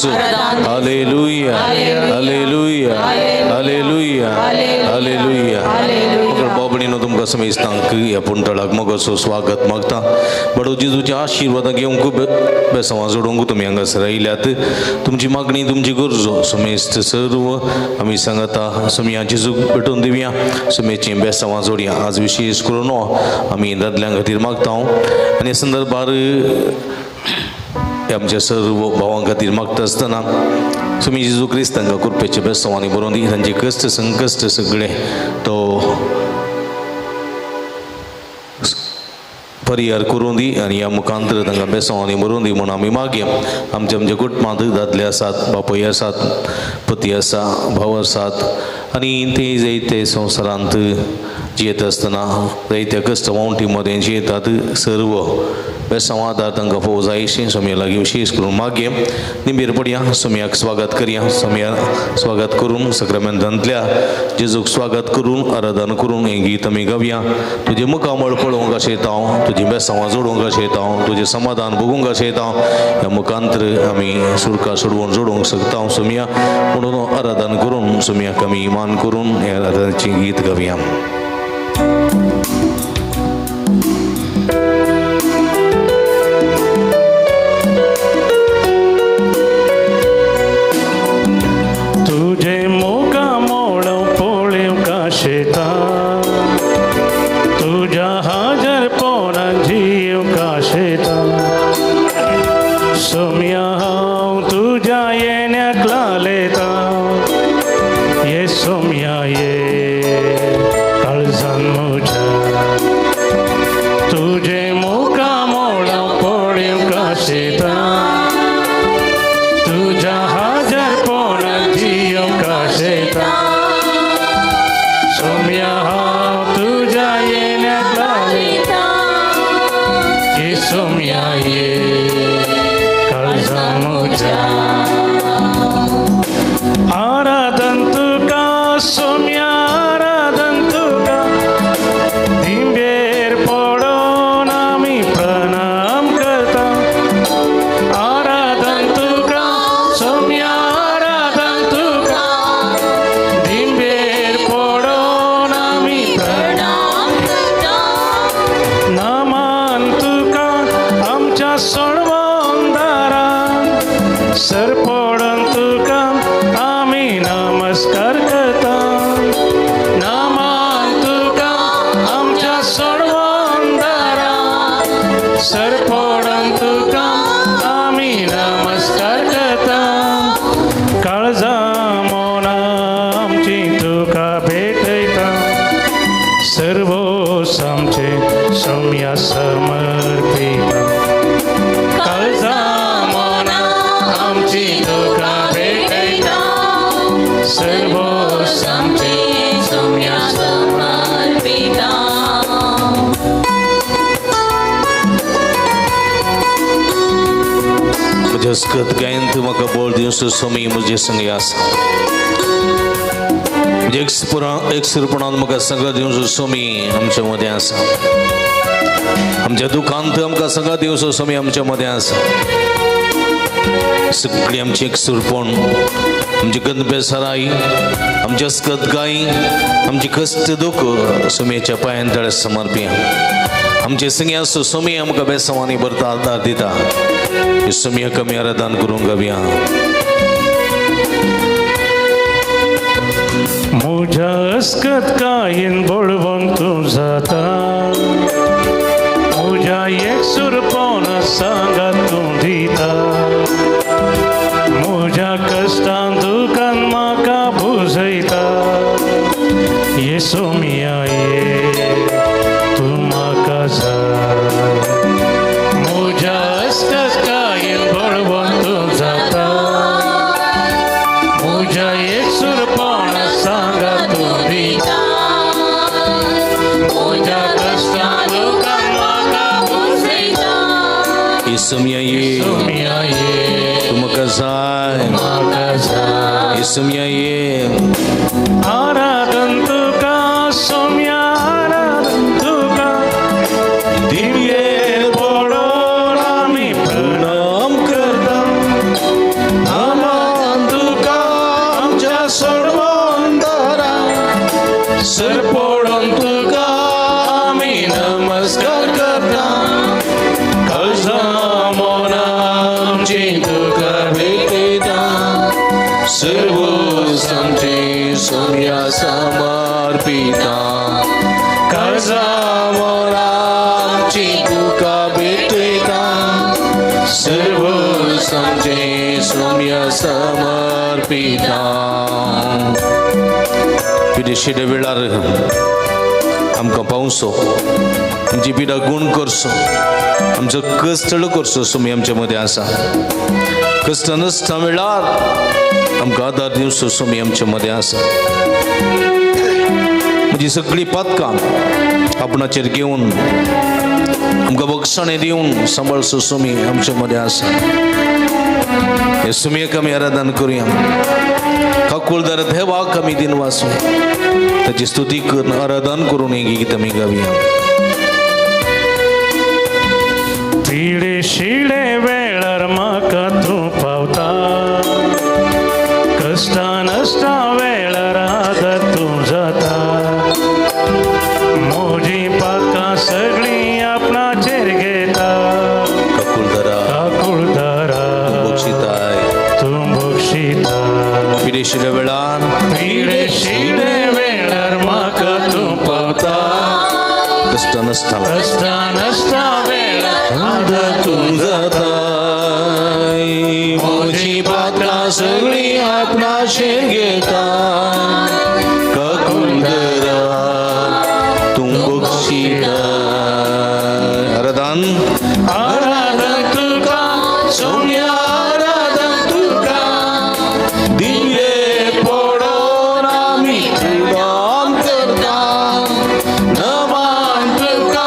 Hallelujah hallelujah hallelujah hallelujah बाबडीनो तुमकां समेस्तांक ह्या पुंतळाक मोगसो स्वागत मागता. बडो जेजूच्या आशिर्वादां घेवंक बेसांवां जोडूंक तुमी हांगासर आयल्यात. तुमची मागणी तुमची गरजो समेस्त सर्व आमी सांगता. समी जेजूक भेटून दिवया, समेची बेसांवां जोडया. आज विशेष करून आमी दादल्यां खातीर मागता आनी ह्या संदर्भार आमच्या सर्व भावां खातीर मागता आसतना तुमी जेजू क्रिस्त तांकां कृपेच्या बेसांवांनी बरोवन दी. तांचे कश्ट संकश्ट सगळे तो परिहार करून दी आनी ह्या मुखांतर तांकां बेसांवांनी बरोवन दी म्हूण आमी मागया. आमच्या कुटुंबांत दादले आसात, बापूय आसात, पती आसा, भाव आसात आनी ते जायते संवसारांत जियेत आसतना जायत्या कश्ट वावंटी मदें जियेतात. सर्व बेसांवां आदार तांकां फोव जायशें समें लागीं विशेष करून मागया. निंबेर पडया, समेयाक स्वागत करया. समेयाक स्वागत करून सक्रामेंतांतल्या जेजूक स्वागत करून आराधन करून हें गीत आमी गावया. तुजें मुखामळ पळोवंक अशें येता हांव, तुजीं बेसांवां जोडूंक अशें येता हांव, तुजें समाधान भोगूंक अशें येता हांव. ह्या मुखांतर आमी सुरका सोडवून जोडूंक शकता हांव समेया. म्हणून आराधन करून समेयाक आमी मान करून हें आराधनाचें गीत गावया. जसकत गायन तू म्हाका बोल दिवस सोमी म्हजे संगी आसा. एकसुरपणान म्हाका सगळं दिवस सोमी आमच्या मदें आसा. आमच्या दुखांत आमकां सगळं दिवस सोमी आमच्या मदें आसा. सगळी आमची एकसुरपण, आमची गंदबेसराई, आमची अस्कतगाई, आमची कश्ट दुख सोम्याच्या पांयां तळे समर्पिया. आमचे संगी आसा सोमी आमकां बेसांवांनी भरता आदार दिता. सोम्याक आमी आराधन करूंक गावया. म्हज्या अस्कतगायेन बळवून तूं जाता. म्हज्या एकसुरपणां सांगात तूं दिता. म्हज्या कश्टान दुखान म्हाका बुजयता. येसुमिया ये तूं म्हाका जाय. म्हज्या अस्कतगायेन बळवून तूं जाता. म्हज्या एकसुरपणां सांगात तूं दिता. म्हज्या कश्टान दुखान म्हाका बुजयता. येसुमिया ये तूं म्हाका जाय. येसुमिया ये आराधन तुका सोम्या आराधन तुका. दिव्येर पडोन आमी प्रणाम करता. भेटेता सर्व समचे सोम्या समर्पिता काळजामोराची तुका भेटेता सर्व समचे सोम्या समर्पिता पिडेशिडे वेळार आमकां पावसो आमची पिडा गुण करसो आमचो कष्ट करसो सोमी आमच्या मदें आसा कष्ट नासता वेळार आमकां आदार दिवचो सोमी आमच्या मदें आसा म्हजी सगळीं पातकां आपणाचेर घेवन आमकां बक्षणे दिवन सांबाळचो सोमी आमच्या मदें आसा हे सुमयेक आमी आराधन करुया काकुळदार देवाक आमी दिन वाचू ताची स्तुती करून आराधन करून हे गीत आमी गावया पिडे शिडे वेळार म्हाका तूं पावता कष्टा नसता वेळार आदार तूं जाता म्हजी पातकां सगळीं आपणाचेर घेता काकुळदारा बक्षिताय तूं बक्षिता पिडे शिडे वेळार म्हाका तूं पावता कष्ट नसता वेळार आदार तूं जाता म्हजी पातकां सगळीं आपणाचेर घेता काकुळदारा तूं बक्षिता आराधन तुका सोम्या आराधन तुका दिवे पडोवन आमी तुकां करता नमन तुका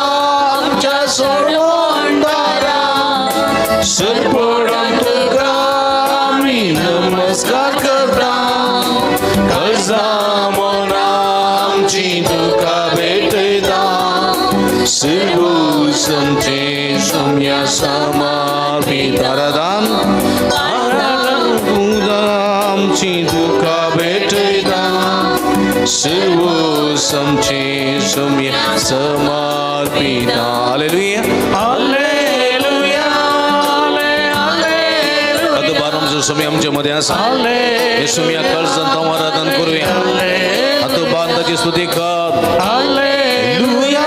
आमच्या सोडवंदारा सर पडोवन तुका आमी नमस्कार करता काळजामोन आमची तुका भेटयता सर्व समचे सोम्या समर्पित आराधन आमची तुका भेटयता सर्व समचे सोम्या समर्पिता हालेलुया हालेलुया आता बारामचो सोमी आमच्या मध्ये आसा हे सोम्या काळजान हांव आराधन करूया आता बांदाची स्तुती कर hallelujah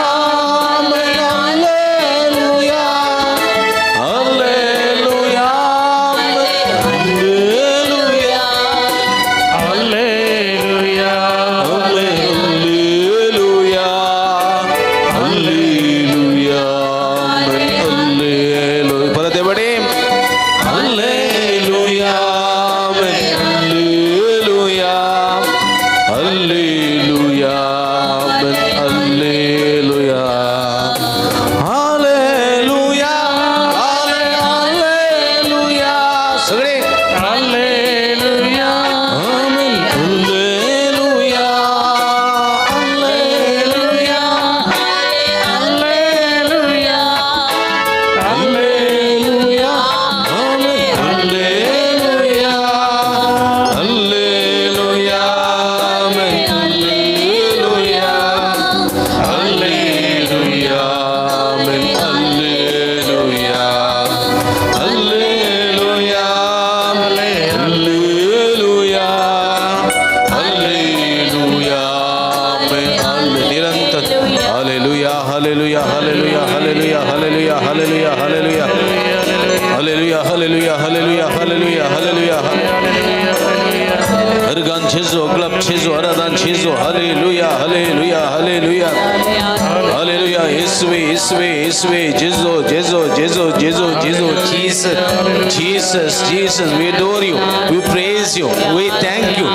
Jesus, we adore you, we praise you, we thank you,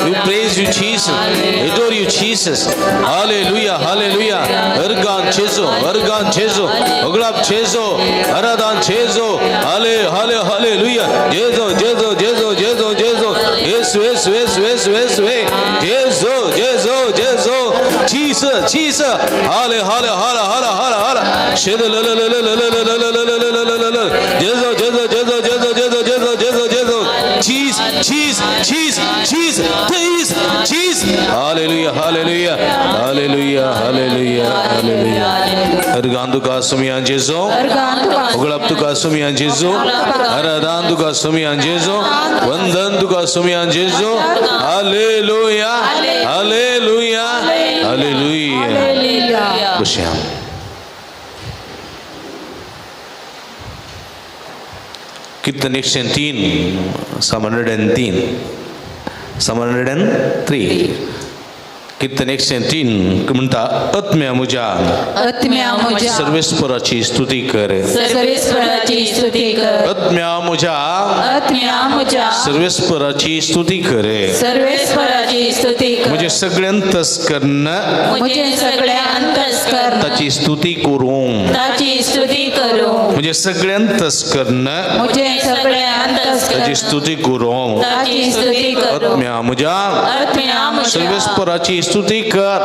we praise you, Jesus, adore you, Jesus, hallelujah, hallelujah, Ergan Chezo, Oglab Chezo, Aradan Chezo, hallelujah, Jezo, Jesus, hallelujah, Jesus, cheese cheese cheese cheese cheese hallelujah hallelujah hallelujah hallelujah hallelujah Erganduka sumian Jesu Uglaptuka sumian Jesu Aradanduka sumian Jesu Vandanduka sumian Jesu Hallelujah Hallelujah Hallelujah Bersyam Kirtan 103 703 Kirtan 103 म्हणता आत्म्या मुझ्या सर्वेश्वराची स्तुती कर आत्म्या मुझ्या सर्वेश्वराची स्तुती कर मुझे सगळ्यांतच कर्ण ताची स्तुती करूं मुझे सगळ्यांतच कर्ण ताची स्तुती करूं आत्म्या मुझ्या सर्वेश्वराची स्तुती कर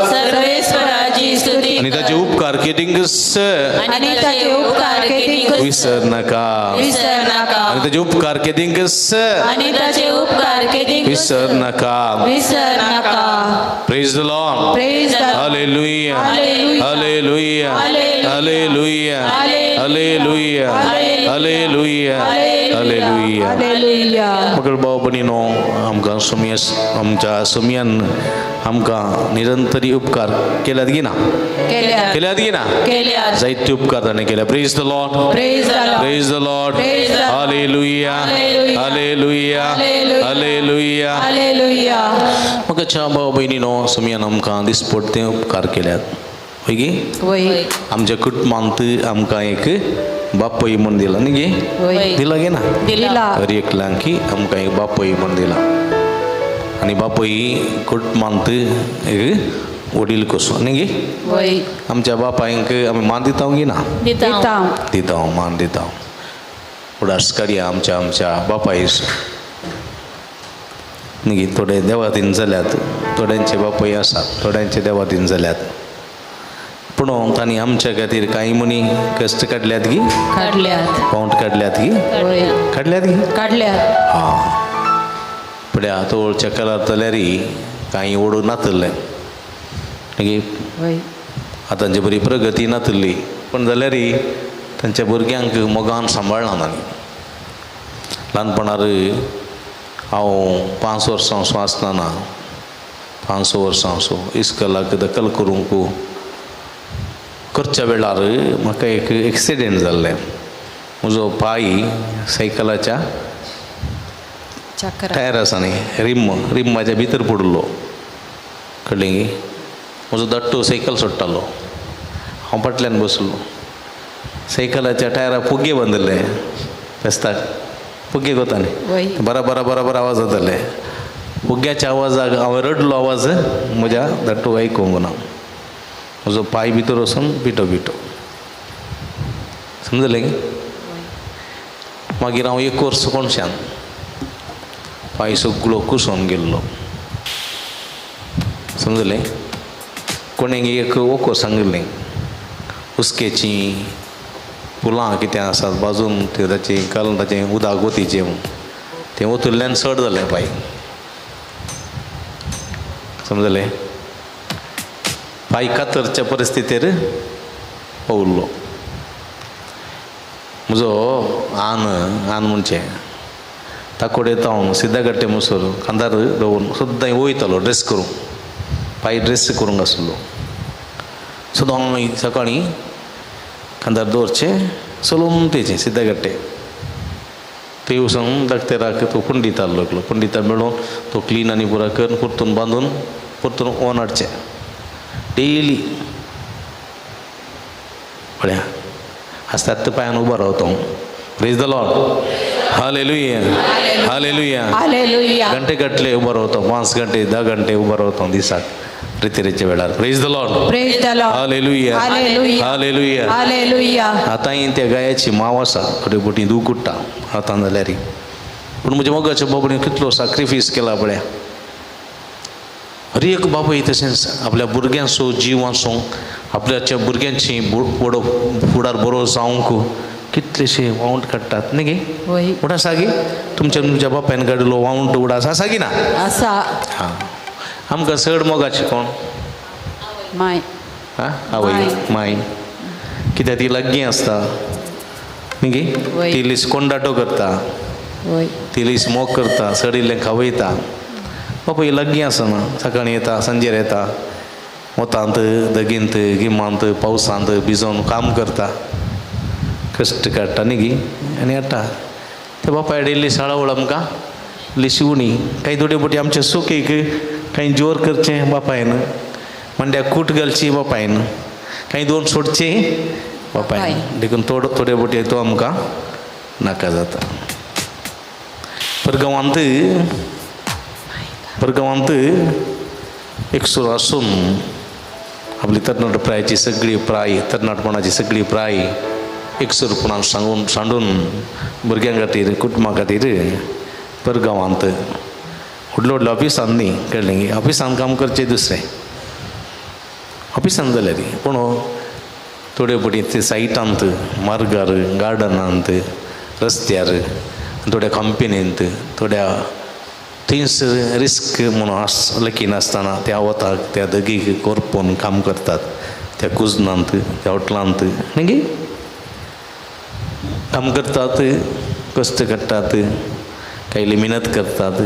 आणि त्याचे उपकार केटिंगस विसर नका आणि त्याचे उपकार केटिंगस विसर नका praise the lord hallelujah hallelujah hallelujah hallelujah hallelujah hallelujah मगर भाऊ बहिणीनो आमकां आमच्या सुमियान आमकां निरंतरी उपकार केल्यात गी ना जायते उपकार ताणें केल्या praise the lord praise the lord hallelujah hallelujah hallelujah मग भाऊ बहिणीनो सुमियान आमकां दिसपडते उपकार केल्यात होय गे आमच्या कुटुंबांत आमकां एक बापय म्हूण दिला न्ही गे दिला गे ना हर एकल्यांकी आमकां एक बापय म्हूण दिला आणि बापय कुटुंबांत एक वडील कसो न्ही गे आमच्या बापायक आमी मान दिता गे ना दिता मान दिता उडास काडया आमच्या बापायस न्ही गे थोडे देवाधीन जाल्यात थोड्यांचे बापय आसात थोड्यांचे देवाधीन जाल्यात पूण तांणी आमच्या खातीर कांय मणी कश्ट काडल्यात गी पावंड काडल्यात गी हां पळया तोळच्या काळार जाल्यार कांय ओडून नातल्ले आतांची बरी प्रगती नातल्ली पण जाल्यार तांच्या भुरग्यांक मोगान सांबाळना तांणी ल्हानपणार हांव 5 वर्सां आसतना 5 वर्सां इस्कलाक दखल करूंक करच्या वेळार म्हाका एक एक्सिडेंट जाल्लें म्हजो पाय सायकलाच्या टायरासांनी रिम्माच्या भितर पडलो कळ्ळें गे म्हजो धाकटो सायकल सोडटालो हांव फाटल्यान बसलो सायकलाच्या टायराक फुगे बांदले फेस्ताक फुगे कोताले बरा आवाज जाताले फुग्याच्या आवाजाक हांवें रडलो आवाज म्हज्या धाकटोक आयकूंक ना म्हजो पाय भितर वचून पिटो समजलें गे मागीर हांव 1 वर्स कोणशान पाय सगळो कुसोन गेल्लो समजलें कोणें एक ओको सांगलें उस्केची फुलां कितें आसात बाजून ताचें ताचें उदक वतीचें तें ओतुल्ल्यान चड जालें पाय समजलें पाय कातरच्या परिस्थितीर पावल्लो म्हजो आन म्हणचे ताकोडे तावन सिद्धगट्टे मुसोर खांदार दवरून सद्दां वयतालो ड्रेस करूंक पाय ड्रेस करूंक आसलो सदां सकाळीं खांदार दवरचे चलून तेचें सिद्धगट्टे ते वचून दाक्तेराक तो पंडिताक लागलो पंडिता मेळून तो क्लीन आनी पुरा करून परतून बांदून परतून ओन हाडचें डेली पळया आसता पांयान उबो रावता praise the lord hallelujah hallelujah घंटे गटले उबो रावता 5 घंटे 10 घंटे उबो रावता दिसाक रितीरेच्या वेळार praise the lord hallelujah hallelujah आतांय त्या गायाची माव आसा थोडी बोटी दूख कुट्टा आतां जाल्यार पूण म्हज्या मोगाच्या बाबडीन कितलो सॅक्रिफायस केला पळया हर एक बाबा तशेंच आपल्या भुरग्यांचो जीव आसूंक आपल्याच्या भुरग्यांची फुडार बरो जावंक कितलेशे वाउंट काडटात न्ही गे वय उडा सागी तुमच्या बापायन काडिल्लो वाउंट उडा आसा सागी ना आसा हां आमकां चड मोगाचें कोण माय हां आवय माय कित्याक ती लागीं आसता न्ही गे वय. ती लिस कोंडाटो करता वय ती लिस मोग करता सडिल्लें खावयता बापा ही लागीं आसना सकाळीं येता सांजेर येता वतांत दगींत गिमांत पावसांत भिजोन काम करता कश्ट काडटा न्ही गी आनी येता त्या बापाय डेल्ली शाळावळ आमकां लिशिवणी काही थोडे पटी आमचे सुखीक काही जोर करचें बापायन मंड्याक कूट घालची बापायन काही दोन सोडचें बापायन देखून थोडे पटी तो आमकां नाका जाता परगांवांत एक सूर आसून आपली तरणाट प्रायाची सगळी प्राय तरणाटपणाची सगळी प्राय एक सुरपणान सांडून भुरग्यां खातीर कुटुंबा खातीर परगांवांत व्हडल्या व्हडल्या ऑफिसान न्ही कळ्ळें ऑफिसान काम करचें दुसरें ऑफिसान जाल्यार पूण थोडे पटी ते सायटांत मार्गार गार्डनांत रस्त्यार थोड्या कंपनींत थोड्या थंयसर रिस्क म्हणून लकी नासतना त्या वताक त्या दगीक कोरपून काम करतात त्या कुजनांत त्या हॉटलांत न्ही काम करतात कश्ट काडटात काही इल्ली मेहनत करतात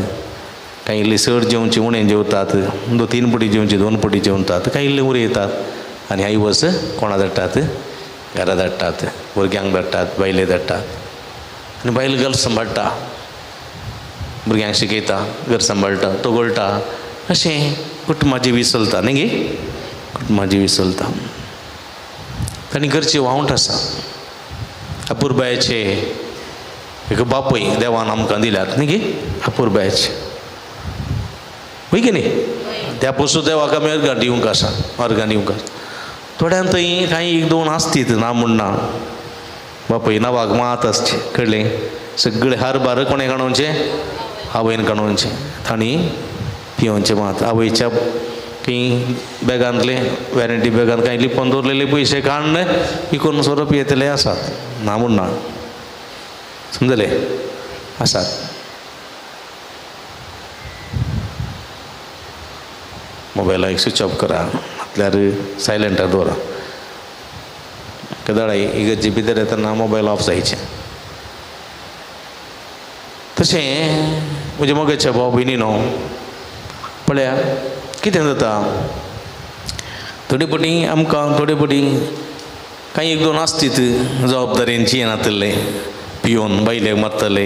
काही इल्ली चड जेवची उणें जेवतात 2-3 पटी जेवची 2 पटी जेवतात काही इल्ले उरयतात आनी आई वर्स कोणा धाडटात घरा धाडटात भुरग्यांक धाडटात बायले धाडटात आनी बायल घर सांबाळटा भुरग्यांक शिकयता घर सांबाळटा तोगळटा अशें कुटुंबाची वीस चलता न्ही गे कुटुंबाची वीस चलता आनी घरचे वावंट आसा अपुरबायेचे एक बापय देवान आमकां दिल्यात न्ही गे अपुरबायेचे वय की न्ही त्या पसून देवाक आमी अर्गां दिवंक आसा अर्गां दिवंक आसा थोड्यां थंय कांय 1-2 आसतीत ना म्हण ना बापय नांवाक मात आसचे कळ्ळें सगळे हार बार कोणें काडोवचे आवयन काडोवचे तांणी पियोवचे मात आवयच्या खंय बॅगांतले वॅरंटी बॅगांत कांय लिपोवन दवरलेले पयशे काडून विकून सोरप येतले आसात ना म्हण ना समजलें आसात मोबायलाक एक स्विच ऑफ करा नातल्यार सायलंटार दवरा केदाळाय इगर्जे भितर येतना मोबायल ऑफ जायचे तशें म्हजे मोगाच्या भाव भयणीनो पळया कितें जाता थोडे पटी आमकां थोडे पटी कांय 1-2 आसतीत जबाबदारेंची येनातले पियोन बायलेक मारतले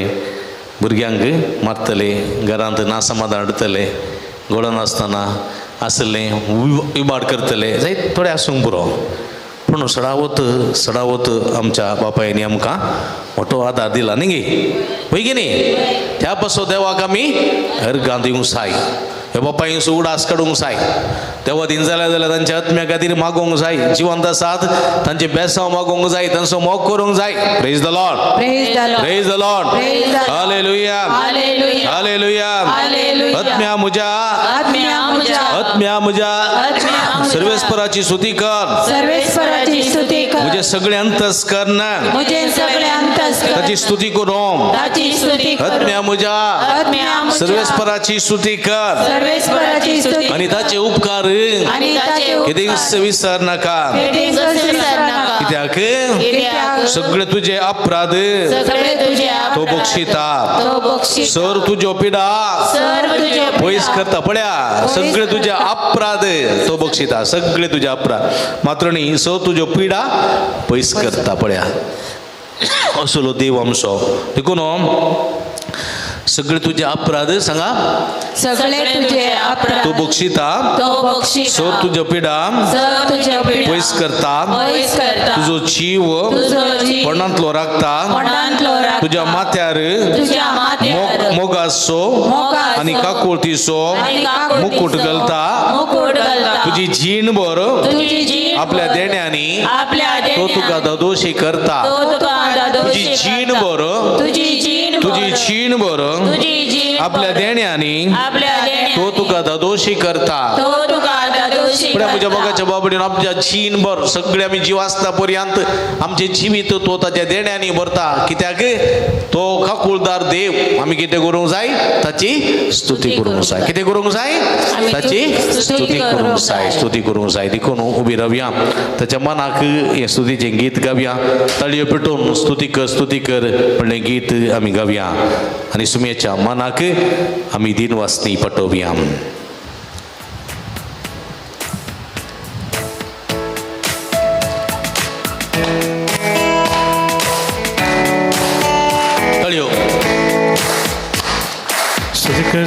भुरग्यांक मारतले घरांत नासमाधान हाडटले घोडो नासतना आसलें इबाड करतले जायत थोडे आसूंक पुरो पूण सडावत आमच्या बापायनी आमकां मोठो आदार दिला न्ही गे वय की न्ही त्या पासून देवाक आमी अर्गां दिवंक जाय हे बापायचो उडास काडूंक जाय देवा दिन जाल्यार तांच्या आत्म्या खातीर मागोवंक जाय जिवंत आसात तांचे बेसांव मागोवंक जाय तांचो मोग करूंक जाय praise the lord praise the lord hallelujah hallelujah आत्म्या म्हज्या सर्वेस्पराची स्तुती कर मुझे सगळे अंतस्करण ताची स्तुती करूं आत्म्या म्हज्या सर्वेस्पराची स्तुती कर आणि ताचे उपकार केदीस विसर नाका कित्याक सगळे तुझे अपराध तो बक्षिता सर तुज्यो पिडा पयस करता पळया सगळे तुझे अपराध तो बक्षिता सगळे तुझे अपराध मात्र न्ही सो तुज्यो पिडा पयस करता पळया असलो देव आमचो देखून सगळे तुझे अपराध सांगा सगळे तुझे अपराध तो बक्षिता सो तुझ्या पिडा पयस करता तुझो जीव पणांतलो राखता तुझ्या माथ्यार मोगासो आनी काकुळतीचो मुकुट घालता तुझी जीण भर आपल्या देण्यांनी तो तुका दोशी करता तुझी जीण भर तुझी जीण भर आपल्या देण्यांनी तो तुका दोशी करता पुढे म्हज्या मोगाच्या बाबडीन आमच्या जीनभर सगळे आमी जीव आसता पर्यंत आमचे जिवीत तो ताच्या देण्यांनी भरता कित्याक तो खाकुळदार देव आमी कितें करूंक जाय ताची स्तुती करूंक जाय कितें करूंक जाय ताची स्तुती करूंक जाय स्तुती करूंक जाय देखून उबी रावया ताच्या मनाक हे स्तुतीचें गीत गावया ताळयो पेटोवन स्तुती कर म्हणलें गीत आमी गावया आनी सुमेच्या मनाक आमी दिनवासनी पटोवया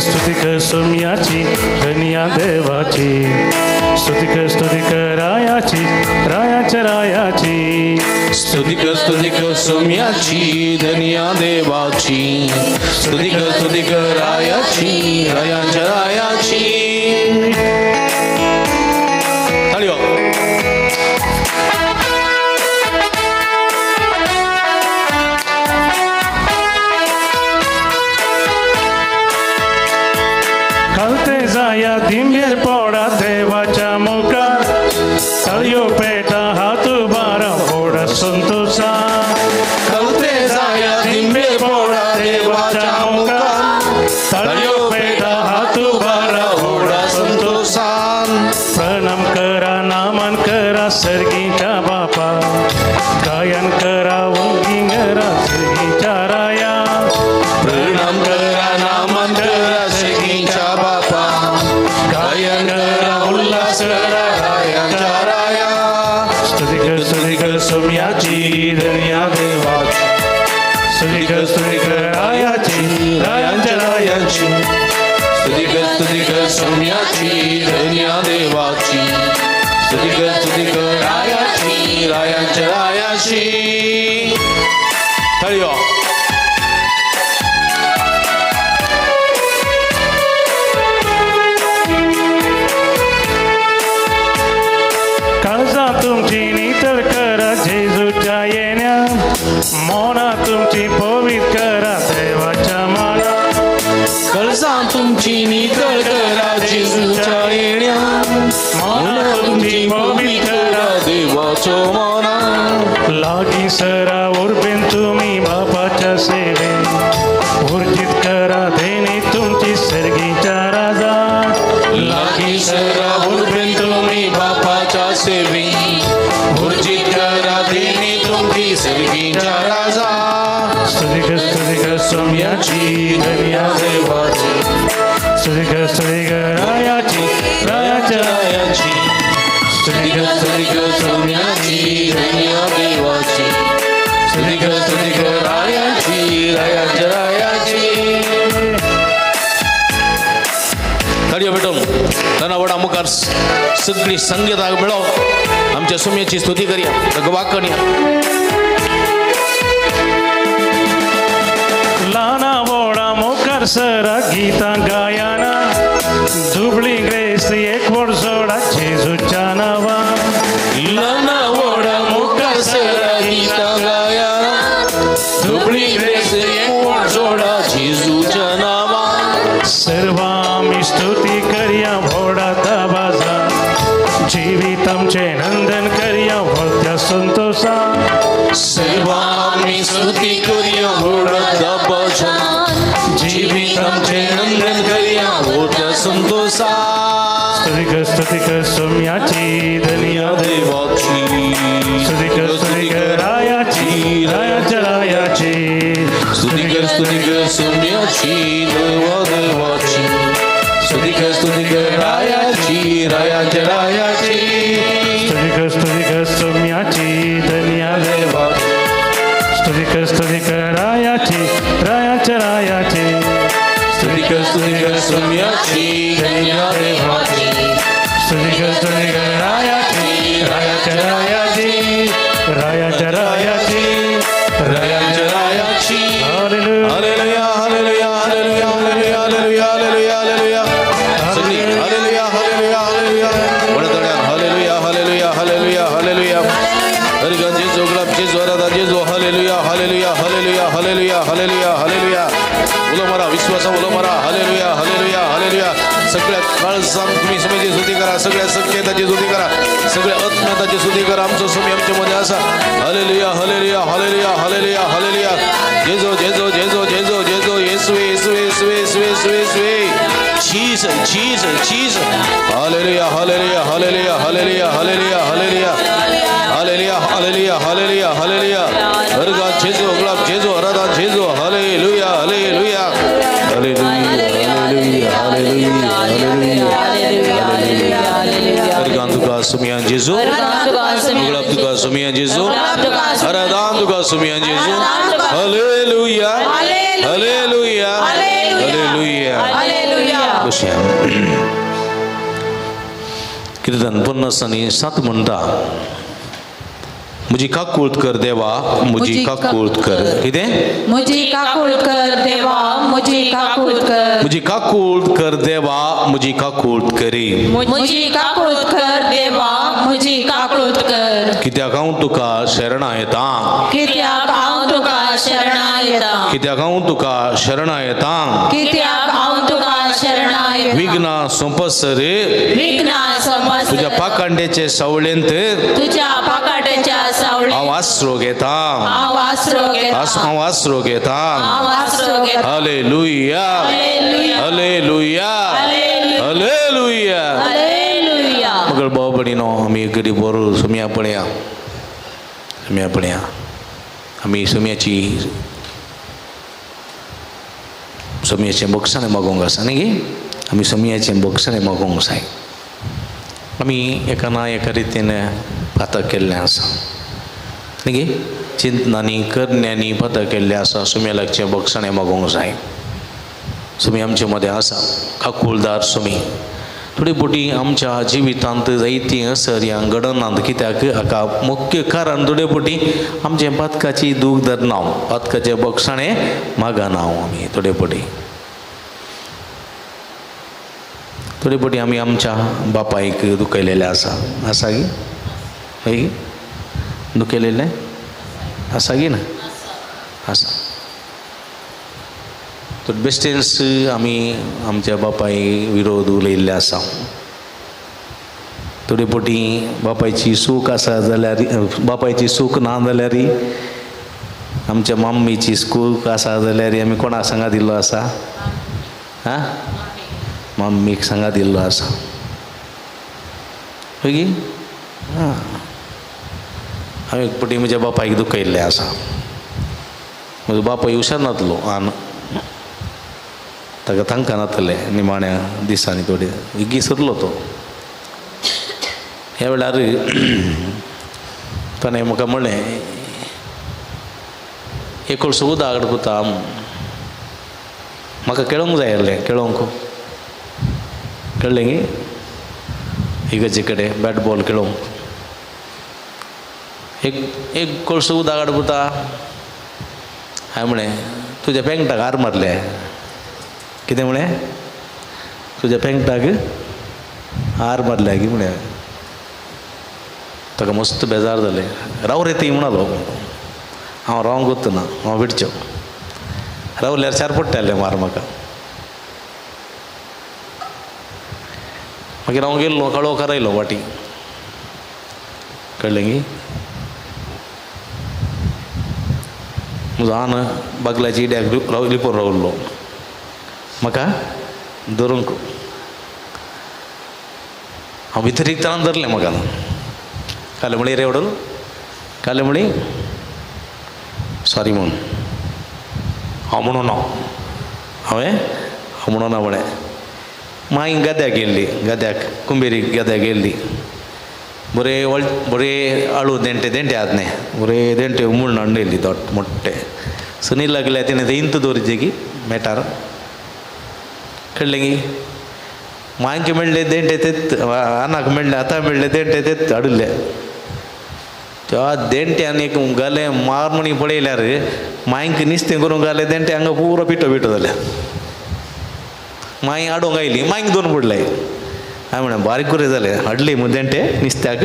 स्तुती कर सोम्याची धनिया देवाची स्तुती कर रायाची रायाच्या रायाची स्तुती कर सोम्याची धनिया देवाची स्तुती कर रायाची रायाच्या रायाची ताळयो खालते जाया दिंबेर पोडा देवाच्या मुखार तळयो पेटा हात बारा पोडा संतोषा खालते जाया दिंबेर पोडा देवाच्या मुखार तळयो पेटा हात बारा पोडा संतोषान प्रणाम करा नामन करा सर्गीच्या बापा गायन करा वंगिंगरा सर्गीच्या राया प्रणाम करा नामन करा सर्गीच्या बापा गायन करा उल्हास करा रायाच्या राया स्तुती कर सोम्याची धनिया देवाची स्तुती कर रायाची रायांच्या रायांची स्तुती कर सोम्याची धनिया देवाची स्तुती कर रायाची रायांच्या रायाची ताळयो काळजा तुमची नितळ करा जेजूच्या येण्या मोना तुमची पवित्र करा देवाच्या माना कळसा तुमची नितळ करा जेजूच्या येण्या मोना तुमची पवित्र करा देवाचो मना लागी सरा उर्बेन तुम्ही बापाच्या सेवे ऊर्जित करा देणे तुमची सर्गीच्या राजा लागी सरा उर्बेन तुम्ही बापाच्या सेवी ऊर्जित करा देणे तुमची सर्गीच्या राजा स्तुती कर सोम्याची धनिया देवाची स्तुती कर रायाची रायाच्या रायाची स्तुती कर सोम्याची धनिया देवाची स्तुती कर रायाची रायाच्या रायाची ताळयो पेटोवन ताना वडा मुखार सगळी संगीता मेळोवन आमच्या सुम्याची स्तुती करया भगवान करया लाना वोडा मुखार सरा गीता गायना दुबळी ग्रेस एक वोड सोडा जेजूच्या नावा लाना वडा मुखार सरा गीता गाया दुबळी ग्रेस एक जोडा जेजूच्या नावा सर्वामी स्तुती करया वोडा दाबाजा जीवित आमचे नंदन करया वळत्या संतोषा सर्वांनी स्तुती करूया घोडा भजन जीवित आमचे नंदन करूया होत्या संतोषा स्तुती कर सोम्याची धनिया देवाची स्तुती कर रायाची रायाच्या रायाची स्तुती कर सोम्याची देवा देवाची स्तुती कर रायाची रायाच्या रायाची स्तुती कर सोम्याची धनिया देवाची स्तुती कर रायाची रायाच्या रायाची स्तुती कर सोम्याची धन्या देवाची स्तुती कर रायाची रायाच्या रायाची रायाच्या रायाची रायाच्या रायाची hallelujah hallelujah hallelujah hallelujah hallelujah hallelujah hallelujah hallelujah hallelujah hallelujah वडतड्या हालेलुया हालेलुया हालेलुया हालेलुया हरगंजी जोगलापची जोरादा जेजो hallelujah hallelujah hallelujah hallelujah hallelujah hallelujah उलो मरा विश्वास उलो मरा हालेलुया हालेलुया हालेलुया सगळ्या काळजान तुम्ही समयची स्तुती करा, सगळ्या सत्यताची स्तुती करा, सगळ्या आत्म्याची स्तुती करा. आमचं समय आमच्या मध्ये असा. Hallelujah hallelujah hallelujah hallelujah hallelujah. जेजो जेजो जेजो जेजो जेजो येशुवे येशुवे येशुवे येशुवे येशुवे येशुवे. Jesus Jesus Jesus. Hallelujah hallelujah hallelujah hallelujah hallelujah hallelujah hallelujah hallelujah hallelujah hallelujah. हरगा जेजो गुलाब जेजो आराधना जेजो. Hallelujah hallelujah hallelujah hallelujah hallelujah hallelujah. हरगा तुका सुमिया जेजो. गुलाब तुका सुमिया जेजो. आराधना तुका सुमिया जेजो. Hallelujah hallelujah hallelujah. कीर्तन 50 आणि 7 म्हणता. मुझी काकूळत कर देवा मुझी काकूळत कर. किती मुझी काकूळत कर देवा मुझी काकूळत कर. मुझी काकूळत कर देवा मुझी काकूळत करी. मुझी काकूळत कर देवा मुझी काकूळत कर. कित्याक हांव तुका शरणा येता. कित्याक हांव तुका शरणा येता. कित्याक हांव तुका शरणा येता. कित्याक हांव तुका शरणा येता. विघ्ना सोंपसरे विघ्ना समस्त तुझ्या पाकांड्याचे सावळेंत तुझ्या पाकाट्याच्या सावळी हांव आसरो घेता. हांव आसरो घेता. हांव आसरो घेता. हांव आसरो घेता. Hallelujah hallelujah hallelujah. हालेलुया. मग भाऊ भयणीनो आमी घडी बोर सुम्या पळया आमी सुमयाचे बक्षाने मागोंक आसा न्ही गे. आमी सुमयाचे बक्षाने मागोंक जाय. आमी एका ना एका रितीन पातक केल्लें आसा न्ही गे. चिंतनांनी करण्यांनी पातक केल्लें आसा. सुम्या लागचे बक्षाने मागोंक जाय. सुमी आमचे मदें आसा. काकूळदार सुमी थोडी पोटी आमच्या जिवितांत जायती असर ह्या घडनात. कित्याक हाका मुख्य कारण थोडे पोटी आमचे पातकाची दूख धरनाव पातकाचे बक्षाणे मागनाव. आमी थोडे पोटी आमी आमच्या बापायक दुखयलेले आसा गी हय दुखयलेले आसा गी ना आसा. तर बेस्टेन्स आमी आमच्या बापाय विरोध उलयल्ले आसा. थोडे पोटी बापायची सूख आसा जाल्यार बापायची सूख ना जाल्यार आमच्या मम्मीची सूख आसा जाल्यार आमी कोणाक सांगा दिल्लो आसा. हां मम्मीक सांगा दिल्लो आसा हय गी. हां हांवें एक पोटी म्हज्या बापायक दुखयल्लें आसा. म्हजो बापाय हुशार नासलो आन ताका तांकां नातले निमाण्या दिसांनी थोडे विसरलो तो. ह्या वेळार ताणें म्हाका म्हणलें एक वर्स उदक पुता म्हाका खेळोंक जाय आसलें. खेळोंक कळ्ळें गे इगर्जे कडेन बॅट बॉल खेळोंक एक कोळसो उदक पुता. हांवें म्हळें तुज्या पेंगटाक हार मारले. कितें म्हळें तुज्या पेंगटाक हार मारल्या गी म्हळें. ताका मस्त बेजार जालें. राव रे ती म्हणलो. हांव रावंक वचना हांव विडच्यो. रावल्यार 4 पडटाले मार म्हाका. मागीर हांव गेल्लो काळोखार आयलो वाटी. कळ्ळें गी. म्हजो आन बागलाची इड्याक लिपोवन रावल्लो म्हाका धरूंक. हांव भितर एक तरान धरलें म्हाका. काले म्हळी रे वडल काले म्हळी सॉरी म्हूण हांव म्हणून हांव म्हणून म्हळें. मागीर गद्याक गेल्ली गद्याक कुंभेरीक गद्याक गेल्ली. बरे आळू देंटे आत न्ही बरे देंटे उमळून हाडून दोट मोठे. सुनील लागले तिणें ते इंत दवरचे की मेटार. कळ्ळें गी. मांयक मेळ्ळे देंटे तेत आनाक मेळ्ळे आतां मेळ्ळे देंटे तेत हाडुल्ले. त्या देंट्यान एक घालें मार म्हणी पळयल्यार मांयक निस्तें करूंक घालें देंटे हांगा पुरो पिठो जाल्या. मांय हाडूंक आयली मांयक 2 पडले. हांवें म्हळें बारीक करूं जालें हाडली म्हूण देंटे निस्त्याक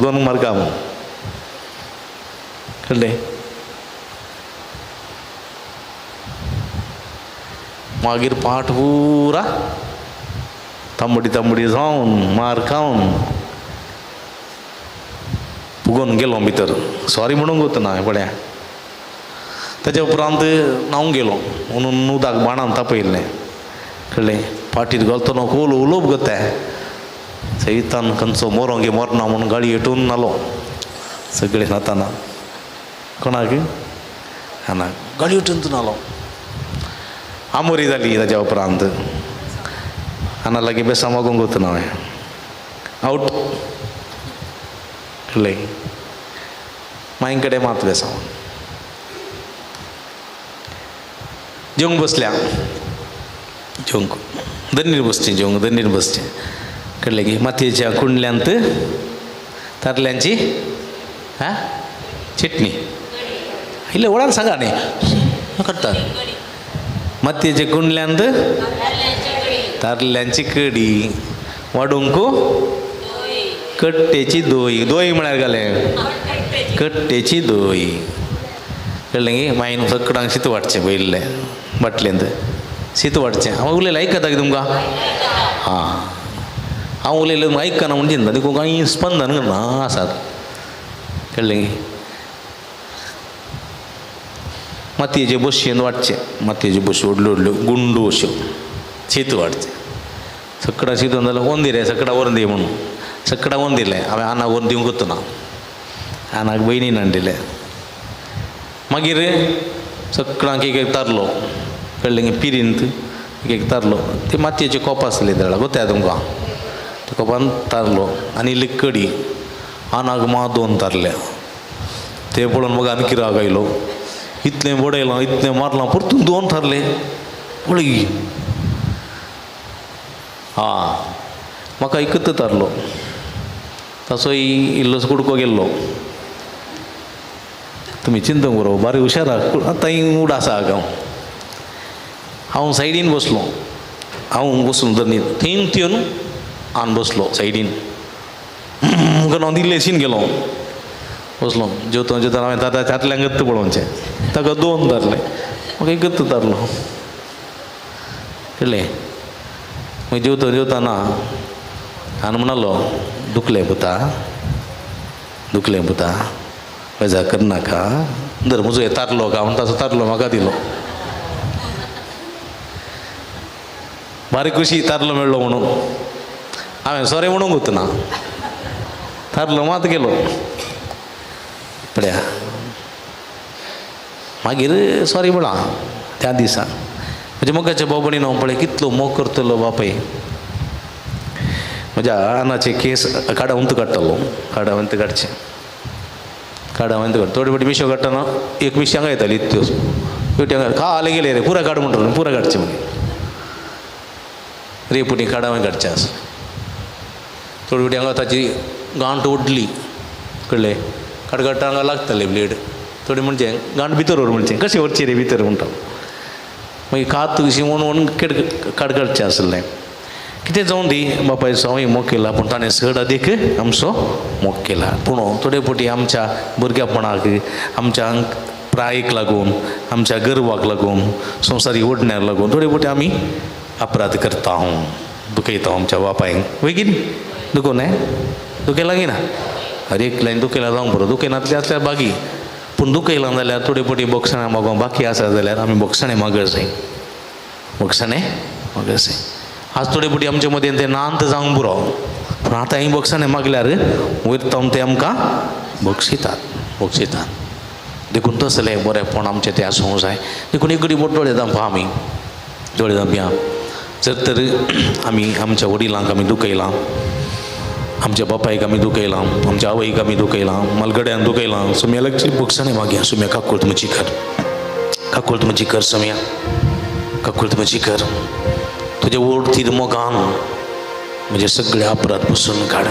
2 मार्कां म्हूण. कळ्ळें. मागीर पाट पुरा तांबडी तांबडी जावन मार खावन फुगोवन गेलो भितर. सॉरी म्हणूंक वतना पळया. ताच्या उपरांत न्हांवंक गेलो म्हणून उदक बाणान तापयल्लें कळ्ळें. फाटीर घालतना खोल उलोप गता सैतान खंयचो मोरो गे मरना म्हणून गाडी हेटून नालो सगळे नाताना कोणाक हाना गाडी हेटून नालो. आमोरी जाली. ताच्या उपरांत हाना लागीं बेसा मागोंक वतना हांवें आवट कळ्ळें. मांय कडेन मात बेसा जेवंक बसल्या. जेवंक दनीर बसचें जेवंक दनीर बसचें कळलें की मातयेच्या कुंडल्यांत तारल्यांची चटणी इल्लें वळान सांगा न्ही करता. मातयेच्या कुंडल्यांत तारल्यांची कडी वाडूंक कट्टेची दोय. दोय म्हळ्यार घालें कट्टेची दोय कळ्ळें की. मागीर सगळ्यांक शीत वाडचें पयलें बाटलेंत शीत वाडचें. हांव उलयलें आयकता की तुमकां. हां हांव उलयलें आयकना म्हणजे चिंता देखून कांय स्पंदन करना आसात कळ्ळें की. मातयेचे बशेन वाडचें. मातयेच्यो बशी व्हडल्यो व्हडल्यो गुंडू अश्यो शीत वाडचें. सकडा शीत जाल्यार व्हरून दिलें सकडा व्हरून दी म्हणून. सकडा व्हरून दिलें. हांवें आनाक व्हरून दिवंक वचना. आनाक भयणीन हाडून दिलें. मागीर सगळ्यांक एक एक तारलो कळ्ळें की. पिरींत एक एक तारलो. ते मातयेचे कोप आसले तेळा गोत्या तुमकां. त्या कोपान तारलो आनी इल्ली कडी. आनाक मात 2 तारल्या. ते पळोवन म्हाका आनी राग आयलो. इतलें बडयलां इतलें मारलां परतून 2 थारले पळय. हां म्हाका एकच तारलो. ताचोय इल्लोसो कुडको गेल्लो. तुमी चिंतूंक बरो बारी हुशार आतां उड आसा हांव. हांव सायडीन बसलो. हांव बसून दनीर थंय येवन आन बसलो सायडीन. हांव दिल्लेशीन गेलो बसलो. जेवता जेवता हांवें ताता तातल्यांक गत्त पळोवचें. ताका 2 तारले म्हाका एकच तारलो कळ्ळें. मागीर जेवता जेवताना हांवें म्हणलो दुखलें पुता दुखलें पुता बेजार करनाका. धर म्हजो हे तारलो का म्हणून ताचो तारलो म्हाका दिलो. बारीक खुशी तारलो मेळ्ळो म्हणून. हांवें सोरे म्हणूंक वचना. तारलो मात गेलो पळया. मागीर सॉरी म्हणा त्या दिसा म्हणजे मोगाच्या बाबडीन हांव पळय कितलो मोग करतलो बापय. म्हज्या आनाचे केस काडावंत काडटालो. काडावंत काडचें काडावंत काड. थोडे फावटी मिशो काडटना एक मिश्यांक येताली त्यो पेट्यांक खाले गेले रे पुरा काड म्हणटालो. पुरा काडचें मागीर रेपुटी काडावंत काडचें आसलें. थोडे फावटी हांगा ताची गांठ ओडली कळ्ळें. काडकाडटा हांगा लागताले ब्लेड. थोडे म्हणजे गांठ भितर व्हर म्हणचें. कशें व्हरचें रे भितर म्हणटा. मागीर कात कशी म्हणून काडकाडचें आसलें. कितें जावं दी बापाय हांवें मोग केला पूण ताणें सड अदीक आमचो मोग केला. पूण थोडे फावटी आमच्या भुरग्यापणाक आमच्या प्रायेक लागून आमच्या गर्वाक लागून संवसारीक ओडण्याक लागून थोडे फावटी आमी अपराध करता. हांव दुखयता आमच्या बापायक बेगीन दुखोवं दुखयलां की ना. हर एक लायन दुखयलां जावंक बरो. दुखयनातलें आसल्यार बागी. पूण दुखयलां जाल्यार थोडे फावटी बोगसणां मागोवंक बाकी आसा जाल्यार आमी बोगसणें मागत जाय. बोगसणें मागत जाय. आज थोडे फावटी आमचे मदें तें नांत जावंक पुरो. पूण आतां ही बोगसणें मागल्यार वयर तावन ते आमकां बक्षितात. देखून तसलें बरेंपण आमचें तें आसूंक जाय. देखून एक घडी दोळे धांपा आमी दोळे धांपया. जर तर आमी आमच्या वडिलांक आमी दुखयलां आमच्या बापायक आमी दुखयलां आमच्या आवयक आमी दुखयलां मालगड्यांक दुखयलां. सुम्या लागची बोगसणें मागया. सुम्या काकूळत म्हजी कर. काकूळत म्हजी कर सुम्या. काकूळत म्हजी कर. तुजे ओडतीर मोगान म्हजे सगळे अपराध पुसून काड.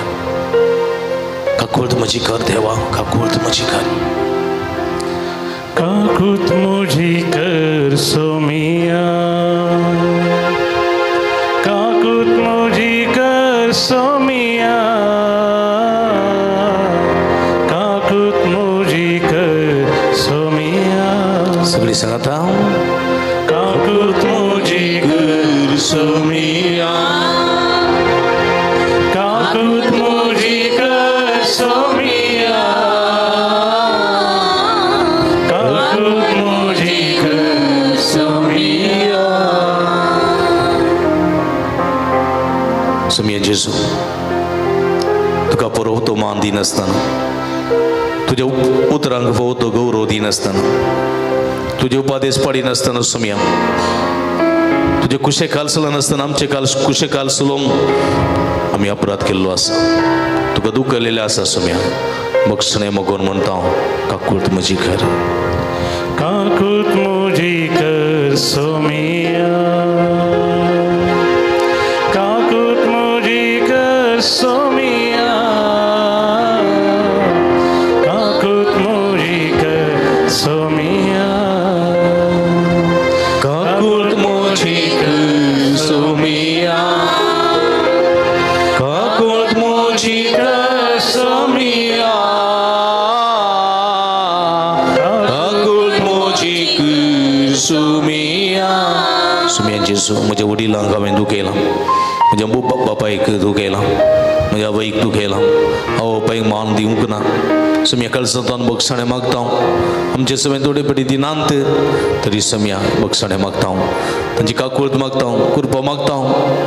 काकूळत म्हजी कर देवा. काकूळत म्हजी कर. काकूळत म्हजी कर सोमिया. काकूळत म्हजी कर सोमिया. काकूळत म्हजी कर सोमिया. सगळीं सांगाता. काकूळत म्हजी कर सोमिया. सुमिया जेजू तुका पुरवतो मान दिन असताना, तुझ्या उतरांक पोवतो गौरव दिन असताना, तुझे उपादेश पाडी नसताना सुमिया तुझे कुशे कालसला नसताना आमचे कुशे कालसलोंग आम्ही अपराध केल्लो आसा, तुका दुखलेले आसा सुमिया बक्षणे मगोन म्हणटा काकूट म्हजी कर, काकूट म्हजी कर सुमिया, काकूट म्हजी कर सुमिया, काकूट म्हजी कर सुमिया, काकूट म्हजी कर सुमिया, काकूट म्हजी कर सुमिया, काकूट म्हजी कर सुमिया. सुमिया जेजू म्हज्या वडिलांक हांवें दुखयलां, म्हज्या बापायक दुखयलां, म्हज्या आवयक दुखयलां, आवय बापायक मान दिवंक ना. सुमिया कळसतान बक्षणे मागता आमचे सगळे थोडे पडी दिनांत तरी सुमिया बक्षणे मागता तांची काकूळत मागता, कृपा मागता,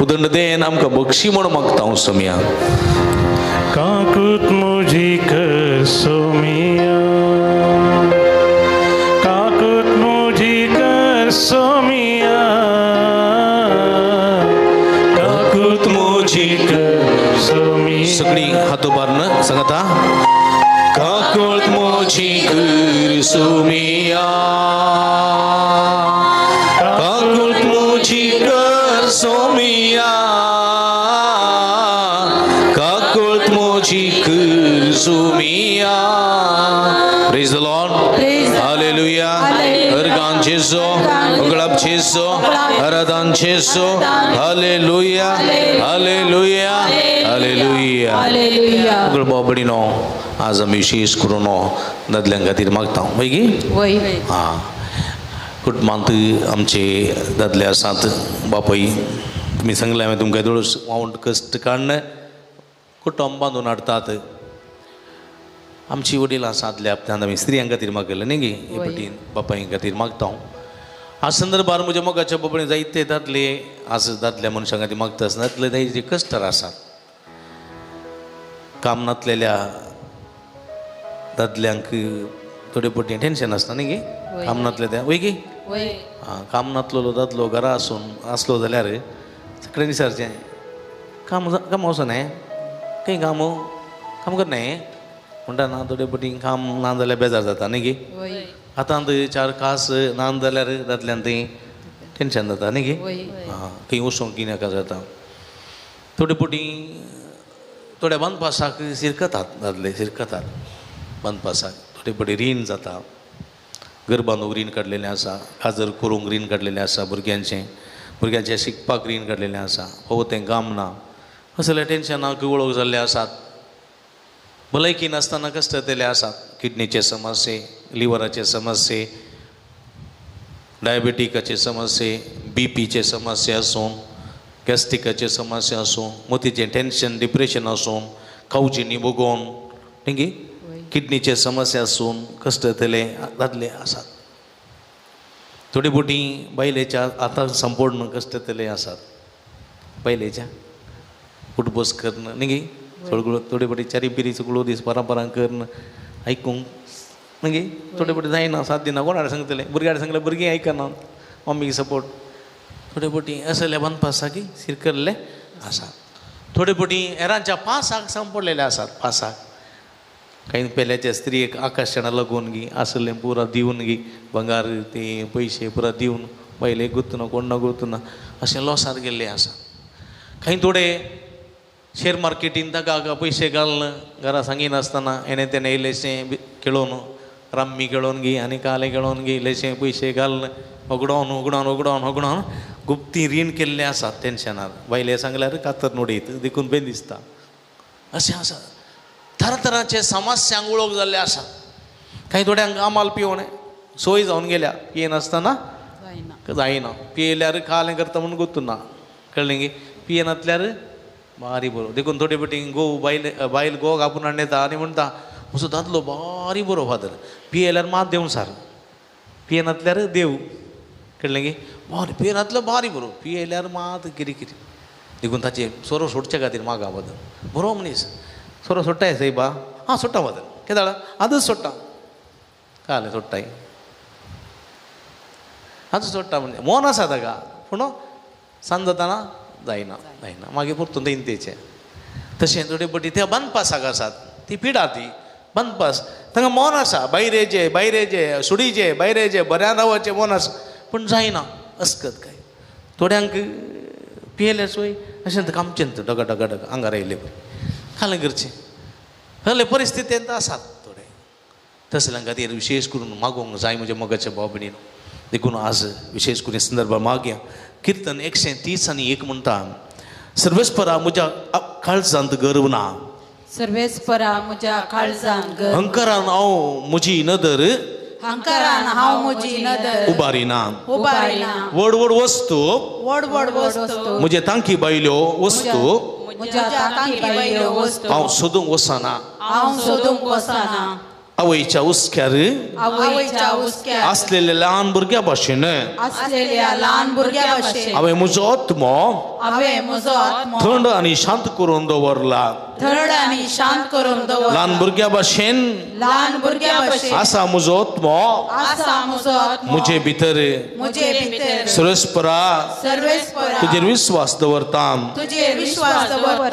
उदंड देन आमकां बक्षी म्हण मागता सुमिया. काकूट म्हजी कर सुमिया, काकूट म्हजी कर सुमिया, काकूट म्हजी कर सुमिया. सगळी हातो बारन सांगता काकूळत म्हजी कर सुमिया, काकूळत म्हजी कर सुमिया, काकूळत म्हजी कर सुमिया. Praise the lord, hallelujah. अर्गान जेजो, उगळप जेजो, आराधन जेजो, हालेलुया, हालेलुया, हालेलुया. उगळ बाबडीनो आज आमी विशेष करून दादल्यां खातीर मागता वैगी. हां कुटुंबांत आमचे दादले आसात, बापाय तुमी सांगलें हांवें तुमकां थोडो वावंट कश्ट काडन कुटुंब बांदून हाडतात. आमची वडील आसातल्या हप्त्यांत आमी स्त्रियां खातीर मागयलें न्ही गे, हे पटीन बापाय खातीर मागता. ह्या संदर्भार म्हज्या मोगाच्या बापायन जायते दादले आज दादल्या मनशां खातीर मागता आसतना दादले जायते कश्टार आसात. काम नातलेल्या दादल्यांक थोडे पटी टेन्शन आसता न्ही गे, काम नातले त्या वय गे. हां काम नातलो दादलो घरा आसून आसलो जाल्यार सगळें विचारचें काम वचो न्हय, खंय काम करना म्हणटा ना. थोडे पटी काम ना जाल्यार बेजार जाता न्ही गे. आतां 4 कास ना जाल्यार दादल्यान थंय टेन्शन जाता न्ही गे. हां खंय वचूंक कित्याक जाता. थोडे पटी थोड्या बांदपासाक शिरकतात दादले, शिरकतात बांदपासाक. थोडे पटी रीण जाता, घर बांदूंक रीण काडलेलें आसा, काजर करूंक रीण काडलेलें आसा, भुरग्यांचे शिकपाक रीण काडलेलें आसा, हो तें काम ना. असले टेन्शनाक वळख जाल्ले आसात. भलायकी नासतना कश्ट येतले आसात. किडनीचे समस्ये, लिव्हराचे समस्ये, डायबेटीकाचे समस्ये, बीपीचे समस्या आसूं, गॅस्ट्रिकाचे समस्या आसूं, मोतीचें टेन्शन डिप्रेशन आसूं, खावची न्ही बगोवन न्ही गे, किडनीचे समस्या आसून कश्ट येतले दादले आसात. थोडी बोटी बायलेच्या आतां संपूर्ण कश्ट येतले आसात. बायलेच्या उठबस करणं न्ही गे, थोडे पटी चारी पिरी चुकलो दीस पारां करण आयकूंक न्ही गे. थोडे पटी जायना, 7 दिना कोणाकडे सांगतले, भुरग्याकडे सांगले भुरगीं आयकना, मम्मीक सपोर्ट. थोडे पटी असले बांदपासाकी शिरकल्ले आसात. थोडे पटी हेरांच्या पासाक संपडलेले आसात. पासाक काही पेल्याच्या स्त्रीक आकर्शणां लागून गी आसलें पुरा दिवन गी, भांगार ते पयशे पुरा दिवन बायले गुंतना कोण ना गुंतना अशें लॉसार गेल्ले आसा. काही थोडे शेअर मार्केटीन ताका पयशे घालून घरा सांगिनासतना हेणे तेणें इल्लेशें खेळोवन राम्मी खेळोन गी आनी काले खेळोन गी इल्लेशें पयशे घालून उगडोवन गुप्ती रीण केल्ले आसात टेन्शनार. बायले सांगल्यार कातर नोडयत देखून बेन दिसता. अशें आसा तरातरांचे समस्यांक वळख जाल्ले आसा. काही थोड्यांक आमाल पिवणे सोय जावन गेल्या, पियेनासतना जायना, पियेल्यार कालें करता म्हणून गुंतना कळ्ळें गे. पियेनातल्यार बारी बरो. देखून थोडे पटी गोव बायल गो कापून हाडून येता आनी म्हणटा म्हजो दादलो बारी बरो फादर, पियेल्यार मात देंव सार, पियेनातल्यार देव कळ्ळें गे. बारी पियेनातलो बारी बरो, पियेल्यार मात कितें कितें देखून ताचे सोरो सोडचे खातीर मागा बदल बरो मनीस सोरो सोडटाय साईबा हां सोडटा बदल केदाळ आजच सोडटा काले सोडटाय आजच सोडटा म्हणजे मोन आसा ताका पूण सांज जाताना जायना मागीर परतून देईन तेचे तशें थोडे पटी ते बांदपास हाका आसात ती पिडा ती बांदपास तांकां मोन आसा बायरेचे सुडीचे बायरेचे बऱ्या रावचे मोन आसा पूण जायना अस्कत काय थोड्यांक पियेलेच वय अशें कामचें डगा डगा डगा आंगार येयले पळय कालें करचें असले परिस्थितींत आसात थोडे तसल्या खातीर विशेश करून मागोवंक जाय म्हज्या मोगाच्या भाव भयणीन देखून आज विशेष करून संदर्भात मागया कीर्तन 130 म्हणटा सर्वेस्परा म्हज्या काळजांत गर्व ना सर्वेस्परा म्हज्या काळजान गर्व अहंकारान हांव म्हजी नदर अहंकारान हांव म्हजी नदर उबारिना व्हड व्हड वस्तू वस्तू म्हजे तांकी बायल्यो वस्तू म्हज्या तांकी बायल्यो वस्तू हांव सोदूंक वचना आवयच्या उस्क्यार असलेल्या ल्हान भुरग्या भाशेन हांवें म्हजो आत्मो थंड आनी शांत करून दवरला ल्हान भुरग्या भाशेन आसा म्हजो आत्मो म्हजे भितर सर्वेस्परा तुजेर विश्वास दवरता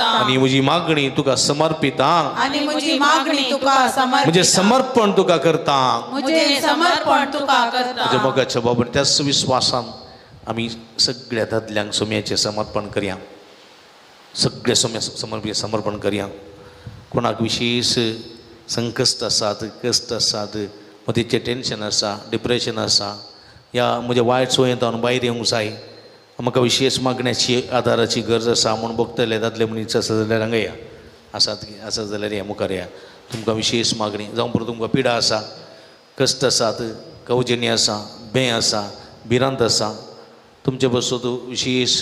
आनी म्हजी मागणी तुका समर्पिता म्हणजे समर्पण तुका करता म्हज्या मोगाच्या बाबा त्याच विश्वासान आमी सगळ्या दादल्यांक सोम्याचें समर्पण करया सगळे समर्पण करया कोणाक विशेष संकश्ट आसात कश्ट आसात मतीचें टेन्शन आसा डिप्रेशन आसा या म्हज्या वायट सवयेंत हांव भायर येवंक जाय म्हाका विशेष मागण्याची आदाराची गरज आसा म्हूण बगतले दादले मनीस आसा जाल्यार हांगा या आसात जाल्यार या मुखार या तुमकां विशेष मागणी जावं पळय तुमकां पिडा आसा कश्ट आसात कवजनी आसा भंय आसा भिरांत आसा तुमचे बसो विशेष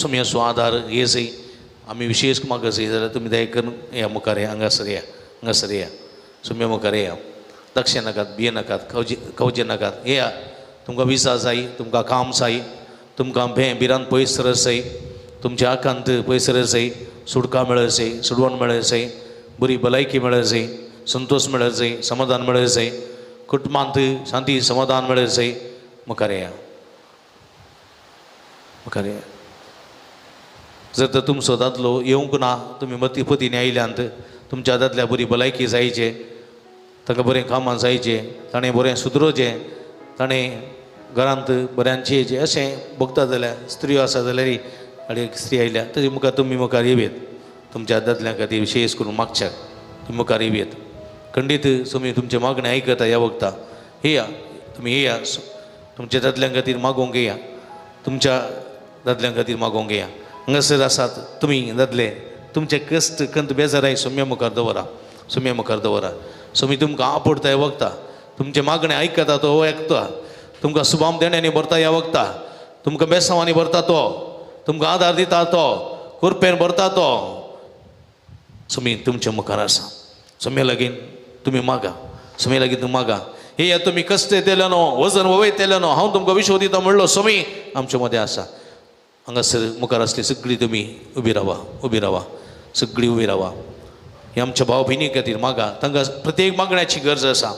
सोम्याचो आदार हे जाय आमी विशेष मागत जाय जाल्यार तुमी दया करून या मुखार या हांगासर या सोम्या मुखार या लक्ष नाकात भिये नाकात कवजे नाकात या तुमकां विसा जाय तुमकां काम जाय तुमकां भंय भिरांत पयस जाय तुमच्या आकांत पयस जाय सुटका मेळत जाय सुडवण मेळत जाय बरी भलायकी मेळत जाय संतोष मेळत जाय समाधान मेळत जाय कुटुंबांत शांती समाधान मेळत जाय मुखार या जर तर तुमचो दादलो येवंक ना तुमी मती पतीने आयल्यांत तुमच्या दादल्या बरी भलायकी जायचे ताका बरें कामां जायचे ताणें बरें सुदरोवचें ताणें घरांत बऱ्यान जेवचें अशें बगता जाल्यार स्त्रियो आसा जाल्यार आनी स्त्री आयल्या ताजे मुखार तुमी मुखार येवेत तुमच्या दादल्या खातीर विशेष करून मागच्याक तुमी मुखार येवेत खंडीत तुमी तुमचे मागणे आयकता ह्या वखता येया तुमी येया तुमच्या दादल्या खातीर मागोवंक येया तुमच्या दादल्या खातीर मागोवंक येया हांगासर आसात तुमी दादले तुमचे कश्ट कंत बेजाराय सोम्या मुखार दवरा सोमी तुमकां आपडता ह्या वखता तुमचे मागणे आयकता तो आयकता तुमकां सुभाम देण्यानी भरता ह्या वखता तुमकां बेसांवांनी भरता तो तुमकां आदार दिता तो कुरपेन भरता तो सोमी तुमच्या मुखार आसा सोम्या लागीं तुमी मागा सोम्या लागीं तुमी मागा हे तुमी कश्ट येतले न्हू वजन वयतले न्हू हांव तुमकां विश्व दिता म्हणलो सोमी आमच्या मदें आसा हांगासर मुखार आसली सगळी तुमी उबी रावा सगळी उबी रावा हे आमच्या भाव भयणी खातीर मागा तांकां प्रत्येक मागण्याची गरज आसा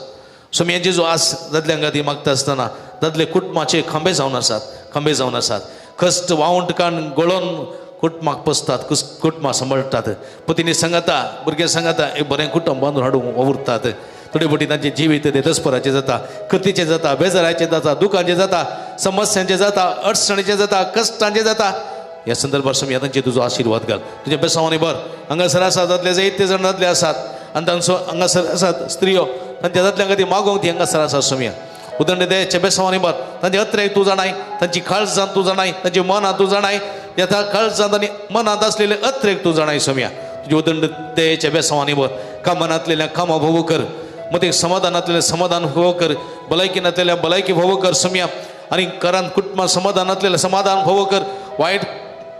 सोम्याची जो आस दादल्यां खातीर मागता आसतना दादले कुटुंबाचे खांबे जावन आसात कश्ट वावंटकान गळोवन कुटुंबाक पसतात कुटुंबां सांबाळटात पतीनी सांगता भुरगे सांगता एक बरें कुटुंब बांदून हाडूंक वावुरतात थोडे फावटी तांचे जिवीत ते दसपराचे जाता कथेचे जाता बेजाराचे जाता दुखांचे जाता समस्यांचे जाता अडचणीचे जाता कश्टांचे जाता ह्या संदर्भात सोम्या तांचे तुजो आशिर्वाद घाल तुजे बेसांवांनी भर हांगासर आसात दादले जायते जाण दादले आसात आनी तांचो हांगासर आसात स्त्रियो तांच्या दादल्या खातीर मागोवंक ती हांगासर आसात सोम्या उदंड देचे बेसांवांनी भर तांचे अत्रेक तूं जाणाय तांची काळजांत तूं जाणाय तांची मनांत तूं जाणाय त्या काळजांत आनी मनांत आसलेले अत्रेक तूं जाणाय सोम्या तुजे उदंड देचे बेसांवांनी भर कामांतलेल्या कामां भोव कर मते समाधानांतलेले समाधान भोव कर भलायकीनांतलेल्या भलायकी भोव कर सोम्या आनी घरांत कुटुंबां समाधानांतलेलें समाधान भोव कर वायट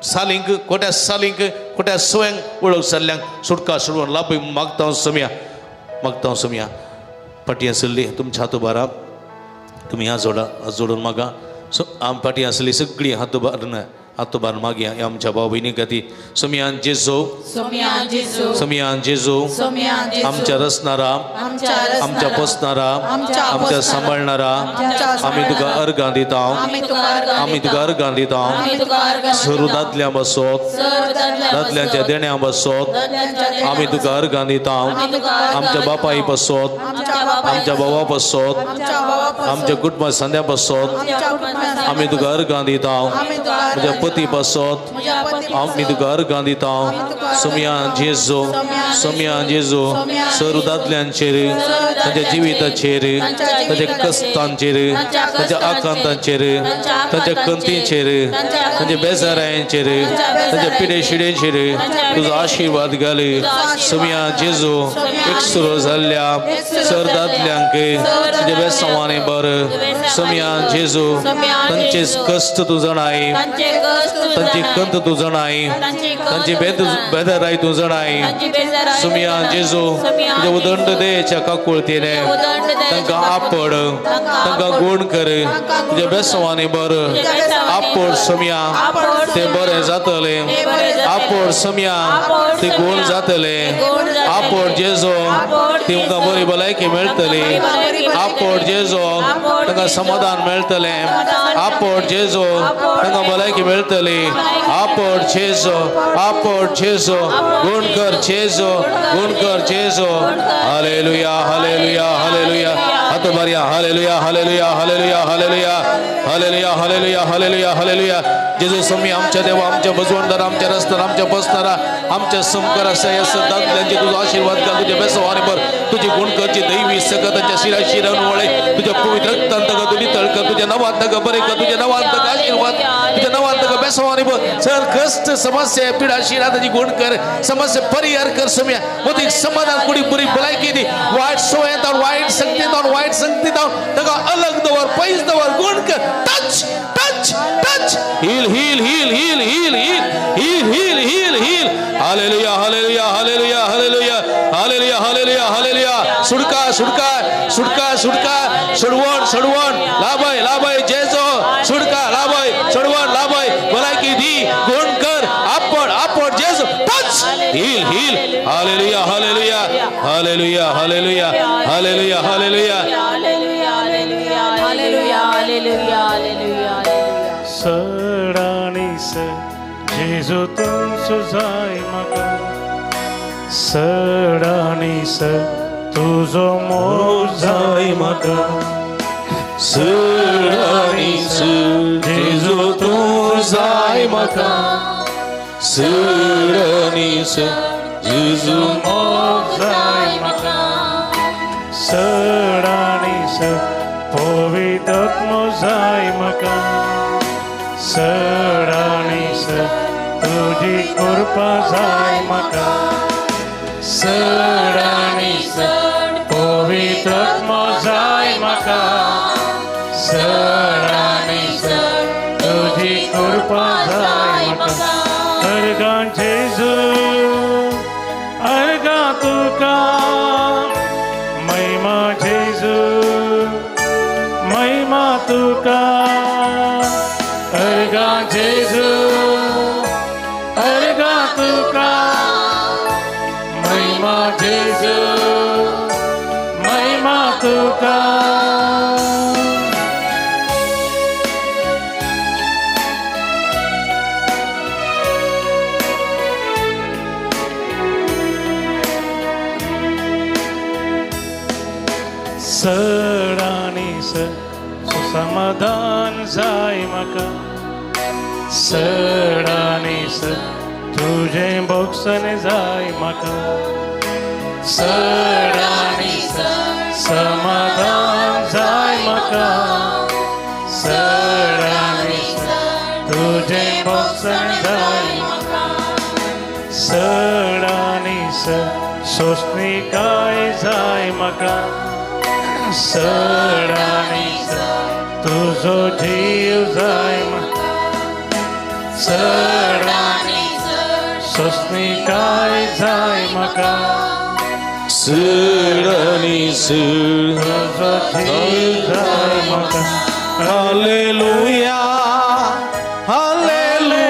सालींक खोट्या सवयांक वळख जाल्ल्यांक सुटका सोडून लाभ मागता हांव सोम्या फाटी आसली तुमच्या हात उबारा तुमी हात जोडून मागा फाटी आसली सगळीं हात उबारून आतोबार मागया आमच्या भाऊ बहिणी खातीर सोमियान जेजो सोमियान जेजू सोमियान जेजो सोमियान जेजू आमच्या रचणारा आमच्या पोसणारा आमच्या सांभाळणारा आमी तुका अर्गां दिता आमी तुका अर्गां दिता सरू दादल्या बसोत दादल्यांच्या देण्या बसोत आमी तुका अर्गां दिता आमच्या बापाई बसोत आमच्या भावा बसोत आमच्या कुटुंबा संध्या बसोत आमी तुका अर्गां दिता म्हज्या पती बसोत आमी तुका अर्गां दिता सोमियान जेजो सरू दादल्यांचेर तांच्या जिविताचेर तांच्या कश्टांचेर तांच्या आकांतांचेर तांच्या कंतींचेर तांच्या बेजारांचेर तांच्या पिडेशिडेचेर तुजो आशिर्वाद घाल सोमियान जेजो एकसुरो जाल्ल्या सर दादल्यांक तुज्या बेसांवांनी बर सोमियान जेजो तांचे कश्ट तूं जाणाय तांची कंत तूं जाणाय तांची बेजाराय तूं जाणाय सोमियान जेजो तुज्या उदंड देच्या काकुळतीने तांकां आपड तांकां गुण कर तुज्या बेसांवांनी बर आपड सोमिया ते बरें जातले आपड सोमिया ते गुण जातले आपड जेजो तुमकां बरी भलायकी मेळटली आपड जेजो तांकां समाधान मेळटले आपड जेजो तांकां भलायकी मेळटली आपड जेजो गुण कर जेजो हालेलुया हालेलुया हालेलुया हात मारया hallelujah hallelujah hallelujah hallelujah hallelujah hallelujah hallelujah hallelujah जेजू सोमी आमच्या देवा आमच्या बजवंडारा आमच्या रस्त्यार आमच्या बसणारा आमच्या समकारा सयस दादल्यांचे तुझो आशीर्वाद घाल तुझ्या बेसवानी बर तुझी गुण करची दैवी सकत तांच्या शिरान वळे तुझ्या पवित्र रक्तांत तू नितळ कर तुझ्या नावांत बरे कर तुझ्या नावांत आशीर्वाद तुझ्या नावांत बेसवानी बर सर कष्ट समस्या पीडा शिरा ताची गुण कर समस्या परिहार कर सोम्या मोदी समाधान कुडी बरी भलायकी दी वाईट सोयेंतावन वाईट संगतीतावन ताका अलग दवर पयस दवर गुण कर touch heal hallelujah hallelujah hallelujah hallelujah hallelujah hallelujah hallelujah सुडका सडवण लाभय जेजो सुडका लाभय सडवण लाभय भलायकी दी गुण कर आपड जेजो touch heal hallelujah hallelujah hallelujah hallelujah hallelujah hallelujah सडाणीस जेजू तुम सुजाय म्हाका सडाणीस तुजो मोग जाय म्हाका सडाणीस जेजू तूं जाय म्हाका सडाणीस जेजू मोग जाय म्हाका सडाणीस पवित्र आत्मो जाय म्हाका सडाणीस तुजी कृपा जाय म्हाका सडाणीस पवित्र आत्मो जाय म्हाका सडाणीस तुजी कृपा जाय म्हाका अर्गां जेजू अर्गां तुका महिमा जेजू महिमा तुका अर्गां जेजू अर्गां तुका महिमा जेजू महिमा तुका सडाणीस सुसमाधान जाय म्हाका सडाणीस तुझें भोगसन जाय म्हाका सडाणीस समाधान जाय म्हाका सडाणीस तुझें भोगसन जाय म्हाका सडाणीस सोसणीकाय जाय म्हाका सडाणीस तुजो जीव जाय म्हाका सडाणीस सोसणीकाय जाय म्हाका सडाणीस तुजो जीव जाय म्हाका हालेलुया हालेलुया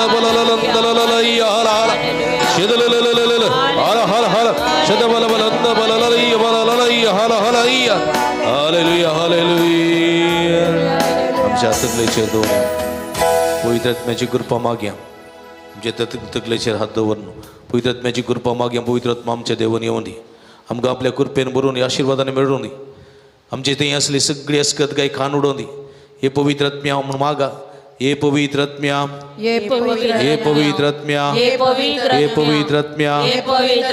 आमच्या तकलेचेर दवरया पवित्र आत्म्याची कृपा मागया आमच्या तकलेचेर हात दवरून पवित्र आत्म्याची कृपा मागया पवित्र आत्मा आमच्या देवान येवं दी आमकां आपल्या कृपेन भरून आशिर्वादाने मेळून दी आमचे थंय असली सगळी अस्कत गाय खान उडोवन दी हे पवित्र आत्म्या म्हूण मागा हे पवित्र आत्म्या हे पवित्र आत्म्या हे पवित्र आत्म्या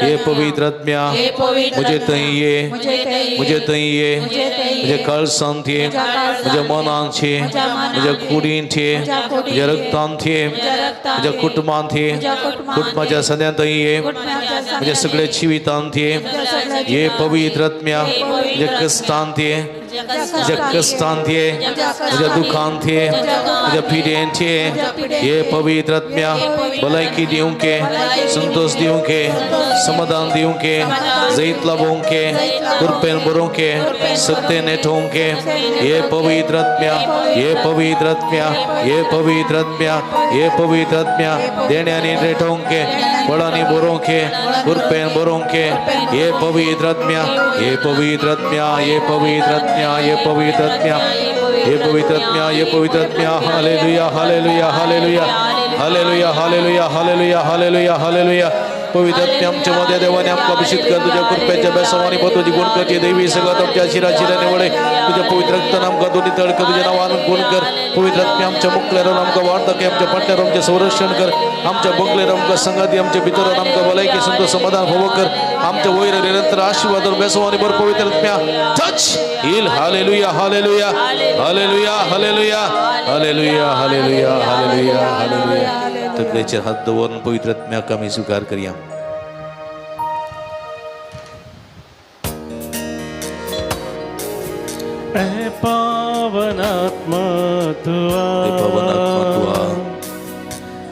हे पवित्र आत्म्या मुझे थंय ये मुझे थंय ये मुझे कळसांत ये म्हज्या मनांत ये म्हज्या कुडींत ये म्हज्या रक्तांत ये म्हज्या कुटुंबांत ये कुटुंबाच्या सद्या थंय ये म्हज्या सगळ्या जिवितांत ये पवित्र आत्म्या म्हज्या कश्टांत ये म्हज्या कश्टांत ये म्हज्या दुखांत ये म्हज्या पिडेंत ये पवित्र आत्म्या भलायकी दिवंक संतोष दिवंक समाधान दिवंक जैत लाभोवंक कृपेन भरोवंक सत्य नेठोवंक ये पवित्र आत्म्या ये पवित्र आत्म्या ये पवित्र आत्म्या ये पवित्र आत्म्या देण्यानी नेठोवंक बळांनी भरोवंक कृपेन भरोवंक ये पवित्र आत्म्या ये पवित्र आत्म्या ये पवित्र आत्म्या ये पवित्र आत्म्या ये पवित्र आत्म्या ये पवित्र आत्म्या hallelujah hallelujah hallelujah hallelujah hallelujah hallelujah hallelujah hallelujah पवित्र आत्म्या आमच्या मध्ये देवाने आमकां अभिषेक कर तुझ्या कृपेच्या बेसवानी पद तुझी गुण करची दैवी सगळं आमच्या शिराशिराने वळे तुझ्या पवित्र रक्तान आमकां दोन्ही तळक तुझ्या नावान गुण कर पवित्र आत्म्या आमच्या मुखल्यावर आमकां वार्धक आमच्या पट्ट्यावर आमचे संरक्षण कर आमच्या बगलेर आमकां संगाती आमच्या भितर आमकां भलायकी संतोष समाधान होवो कर आमच्या वयर निरंतर आशीर्वाद बेसवानी बर पवित्र आत्म्या touch heal hallelujah hallelujah hallelujah hallelujah hallelujah hallelujah hallelujah hallelujah तकलेचेर हात दवरून पवित्र आत्म्याक आमी स्वीकार करया ए पावनात्मा तुआ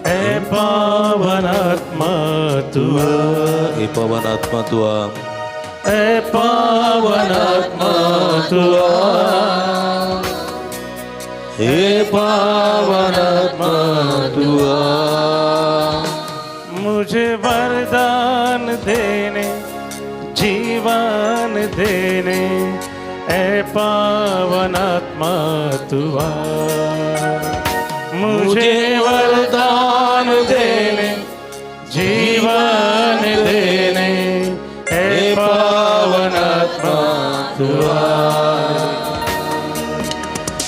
ए पावनात्मा तुआ हे पवनात्मा तुआ ए पावनात्मा तुआ हे पावनात्मा तुआ मुझे वरदान देने जीवन देने ए पावनात्मा तुआ मुझे वरदान देने जीवन देने ए पावनात्मा तुआ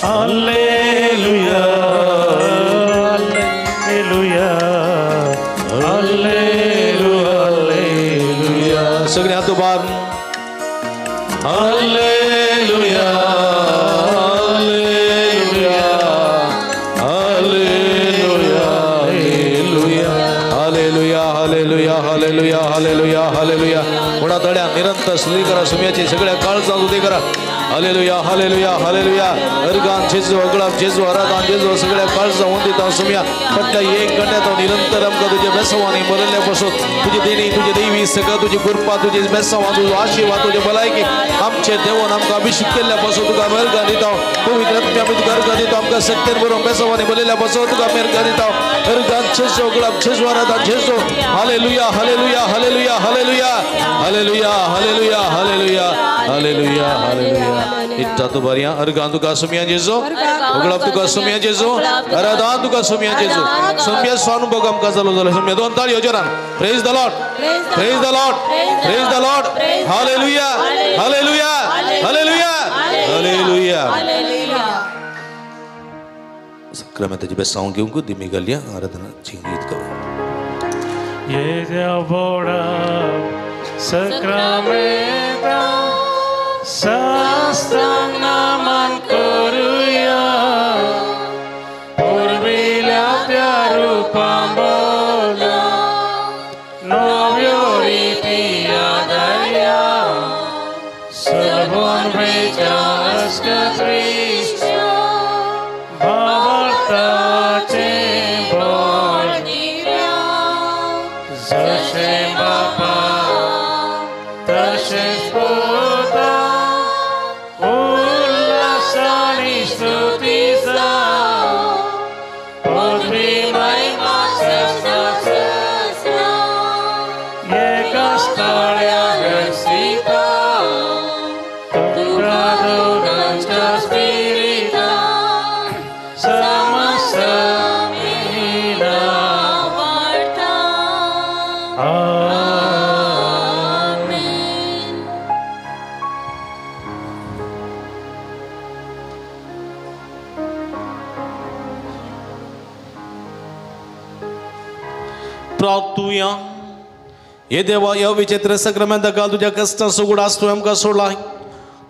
हालेलुया हालेलुया हालेलुया हालेलुया सगळे हात उभारून hallelujah hallelujah hallelujah hallelujah hallelujah hallelujah hallelujah पुन्हा तड्या निरंतर स्तुती करा सुम्याची सगळ्या काळचा स्तुती करा हालेलुया हालेलुया हालेलुया अर्गान जेजू अगळाब जेजू आराधन जेजू सगळ्या काळचा वंदिता सुम्या फटल्या एक घंट्यात निरंतर आमकां तुझे बेसवानी बरयल्ल्या पासून तुझी देणी तुझी दैवी सगळं तुझी कृपा तुझी बेसवा तुझो आशीर्वाद तुझे भलायकी आमचे देवान आमकां अभिषेक केल्ल्या पासून तुका मेरगा दिता पवित्र आत्म्या आमी तुका अर्गा दिता आमकां सत्तेन बरोवन बेसवानी बरयल्ल्या पासून तुका मेरगा दिता अर्गान जेजू अगळाब जेजू आराधन जेजू hallelujah hallelujah hallelujah hallelujah hallelujah hallelujah hallelujah hallelujah hallelujah इट्टा तू बरिया अर्गान तुका सुमिया जेजू अगळाब तुका सुमिया जेजू आराधन तुका सुमिया जेजू सुमिया स्वानुभोग आमकां जालो जालो सुमिया दोन ताळी योजरान praise the lord praise the lord praise the lord hallelujah hallelujah hallelujah hallelujah सक्रमेंताची बेसांव घेवंक दिमी घालया आराधना चिंगीत करूं ये देवोड़ा सक्रमेंता सास्त्रनामान करूया पूर्वील्या त्या रूपांबोला जसे बापा तसेच पुत्र उल्हासाने स्तुतीचा पृथ्वी महिमा सहस्र एका स्थळी सीता तुका दोघांच्या स्पिरिता समस्त मिला वार्ता आमेन. प्रार्थूया. हे देवा, या विचित्र सक्रमेंताकाल तुझ्या कष्टा सुगडास तू आमकां सोडलाय.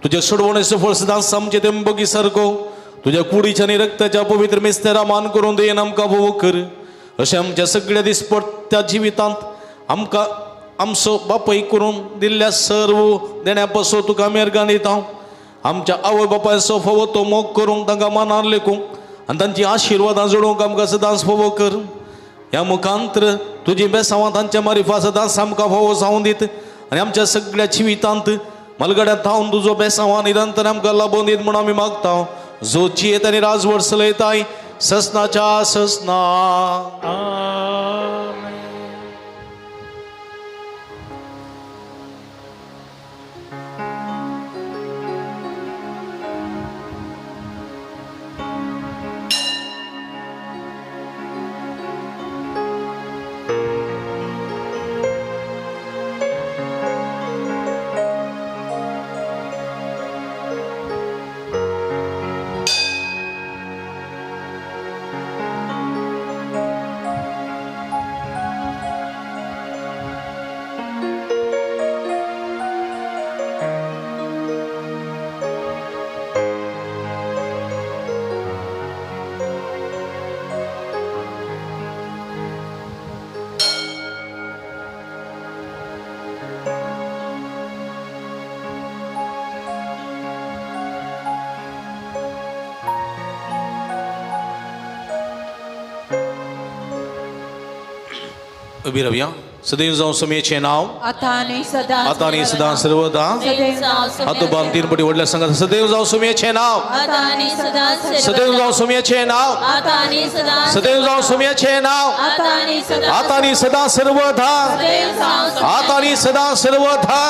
तुझ्या सोडवण्याचं फळ सदां आमचे ते बगी सारको तुझ्या कुडीच्या आणि रक्ताच्या पवित्र मिस्तेरा मान करून देन आमकां भोव कर. अशें आमच्या सगळ्या दिसपट्ट्या जिवितांत आमकां आमचो बापाय करून दिल्ल्या सर्व देण्या पासो तुका मेरगां दिता. आमच्या आवय बापायचो फोव तो मोग करूंक तांकां मनार लेखूंक आनी तांची आशिर्वादां जोडूंक आमकां सदांच फोव कर. ह्या मुखांतर तुजी बेसांवां तांच्या मारिफा सदांच आमकां फोव जावं दीत आनी आमच्या सगळ्या जिवितांत मलगड्यांत थावन तुजो बेसांवां निरंतर आमकां लाबोवन दीत म्हूण आमी मागता. जो जियेत आनी राजवट चलयताय ससनाच्या ससना. उभी राहूया. सदैव जाऊन समेचे नाव आता आणि सदा आता सदा सर्वदा हात बांध तीन पटी वडल्या सांगा. सदैव जाऊन समेचे नाव आता आणि सदा सदैव जाऊन समेचे नाव आता आणि सदा सदैव जाऊन समेचे नाव आता आणि सदा आता सदा सर्वदा आता सदा सर्वदा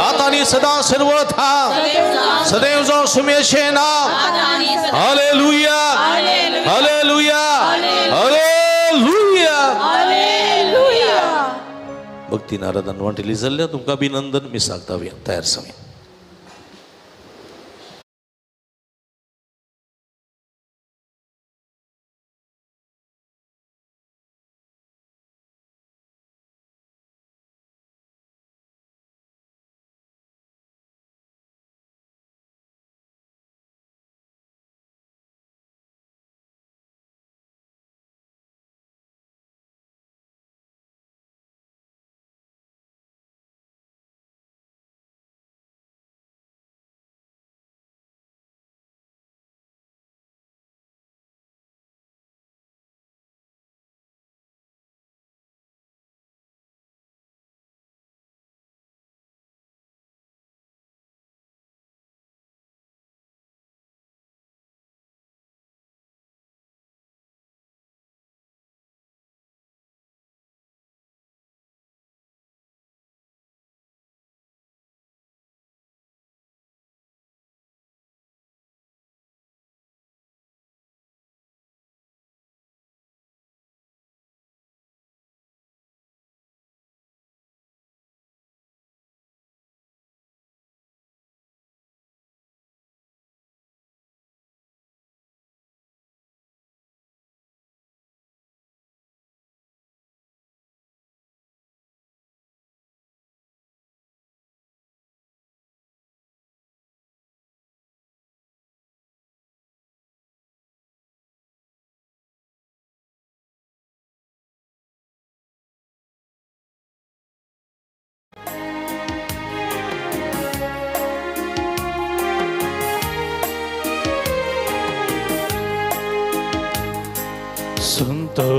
आता सदा सर्वदा सदैव जाऊन समेचे नाव. Hallelujah hallelujah hallelujah. भक्ती नाराधन वाटेली जाल्ल्या तुमकां अभिनंदन. मी सांगता तयार समी.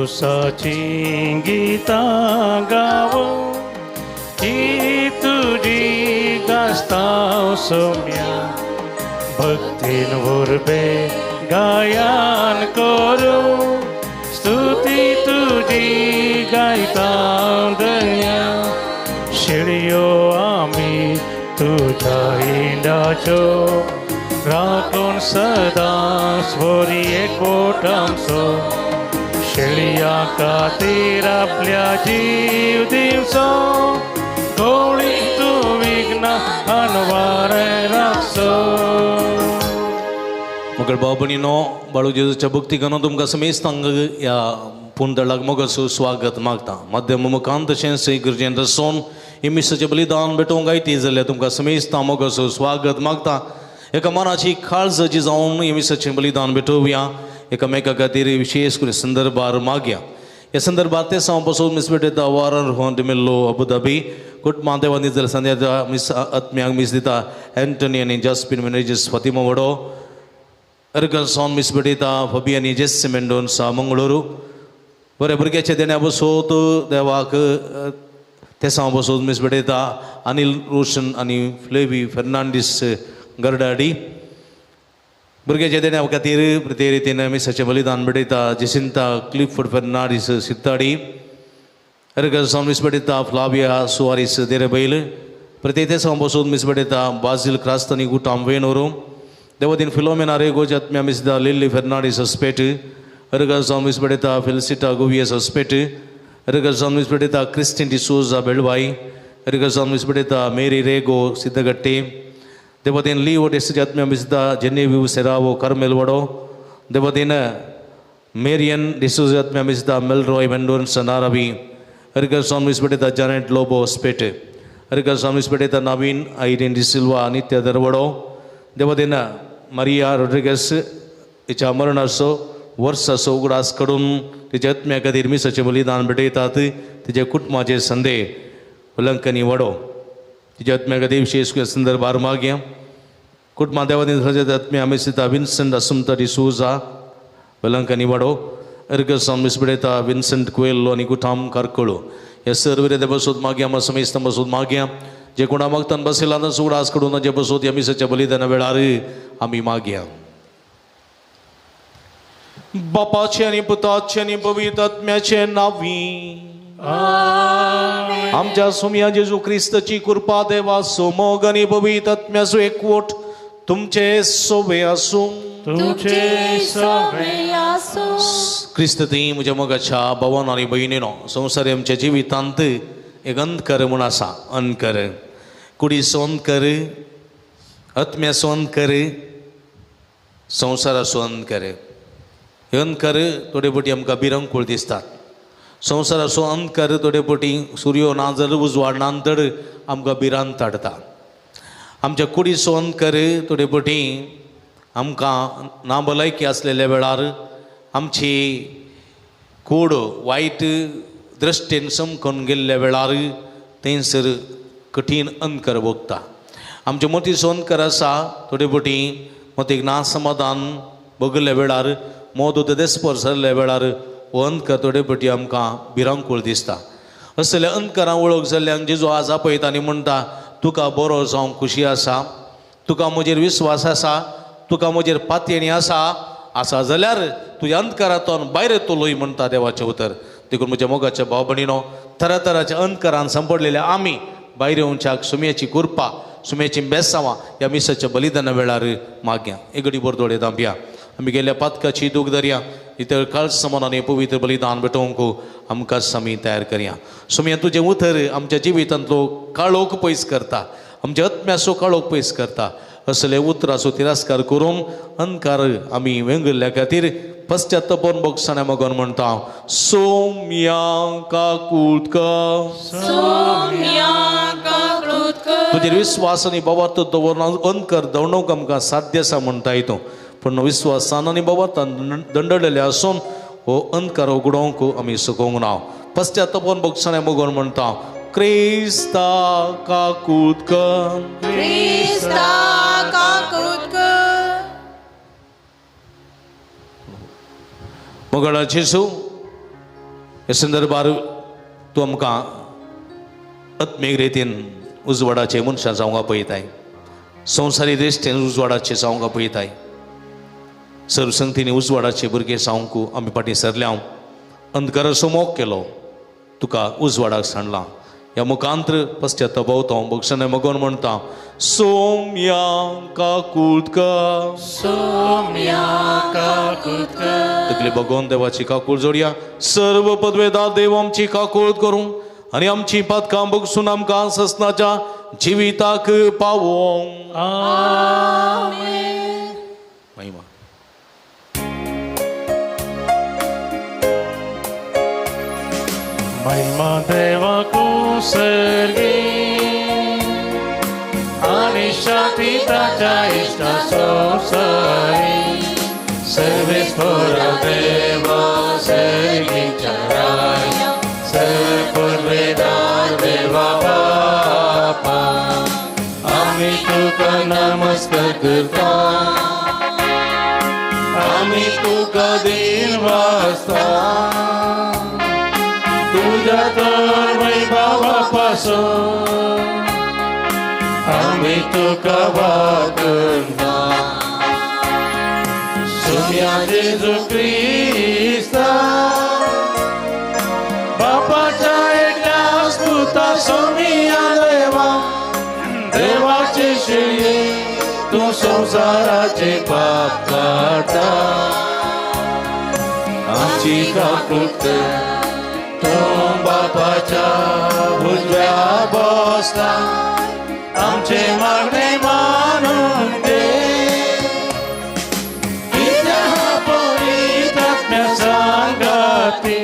संतोषाची गीतां गावो ही तुझी गास्ताव सोम्या भक्तीन वरबे गायन करू स्तुती तुझी गायतां दया शिडियो आम्ही तुझ्या इंडाचो राखून सदा स्वरी एकवट आमचो शिडिया खातीर आपल्या जीव दिवचो कोळी तूं विघ्ना अनवारे राखचो. मुगळ भाव भयणीनो बाळू जेजूच्या भक्ती करून तुमकां समेस्तांक ह्या पुंदळाक मोगाचो स्वागत मागता. माध्यम मुखांत श्री गिरजेन रसोन हे मिसाचें बलिदान भेटोवंक गायती जाल्यार तुमकां समेस्तां मोगाचो स्वागत मागता. एका मनाची काळजी जावन हे मिसाचें बलिदान भेटोवया. एकामेका खातीर विशेष करून संदर्भार मागया. ह्या संदर्भात ते सावन पासून मिस भेटयता वारान रोहन डिमेल्लो अबुधाबी कुटुंबां देवानी जर संध्याच्या मिस आत्म्याक मिस दिता एंटनी आनी जस्पिन मॅनेजर्स फातिमा वडो अर्गन सावन मिस भेटयता फबी आनी जेस्सी मेंडोन्सा मंगळूरू बरे भुरग्याचे देण्या बसोत देवाक ते सावन पासून मिस भेटयता अनिल रोशन आनी फ्लेवी फेर्नांडीस गरडाडी भुरग्याचे देण्या खातीर प्रते रितीन मिसाचें बलिदान भेटयता जेसिंता क्लिफर्ड फेर्नांडीस सित्ताडी अर्गन सावन मिस भेटयता फ्लाविया सुवारीस देरेबैल प्रते ते सावन पासून मिस भेटयता बाजिल क्रास्तनी गुटाम वेनोरू देवतीन फिलोमेना रेगोजात्म्या मिसदा लिल्ली फेर्नांडीस हॉस्पेट अर्गन सावन मिस भेटयता फेलिसिटा गुवियस हॉस्पेट अर्गन सावन मिस भेटयता क्रिस्टिन डिसोजा बेळवाई अर्गन सावन मिस भेटयता मेरी रेगो सिद्धगट्टे देवतीन लीओ डेस्जात्म्या मिसदा जेनेव्यू सेरावो कार्मेल वडो देवतीन मेरियन डिसोजात्म्या मिसदा मेलरॉय मेंडोन्स नारावी अर्गन सावन मिस भेटयता जानेट लोबो हॉस्पेट अर्गन सावन मिस भेटयता नवीन आयरीन डिसिल्वा नित्य दरवडो देवतीन मारिया रोड्रिगस हिच्या मरणाचो वर्साचो उगडास कडून तिच्या आत्म्या खातीर मिसाचें बलिदान भेटयतात. तिच्या कुटुंबाचे संदे उलंकनी वडो तिच्या आत्म्या खातीर विशेष संदर्भार मागया. कुटुंबा देवानी सजत आत्म्या मिसिता विन्संट असुमता डिसोजा उलंकनी वडो अर्गन सावन मिस भेटयता विन्संट कुएल्लो आनी गुठाम कारकळो हे सर्व ते बसोत मागया मा समेस्त बसोत मागया. जे कोणा मागतान बसयला ना सुडास कडून जे बसोत ह्या मिसाच्या बलिदाना वेळार आमी मागया. बापाचे आनी पुताचे आनी पवित्र आत्म्याचे नांवी आमच्या सोम्या जेजू क्रिस्ताची कृपा देवा सोमोग आनी पवित्र आत्म्याचो एकवट तुमचे सोबे आसूं. क्रिस्त ती म्हज्या मोगाच्या भावान आनी भयणीनो संवसारी आमच्या जिवितांत एक अंधकर म्हूण आसा. अंधकर कुडीचो अंधकर आत्म्याचो अंधकर संवसाराचो अंधकर. हे अंधकर थोडे फावटी आमकां भिरंकूळ दिसतात. संवसाराचो अंधकर थोडे फावटी सूर्यो ना जाल्यार उजवाड ना तर आमकां भिरांत हाडटा. आमच्या कुडीचो अंधकर थोडे फावटी आमकां नाभलायकी आसलेल्या वेळार आमची कूड वायट दृश्टेन समकून गेल्ल्या वेळार थंयसर कठीण अंधकर भोगता. आमचे मोतीचो अंधकर आसा थोडे फावटी मोतीक ना समाधान भोगल्या वेळार मोद देस्पर जाल्ल्या वेळार हो अंधकर थोडे फावटी आमकां भिरांकूळ दिसता. असल्या अंधकरां वळख जाल्ल्यान जेजू आज आपयता आनी म्हणटा तुका बरो जावंक खुशी आसा, तुका म्हजेर विस्वास आसा, तुका म्हजेर पातयणी आसा जाल्यार तुज्या अंधकारांतून भायर येतलोय म्हणटा देवाचें उतर. देखून म्हज्या मोगाच्या भाव भयणीनो तरातराच्या अंधकारान सांपडलेल्या आमी भायर येवच्याक सुमयेची कृपा सुमयेची बेसांवां ह्या मिसाच्या बलिदाना वेळार मागया. एक घडी बर दोळे दांबया. आमी गेल्या पातकाची दूख धरया. इतर काळ समानाने पवित्र बलिदान भेटोवंक आमकां आमी तयार करया. सुमया तुजें उतर आमच्या जिवितांतलो काळोख पयस करता, आमच्या आत्म्याचो काळोख पयस करता. असले उतराचो तिरस्कार करून अंधकार आमी वेंगल्ल्या खातीर पश्चात्तापोन बोगसाण्या मोगोन म्हणटा सोम्या काकुटका तुजेर विस्वास आनी बाबार्थ दवरून अंधकार दवणूक आमकां साध्य आसा म्हणटा हितूं. पूण विस्वासान आनी बाबार्थान दंडलेले आसून हो अंधकार उगडोवंक आमी सुकोवंक ना. पश्चात्तापोन बोगसाण्या मोगोन म्हणटा क्रिस्ता काकुटका मोगळा जेजू हे संदर्भार तूं आमकां आत्मीक रितीन उजवाडाचे मनशां जावंक पळयताय, संवसारी दृश्टीन उजवाडाचे जावंक पळयताय, सर्वसंगतींनी उजवाडाचे भुरगे जावंक आमी फाटीं सरल्या. अंधकाराचो मोग केलो, तुका उजवाडाक सांडला. ह्या मुखांतर पश्चात्तापावता भक्षणे मगोन म्हणटा, सोम्या काकुळका तकली बगोवन देवाची काकूळ जोडया. सर्व पदवेदार देव आमची काकूळ करूं आनी आमची पातकां बगसून आमकां ससनाच्या जिविताक पावों. महिमा महिमा देवाकू सर्गी आणि शांती ताच्या इष्टा संसारी. सर्वेश्वर देवा सर्गीच्या राया, सर्वपदवेदार देवा बापा, आम्ही तुका नमस्कार करता, आम्ही तुका दिन वाजता. तुझ्या तर वैभवापासून आम्ही तुका वागता. सोम्या जेजू ख्रिस्ता, बापाच्या एकट्या स्पुता सोम्या देवा, देवाचे शिळे तू संसाराचे पाप काढता. आमची काकूळ बापाच्या उजव्या बसला, आमचे मागणे मानून दे. कित्या पवित्र आत्म्या सांगाती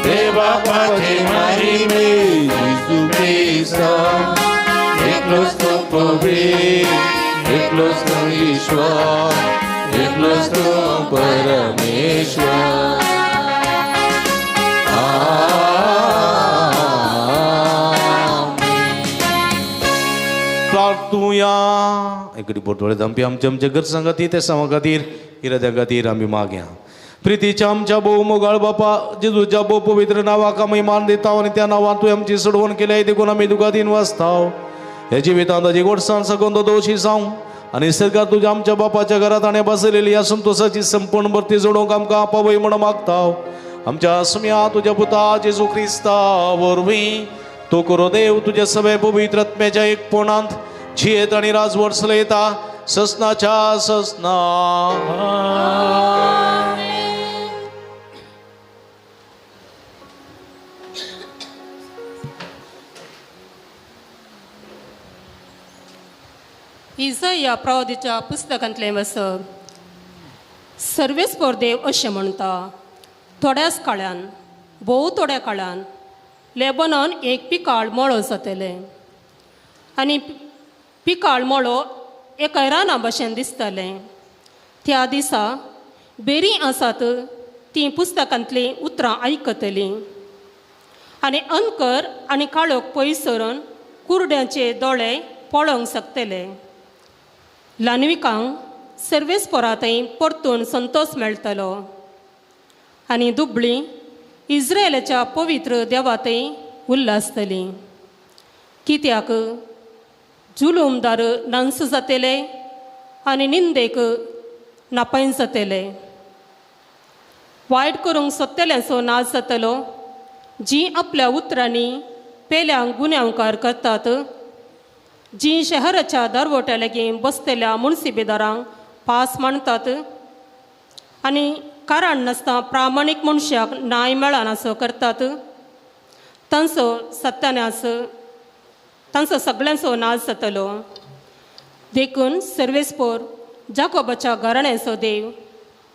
देवा पाठे महिमे येशू ख्रिस्ता. एकलोच तो पवित्र, एकलोच तो ईश्वर, एकलोच तो परमेश्वर. प्रार्थुया. एक रिपोर्ट वळे आमचे आमचे गरजां खातीर ते सावा खातीर इराद्या खातीर आमी मागया. प्रितीच्या आमच्या भोव मोगाळ बापा जेजूच्या भोव पवित्र नावाक आमी मान दिता आनी त्या नांवान तुवें आमची सोडवण केल्या देखून आमी तुका दिन वाचताव. हे जिवितांत ताजी गोडसाण सकून तो दोशी जावं आनी सरकार तुज्या आमच्या बापाच्या घरांत ताणें बसयलेली ह्या संतोशाची संपूर्ण भरती जोडूंक आमकां पावय म्हणून मागताव. आमच्या सुम्या तुज्या पुता जेजू ख्रिस्ता वरवीं तो करो देव तुज्या सगळे पवित्र आत्म्याच्या एकपणांत जियेत आनी राजवट चलयता ससनाच्या ससना. इसाया प्रवादीच्या पुस्तकांतलें वचप. सर्वेस्पर देव अशें म्हणटा, थोड्याच काळान, भोव थोड्या काळान लेबनॉन एक पिकाळ मळो जातलें आनी पिकाळ मळो एका राना भशेन दिसतलें. त्या दिसा बरी आसात तीं पुस्तकांतलीं उतरां आयकतलीं आनी अंकर आनी काळोख पयस सरून कुरड्याचे दोळे पळोवंक शकतले. ल्हानविकांक सर्वेस्परांतय परतून संतोश मेळटलो आनी दुबळीं इस्रायेलाच्या पवित्र देवातय उल्हासतली. कित्याक जुलूमदार नांस जातले आनी निंदेक नापायन जातले. वायट करूंक सोदतल्यांचो नाश जातलो. जीं आपल्या उतरांनी पेल्यांक गुन्यांवकार करतात, जीं शहराच्या दरवट्या लागीं बसतल्या मुन्सिपेदारांक पास मांडतात आनी कारण नासता प्रामाणीक मनशाक न्याय मेळनासो करतात, तांचो सत्यानास, तांचो सगळ्यांचो नाश जातलो. देखून सर्वेस्पर जाकोबाच्या घराण्याचो देव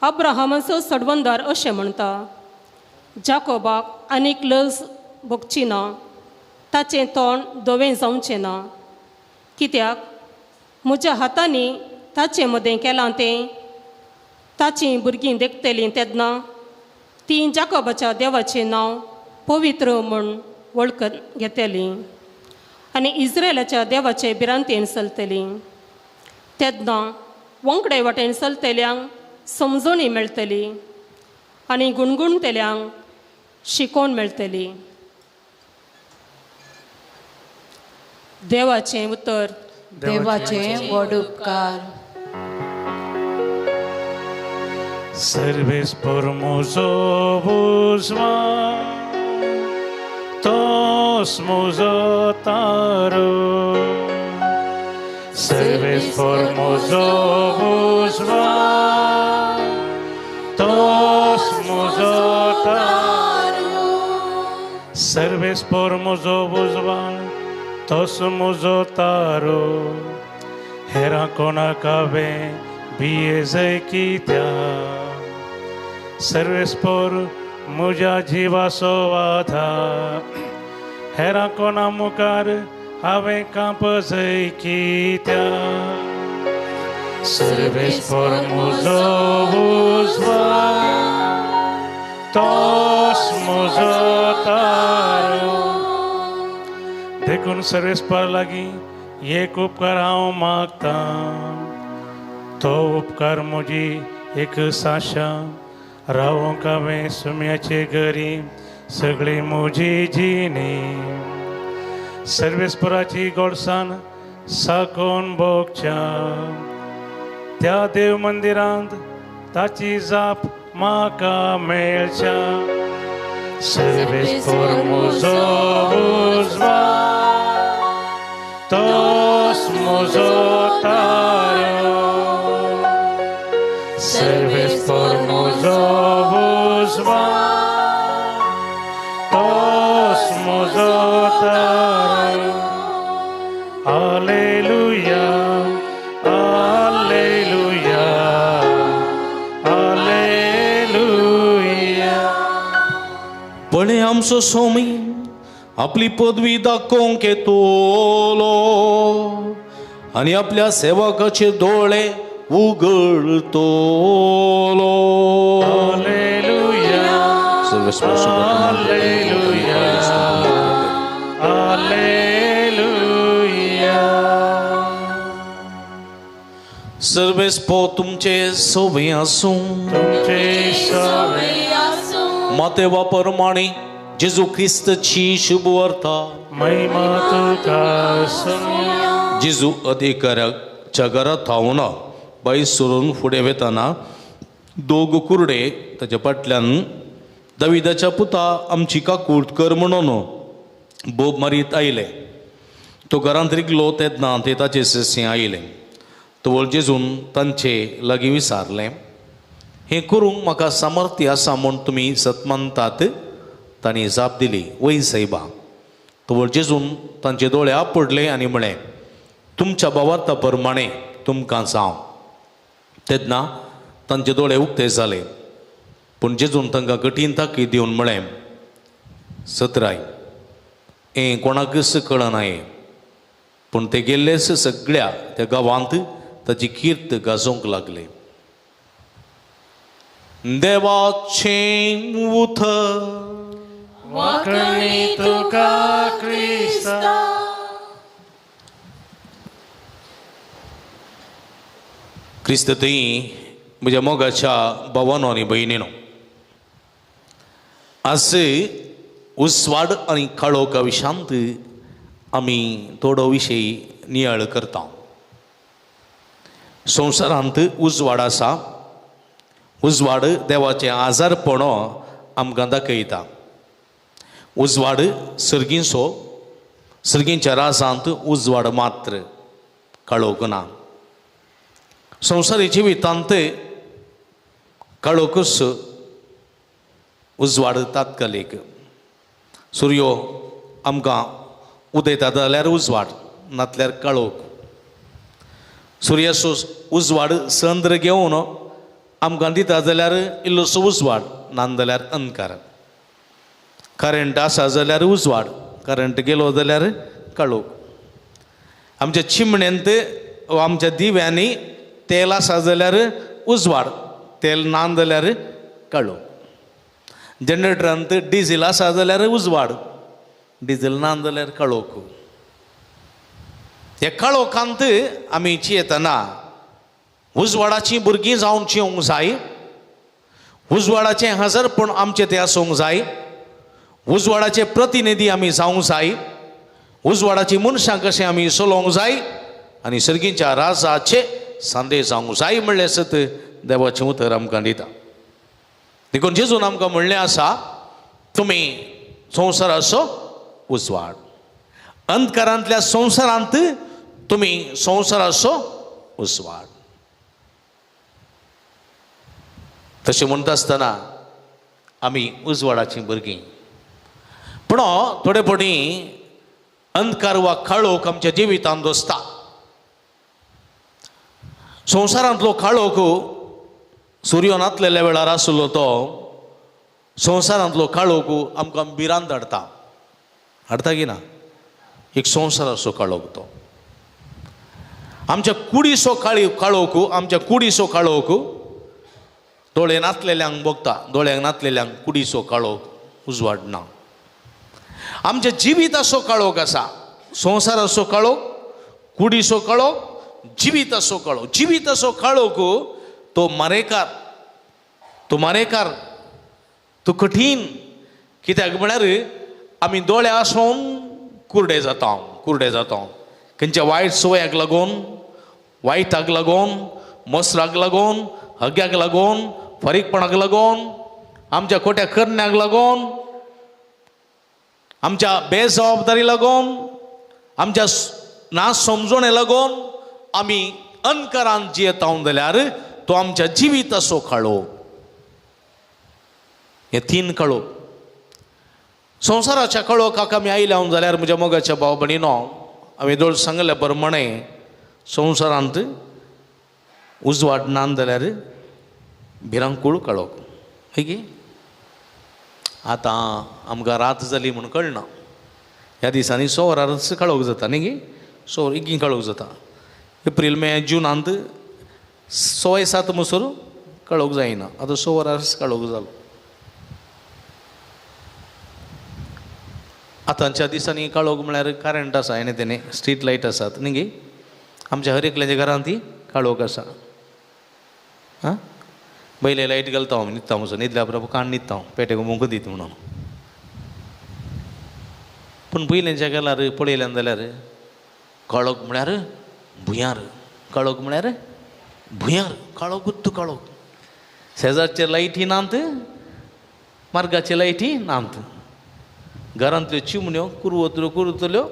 अब्राहमाचो सडवंदार अशें म्हणटा, जाकोबाक आनीक लज भोगची ना, ताचें तोंड धवें जावचें ना. कित्याक म्हज्या हातांनी ताचे मदें केलां तें ताचीं भुरगीं देखतलीं तेन्ना तीं जाकोबाच्या देवाचें नांव पवित्र म्हूण वळखत घेतलीं आनी इस्रायलाच्या देवाचे भिरांतेन चलतलीं. तेन्ना वंकडे वाटेन चलतल्यांक समजणी मेळटली आनी गुणगुणतल्यांक शिकोवन मेळटली. देवाचें उतर. देवाचे व्हड उपकार. Servis por muzovus tos muzotaro. Servis por muzovus tos muzotaro. Servis por muzovus tos muzotaro. Hera konakave biezei kitia. Servis por muja jiva sovada. Hera kona mukar have kampazei kitia. Servis por muzovus tos muzotaro. देखून सर्वेस पर लागी एक उपकार हांव मागता. तो उपकार म्हजी एक साशा रावोंक हांवें सुम्याचे घरी सगळी म्हजी जिणी. सर्वेस्पराची गोडसाण साकोन भोगच्या. त्या देव मंदिरांत ताची जाप म्हाका मेळच्या. Servis por muzovus tos muzotaro. Servis por muzovus tos muzotaro. Alleluia, alleluia, alleluia. पणे आमचो स्वामी आपली पदवी दाखोवंक येतलो आनी आपल्या सेवकाचे दोळे उगडतलो. Alleluia, alleluia, alleluia. सर्वेस्पो तुमचे सोबे आसूं. तुमचे सवे मातेवा प्रमाणे जेजू ख्रिस्तची शुभ वार्ता महिमा तुका सुन्या. जेजू अधिकाऱ्याच्या घरात थांबून बाई सोडून फुडें वेताना दोग कुरडे ताच्या फाटल्यान दाविदाच्या पुता आमची काकूट कर म्हणून बोब मारीत आयले. तो घरांत रिगलो तेन्ना ते ताचे ससे आयले. तवळ जेजून तांचे लागीं विचारलें, हें करूंक म्हाका सामर्थ्य आसा म्हूण तुमी सत मानतात? तांणी जाप दिली, वय सायबा. तवळ जेजून तांचे दोळे आपडले आनी म्हळें, तुमच्या भावार्था प्रमाणे तुमकां जावं. तेन्ना तांचे दोळे उक्ते जाले. पूण जेजून तांकां कठीण ताकीद दिवन म्हळें, सतराय हें कोणाकच कळनाये. पूण ते गेल्लेच सगळ्या त्या गांवांत ताची किर्त गाजोवंक लागले. देवाचें उतर. वाकणी तुका क्रिस्ता. क्रिस्त थंय म्हज्या मोगाच्या भावांनो आनी भयणीनो, आज उसवाड आनी काळोखा विशांत आमी थोडो विशय नियाळ करता. संवसारांत उजवाड आसा. उजवाड देवाचें आजारपण आमकां दाखयता. उजवाड सर्गीचो. सर्गीच्या रासांत उजवाड मात्र, काळोख ना. संवसारी जिवितांत काळोखच उजवाड तात्कालीक. सूर्यो आमकां उदयता जाल्यार उजवाड, नातल्यार काळोख. सुर्याचो उजवाड संद्र घेवन आमकां दिता जाल्यार इल्लोसो उजवाड, नाजाल्यार अंधकार. करंट आसा जाल्यार उजवाड, करंट गेलो जाल्यार काळोख. आमच्या चिमण्यांत वा आमच्या दिव्यांनी तेल आसा जाल्यार उजवाड, तेल ना जाल्यार काळोख. जनरेटरांत डिझेल आसा जाल्यार उजवाड, डिझेल ना जाल्यार काळोख. ह्या काळोखांत आमी जियेतना उजवाडाची भुरगीं जावन जिवंक जाय. उजवाडाचें हजरपण आमचें तें आसूंक जाय. उजवाडाचे प्रतिनिधी आमी जावंक जाय, उजवाडाची मनशां कशें आमी चलोवंक जाय आनी सर्गीच्या राजाचे संदेश जावंक जाय म्हणलें सत देवाचें उतर आमकां दिता. देखून जेजून आमकां म्हणलें आसा, तुमी संवसाराचो उजवाड. अंधकारांतल्या संवसारांत तुमी संवसाराचो उजवाड. तशें म्हणटा आसतना आमी उजवाडाची भुरगीं, पूण थोडे फावटी अंधकार वा काळोख आमच्या जिवितांत दसता. संवसारांतलो काळोख सूर्य नातलेल्या वेळार आसलो तो संवसारांतलो काळोख आमकां भिरांत हाडटा की ना. एक संवसाराचो काळोख तो आमच्या कुडीचो काळोख, आमच्या कुडीचो काळोख दोळे नातलेल्यांक भोगता, दोळ्यांक नातलेल्यांक कुडीचो काळोख उजवाड ना. आमच्या जिविताचो काळोख आसा, संवसाराचो काळोख, कुडीचो काळोख, जिविताचो काळोख. जिविताचो काळोख तो मारेकार, तो कठीण. कित्याक म्हळ्यार आमी दोळे आसोवन कुर्डे जाता. खंयच्या वायट सवयाक लागून, वायटाक लागून, मसराक लागून, हग्याक लागून, फारीकपणाक लागून, आमच्या खोट्या करण्याक लागून, आमच्या बेजबाबदारी लागून, आमच्या ना समजोणे लागून आमी अंधकारांत जियेता जाल्यार तो आमच्या जिविताचो काळोख. हे 3 काळोख. संवसाराच्या काळोखाक आमी आयल्या जाल्यार म्हज्या मोगाच्या भाव भयणीनो, हांवें दोळ सांगल्या प्रमाणे संवसारांत उजवाड ना जाल्यार भिरांकूळ काळोख. की आतां आमकां रात जाली म्हूण कळना. ह्या दिसांनी 6 वरांच काळोख जाता न्ही गे, 6 इगी काळोख जाता. एप्रील मे जुनांत 6-7 म्हणसर काळोख जायना. आतां 6 वरांच काळोख जालो. आतांच्या दिसांनी काळोख म्हळ्यार करंट आसा, हेणे तेणे स्ट्रीट लायट आसात न्ही गे. आमच्या हर एकल्याच्या घरांत ती काळोख आसा. हां, पयले लायट घालता हांव न्हिदता म्हणसर, न्हिदल्या बरोबर काण न्हिदता हांव, पेटेक मुंक दीत म्हणून. पूण पयलेंच्या गेल्यार पळयल्यान जाल्यार काळोख म्हळ्यार भुंयार, काळोख म्हळ्यार भुंयार, काळोखूच काळोख. शेजारचे लायटी नात, मार्गाचे लायटी नात. घरांतल्यो चिमण्यो कुरवतल्यो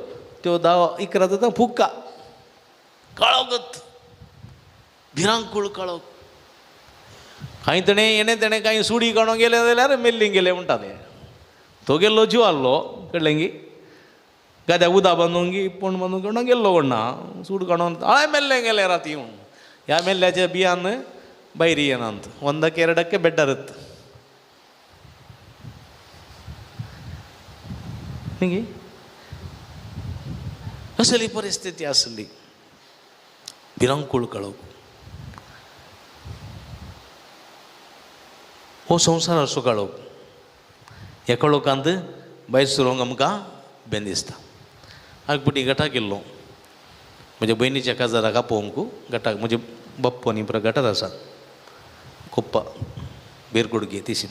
त्यो 10-11 जाता फुक्का. काळोखच, भिरांकूळ काळोख. कांय तेणे कांय सुडी काडूंक गेले जाल्यार मेल्लीं गेले म्हणटा ते. तो गेल्लो जीव आहलो कळ्ळें गी. गाद्या उदा बांदूंक गी, पण बांदून काडून गेल्लो कोण ना, सूड काडून हय मेल्लें गेलें राती येवन. ह्या मेल्ल्याच्या बियान बैरी येनात, 100% बेड्डारत न्ही. असली परिस्थिती आसली, भिरांकूळ काळोख. हो संवसाराचो काळोख. ह्या काळोखांत भायर सरोंक आमकां बेन दिसता. हांवें पुटी गटाक गेल्लो म्हज्या भयणीच्या काजाराक आपोवंक. गटाक म्हजे बाप्पू आनी पुरो गटार आसा कोप्पा बेरकुडगे तिशीन.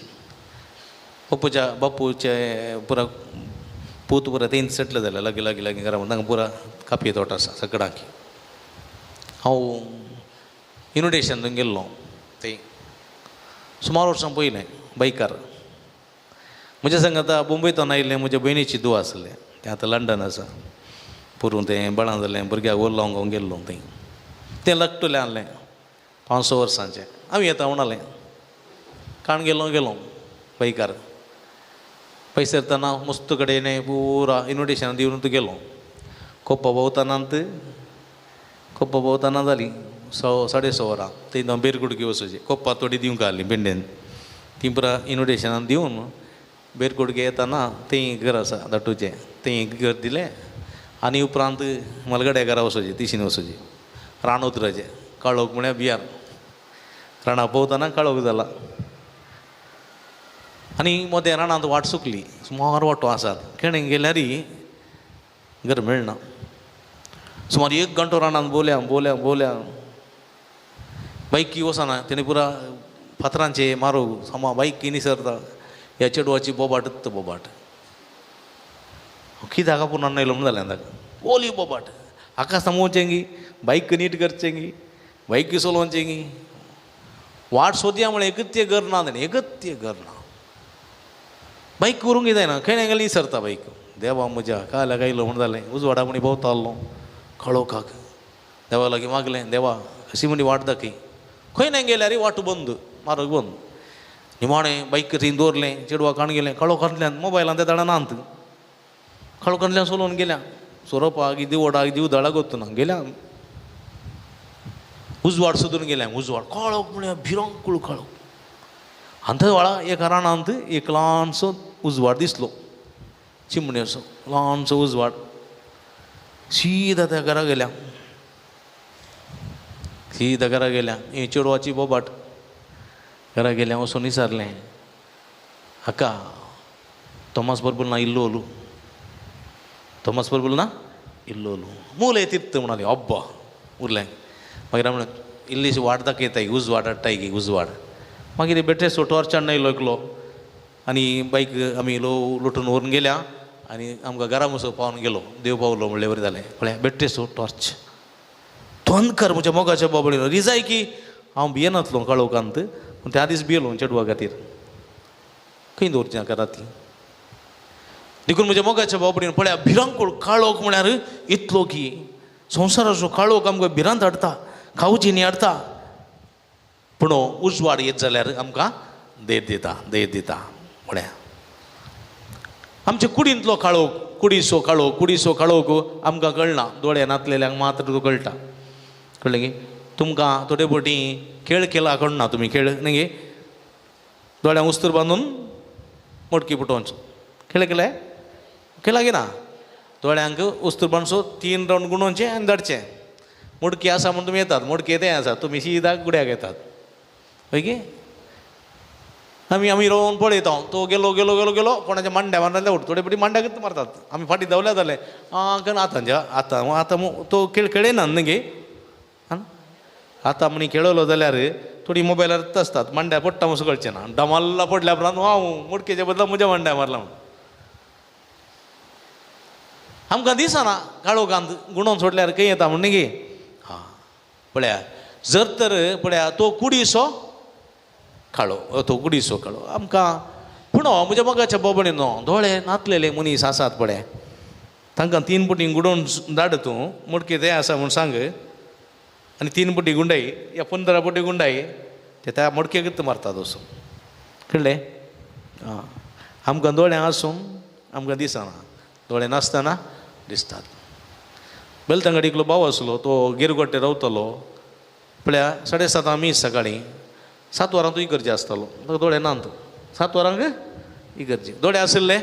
बापूचे पुरा पूत पुरा तेंच सेटल जाल्या लागीं घरा. तांकां पुरा कापये तोट आसा सकडांकी. हांव इन्विटेशन दिवंक गेल्लो ते सुमार वर्सां पयलें बायकार. म्हज्या सांगात मुंबयतून आयिल्लें म्हज्या भयणीची धूव आसलें, तें आतां लंडन आसा. पुरून तें बळां जालें, भुरग्याक व्हरलोंक हांव गेल्लो. तें लकटुलें आहलें 500 वर्सांचें. हांव येता म्हणालें, काण गेलो बायकार. पयस येतना मस्त कडेन पुरा इन्विटेशन दिवन गेलो. कोप्पा भोंवतना जाली 6:30 वरां. थंय बेरकुडकी वचूची. कोप्पा थोडी दिवंक आहली पेंडेन. ती पुरा इन्विटेशनान दिवन बेरकुडके येतना थंय घर आसा धाटूचें, थंय घर दिलें. आनी उपरांत मलगड्या घरा वचोचें, तिशीन वचोचें. रान उतराचें. काळोख म्हळ्यार भियार. राणा पोवतना काळोख जाला. आनी मदें रानांत वाट सुकली. सुमार वाटो आसात. केणें गेल्यार घर मेळना. सुमार 1 घंटो रानांत भोवल्या. बायकी वचना. तेणें पुरा फातरांचे मारूं बायकी निसरता. ह्या चेडवाची बोबाट. कित्याक आपूण आनयलो म्हूण जालें ताका ओली बोबाट हाका सांगोवचेंगी बाईक नीट करचेंगी बाईक चलोवचेंगी वाट सोदया म्हळ्यार एकत्य करना ताणें एकत्य करना बाईक करूंक जायना खंय गेली सरता बाईक देवा म्हज्या कायला गायलो म्हूण जालें उजवाडा म्हणी भोंवतालो काळोखाक देवा लागीं मागलें देवा अशी म्हणी वाट दाखय खंय नाही गेल्यार वाट बंद मार्ग बंद निमाणें बाईक थंय दवरलें चेडवा काण गेलें काळोखांतल्यान मोबायलान त्या दाडा नांत काळोखांतल्यान चलोवन गेल्या सोरोपाक दिवडाक दिवदाळाक वतना गेल्या उजवाड सोदून गेल्या उजवाड काळोख म्हळ्यार भिरांकूळ काळोख अंत वेळा एका रानांत एक ल्हानसो उजवाड दिसलो चिमणेचो ल्हानसो उजवाड सीदा त्या घरा गेल्या सीदा घरा गेल्या ही चेडवाची बोबाट घरा गेल्या वचून विचारलें हाका तोमास बरोबर ना इल्लो ओलू तोमास बरोबर ना इल्लो ओलू मूले तिर्त म्हणाली अब्बा उरलें मागीर म्हण इल्लीशी वाट दाखयताय उजवाड हाडटाय गी उजवाड मागीर बेठेसो टॉर्चान नायलो एकलो आनी बाईक आमी लोटून व्हरून गेल्या आनी आमकां घरा मसो पावन गेलो देव पावलो म्हणलें बरें जालें पळय बेठेसो टॉर्च तोंदकर म्हज्या मोगाच्या बाबडीन रिजाय की हांव भियेनासलो काळोखांत पूण त्या दीस भियेलो चेडवा खातीर खंय दवरचें हाका राती देखून म्हज्या मोगाच्या बाबडीन पळया भिरांकूळ काळोख म्हळ्यार इतलो की संवसाराचो काळोख आमकां भिरांत हाडटा खावची न्ही हाडटा पूण उजवाड येत जाल्यार आमकां देर दिता म्हळ्या आमच्या कुडींतलो काळोख कुडीचो काळोख आमकां कळना दोळे नातलेल्यांक मात्र तो कळटा कळ्ळें गे तुमकां थोडे फावटी खेळ केला कळना तुमी खेळ न्ही गे दोळ्यांक उस्तर बांदून मडकी फुटोवचो खेळ केला गे ना दोळ्यांक उस्तर बांदचो 3 राउंड गुणोवचे आनी धाडचें मडकी आसा म्हूण तुमी येतात मडकी तें आसा तुमी सीदा गुड्याक येतात हय गे आमी रावन पळयता तो गेलो कोणाच्या मांड्या मारले थोडे फावटी मांड्याक मारतात आमी फाटीं धांवल्या जाले आतां तो खेळ खेळयना न्ही गे आतां म्हणी खेळलो जाल्यार थोडी मोबायलार आसतात मांड्या पडटा असो कळचें ना डमाल्ला पडल्या उपरांत हांव मडकेच्या बदला म्हज्या मांड्या मारला म्हण आमकां दिसना काळोखांत गुणोवन सोडल्यार खंय येता म्हण न्ही गे हां पळया जर तर पळया तो कुडीचो काळो आमकां पूण म्हज्या मोगाच्या बाबडीन दोळे नातलेले मनीस आसात पळय तांकां 3 पुटी गुडोवन धाड तूं मडकी तें आसा म्हूण सांग आनी 3 पुटी गुंडाय या 15 पुटी गुंडाय ते त्या मडकेक मारतात असो कळ्ळें आं आमकां दोळे आसूं आमकां दिसना दोळे नासतना दिसतात बेलतंगडीकलो भाव आसलो तो गिरगोट्टे रावतालो पळया 7:30 मीस सकाळीं 7 वरां तो इगर्जे आसतालो तो दोळे नांत 7 वरांक इगर्जे दोळे आशिल्ले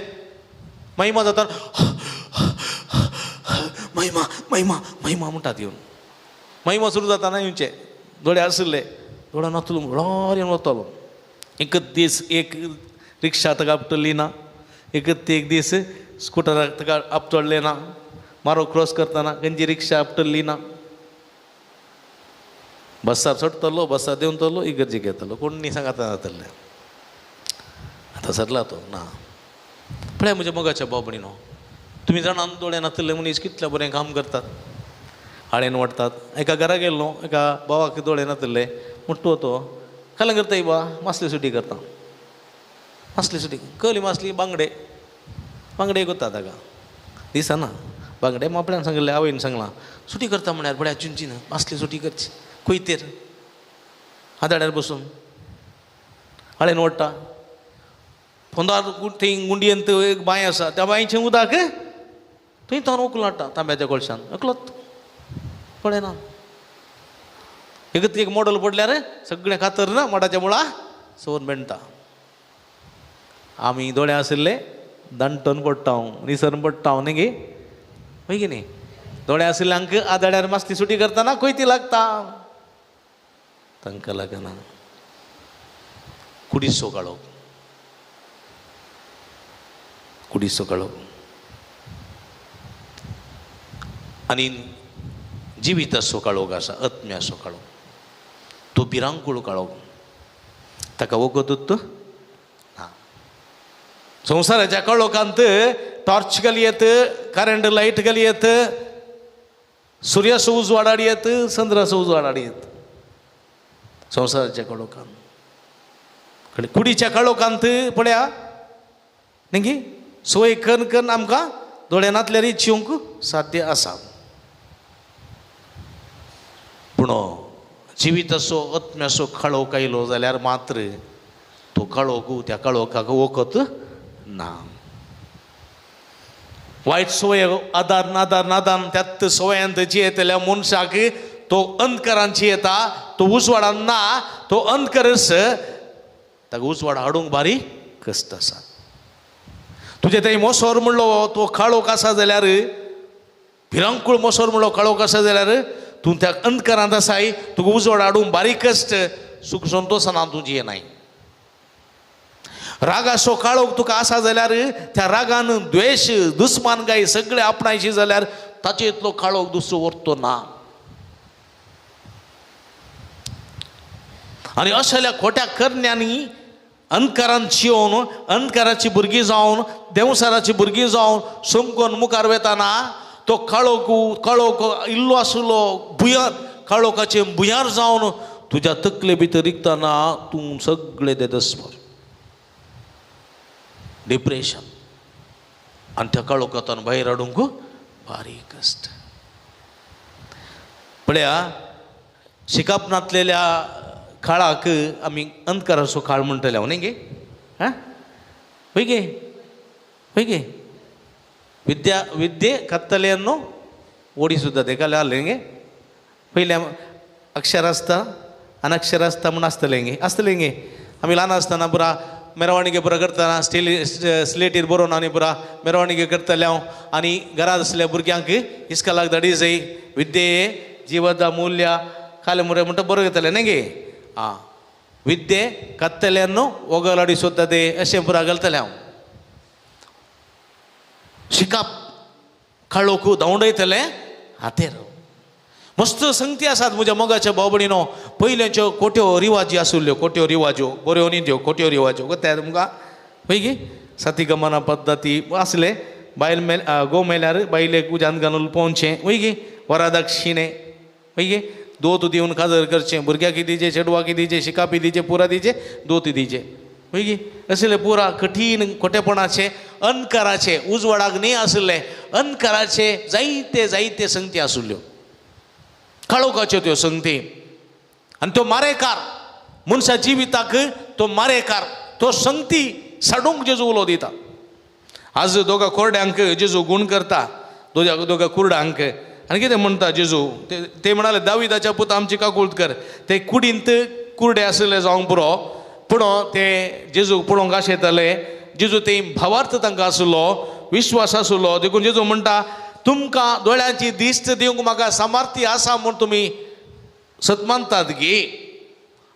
महिमा जाता महिमा म्हणटात येवन महिमा सुरू जाताना येवचे दोळे आशिल्ले दोळे नातलो व्हळार येवन वतालो एकच दीस एक रिक्षा ताका आपटली ना एकच एक दीस स्कुटराक ताका आपटडले ना मारो क्रॉस करतना खंयची रिक्षा आपटल्ली ना बसार चडटलो बसार देंवतलो इगर्जेक येतलो कोणी सांगात जातले आतां सरला तो ना पळय म्हज्या मोगाच्या बाबडीनो तुमी जाणान दोळे नातले मनीस कितलें बरें काम करतात हाळेन वाडटात एका घरा गेल्लो एका भावाक दोळे नातले म्हणटो तो काला करता बा मासली सुटी करता मासली सुटी कहली मासली बांगडे करता ताका दिसना बांगडे मापड्यान सांगले आवयन सांगलां सुटी करता म्हळ्यार बड्या चिंचीन मासली सुटी करची कोयतेर आदाड्यार बसून हाळेन ओडटा पोंदार थंय गुंडयेंत एक बांय आसा त्या बांयचें उदक थंय तावन उकलो हाडटा तांब्याच्या कळशान अकलोत पळयना एक मॉडल पडल्यार सगळें खातर ना माडाच्या मुळा सवन मेणटा आमी दोळे आशिल्ले दांटून पडटा हांव निसरून पडटा हांव न्ही गे हय की न्ही दोळे आशिल्ल्यांक आदाड्यार मासली सुटी करतना कोयती लागता तांकां लागना कुडीचो काळोख आनी जिविताचो काळोख आसा आत्म्याचो काळोख तो भिरांकूळ काळोख ताका वगतूच ना संवसाराच्या काळोखांत टॉर्च घालयेत करंट लाईट घालयेत सूर्याचो उजवाड हाडयेत चंद्राचो उजवाड हाडयेत संवसाराच्या काळोखांत कुडीच्या काळोखांत पळया न्ही सोय करून करून आमकां दोळ्यांतल्यार चिवंक साध्य आसा पूण जिविताचो आत्म्याचो काळोख आयलो जाल्यार मात्र तो काळोख त्या काळोखाक वखद ना वायट सवय नादान त्यात सवयांत जियेतल्या मनशाक तो अंधकारान जियेता तो उजवाडान ना तो अंधकारस ताका उजवाड हाडूंक बारीक कश्ट आसा तुजे थंय मोसोर म्हणलो तो काळोख आसा जाल्यार भिरांकूळ मोसोर म्हणलो काळोख आसा जाल्यार तूं त्या अंधकारांत आसाय तुका उजवाड हाडूंक बारीक कश्ट सुख संतोषान तूं जियेनाय रागाचो काळोख तुका आसा जाल्यार त्या रागान द्वेष दुस्मानगाय सगळे आपणायची जाल्यार ताचे इतलो काळोख दुसरो उरतो ना आनी अशेल्या खोट्या करण्यांनी अंधकारान जिवन अंधकाराची भुरगीं जावन देवसाराची भुरगीं जावन समकोन मुखार वेताना तो काळोख इल्लो आसलो भुंयार काळोखाचे भुंयार जावन तुज्या तकले भितर रिगतना तूं सगळे देदस्वर डिप्रेशन आनी त्या काळोखांतल्यान भायर हाडूंक बारीक कश्ट पळया शिकाप नासलेल्या काळाक आमी अंधकाराचो काळ म्हणटले हांव न्ही गे हां हय गे विद्ये कत्तले अन्नो ओडी सुद्दां तेका लागलें गे पयल्या अक्षर आसता अनक्षर आसता म्हूण आसतलें गे आमी ल्हान आसतना पुरा मेरवणीके पुरा करतना स्लेटीर बरोवन आनी पुरा मेरवणीके करतले हांव आनी घरांत आसल्या भुरग्यांक इस्कॉलाक धाडी जाय विद्ये जिवद अमूल्य खाले मुरे म्हणटा बरो घेतले न्ही गे आं विद्ये कत्तले अन्नो ओगलाडी सोदता अशें पुरा घालतलें हांव शिकाप काळोख धांवडयतले हातेर मस्त संगती आसात म्हज्या मोगाच्या भाव भयणीनो पयल्याच्यो कोट्यो रिवाजी आसुल्ल्यो कोट्यो रिवाज्यो बऱ्यो न्ही त्यो कोट्यो रिवाज्यो कोत्या तुमकां पळय गे सती गमना पद्दती आसले बायल घोव मेल्यार बायलेक उज्यांत घालून पोवचें वय गे वरादक्षिणे वय गे दोत दिवन काजर करचें भुरग्याक दिचें चेडवाक दिचें शिकापी दिचें पुरा दिचें दोत दिचें वय गे असले पुरा कठीण खोटेपणाचे अंधकाराचे उजवाडाक न्ही आसले अंधकाराचे जायते संगती आसुल्ल्यो काळोखाच्यो त्यो संगती आनी तो मारेकार मनशा जिविताक तो मारेकार तो संगती साडूंक जेजू उलो दिता आज दोगा कोरड्यांक जेजू गूण करता दोगा कुरडांक आनी कितें म्हणटा जेजू ते म्हणाले दाविदाच्या पुता आमची काकुळकर ते कुडींत कुरडे आसले जावंक पुरो पूण ते जेजूक पळोवंक आशेताले जेजू ते भावार्थ तांकां आसलो विश्वास आसलो देखून जेजू म्हणटा तुमकां दोळ्यांची दिश्ट दिवंक म्हाका सामर्थ्य आसा म्हूण तुमी सतमानतात गे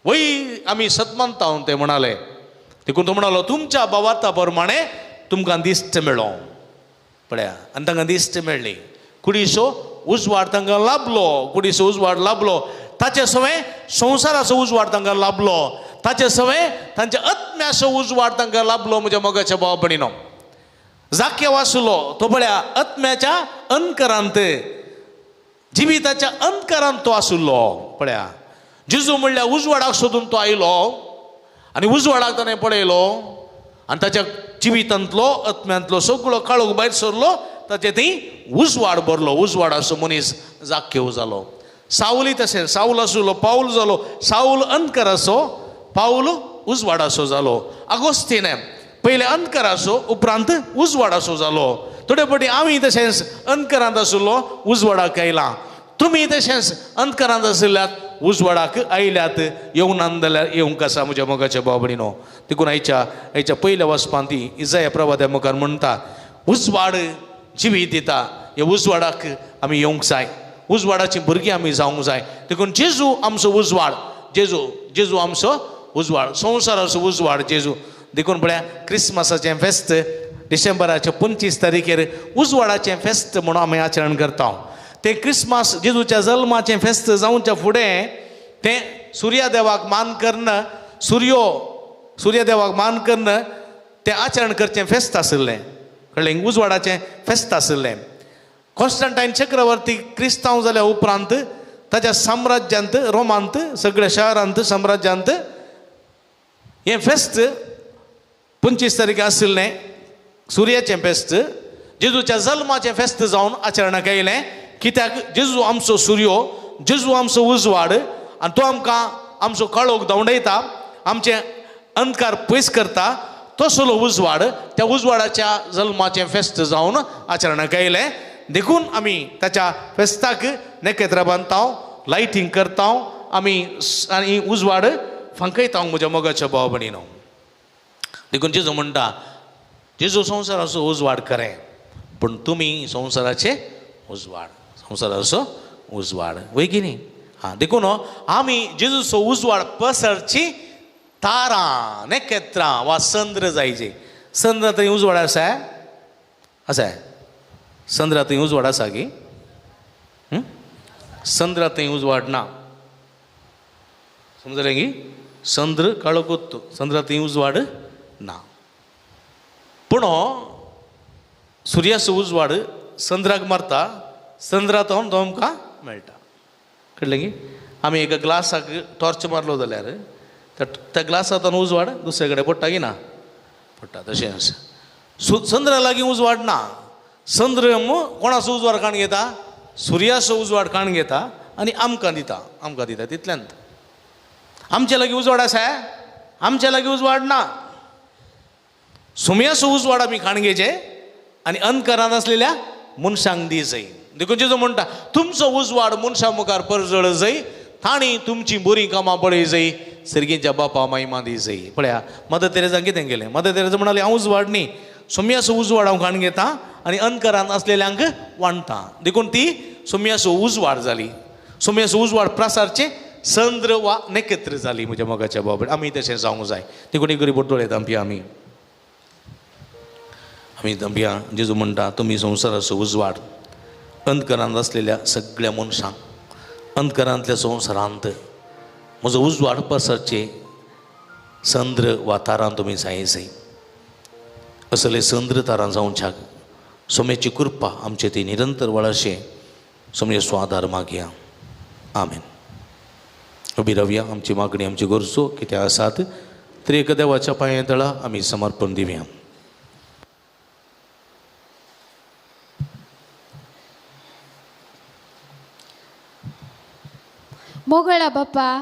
वय आमी सतमानता ते म्हणाले देखून तो म्हणालो तुमच्या भावार्था प्रमाणे तुमकां दिश्ट मेळ्ळो पळया आनी तांकां दिश्ट मेळ्ळी कुडीचो उजवाड तांकां लाभलो कुडीचो उजवाड लाभलो ताचे सवय संवसाराचो उजवाड तांकां लाभलो ताचे सवय तांच्या आत्म्याचो उजवाड तांकां लाभलो म्हज्या मोगाच्या भाव भयणीनो जाक्यो आसलो तो पळया आत्म्याच्या अंधकारांत जिविताच्या अंधकारांत तो आसलो पळया जेजू म्हणल्यार उजवाडाक सोदून तो आयलो आनी उजवाडाक ताणें पळयलो आनी ताच्या जिवितांतलो आत्म्यांतलो सगळो काळोख भायर सरलो ताचे थंय उजवाड भरलो उजवाडाचो मनीस जाक्यो जालो सावली तशें साऊल आसलो पाऊल जालो साऊल अंधकाराचो पाऊल उजवाडाचो जालो आगोस्तीन पयले अंधकाराचो उपरांत उजवाडाचो जालो थोडे फावटी आमी तशेंच अंधकारांत आसलो उजवाडाक आयला तुमी तशेंच अंधकारांत आसल्यात उजवाडाक आयल्यात येवनात जाल्यार येवंक आसा म्हज्या मोगाच्या भाव भयणीनो देखून आयच्या पयल्या वचपांत ती इजाया प्रवाद्या मुखार म्हणटा उजवाड जिवीत दिता ह्या उजवाडाक आमी येवंक जाय उजवाडाची भुरगीं आमी जावंक जाय देखून जेजू आमचो उजवाड जेजू आमचो उजवाड संवसाराचो उजवाड जेजू देखून पळया क्रिस्मसाचें फेस्त डिसेंबराच्या 25 तारखेर उजवाडाचें फेस्त म्हणून आमी आचरण करता तें क्रिस्मस जेजूच्या जल्माचें फेस्त जावच्या फुडें तें सुर्यादेवाक मान करून सूर्यदेवाक मान करून तें आचरण करचें फेस्त आसलें कळ्ळें उजवाडाचें फेस्त आशिल्लें कॉन्स्टंटायन चक्रवर्ती क्रिस्तांव जाल्या उपरांत ताच्या साम्राज्यांत रोमांत सगळ्या शहरांत साम्राज्यांत हें फेस्त 25 तारीख आशिल्लें सुर्याचें फेस्त जेजूच्या जल्माचें फेस्त जावन आचरणाक येयलें कित्याक जेजू आमचो सुर्यो जेजू आमचो उजवाड आनी तो आमकां आमचो काळोख धांवडयता आमचे अंधकार पयस करता तसलो उजवाड त्या उजवाडाच्या जल्माचें फेस्त जावन आचरणाक येयलें देखून आमी ताच्या फेस्ताक नखेत्रां बांदता लायटींग करता आमी आनी उजवाड फांकयता म्हज्या मोगाच्या भाव भयणीनो देखून जेजू म्हणटा जेजू संवसाराचो उजवाड खरें पूण तुमी संवसाराचे उजवाड संवसाराचो उजवाड वय की न्ही हां देखून आमी जेजूचो उजवाड पसरची तारां नखेत्रां वा संद्र जायचे संद्र थंय उजवाड आसा आसा संद्रा थंय उजवाड आसा की संद्रा थंय उजवाड ना समजलें की संद्र काळो कोत्तो संद्रा थंय उजवाड ना पूण सुर्याचो उजवाड संद्राक मारता संद्रांत तो आमकां मेळटा कळ्ळें की आमी एका ग्लासाक टॉर्च मारलो जाल्यार त्या ग्लासांतल्यान उजवाड दुसरे कडेन पडटा की ना पडटा तशें आसा संद्रा लागीं उजवाड ना संद्र कोणाचो उजवाड काण घेता सुर्याचो उजवाड काण घेता आनी आमकां दिता तितल्यांत आमचे लागीं उजवाड आसा आमचे लागीं उजवाड ना सुमयाचो उजवाड आमी काण घेवचे आनी अंधकारांत आसलेल्या मनशांक दी जाय देखून जेजू म्हणटा तुमचो उजवाड मनशां मुखार परजळ जाय तांणी तुमची बरीं कामां पळय जाय सर्गेच्या बापा महिमा दी जाय पळया मदर तेरेजान कितें केलें मदर तेरेजा म्हणाली हांव उजवाड न्ही सुमयाचो उजवाड हांव काण घेता आनी अंधकारांत आसलेल्यांक वांडटा देखून ती सुमयाचो उजवाड जाली सुमयाचो उजवाड प्रसारचे संद्र वा नखेत्र जाली म्हज्या मोगाच्या बाबा आमी तशें जावंक जाय देखून एक गरीब दोळे दामपी आमी दंबिया जेजू म्हणटा तुमी संवसाराचो उजवाड अंधकारांत आसलेल्या सगळ्या मनशांक अंधकारांतल्या संवसारांत म्हजो उजवाड पसरचे संद्र वा तारां तुमी जाय असले संद्र तारां जावच्याक सोम्याची कृपा आमचे ती निरंतर वळाशे सोम्य स्वादार मागया आमेन उबी रावया आमची मागणी आमची गरजो कितें आसात तरी एका देवाच्या पांयां तळा आमी समर्पण दिवया मोगळा बाप्पा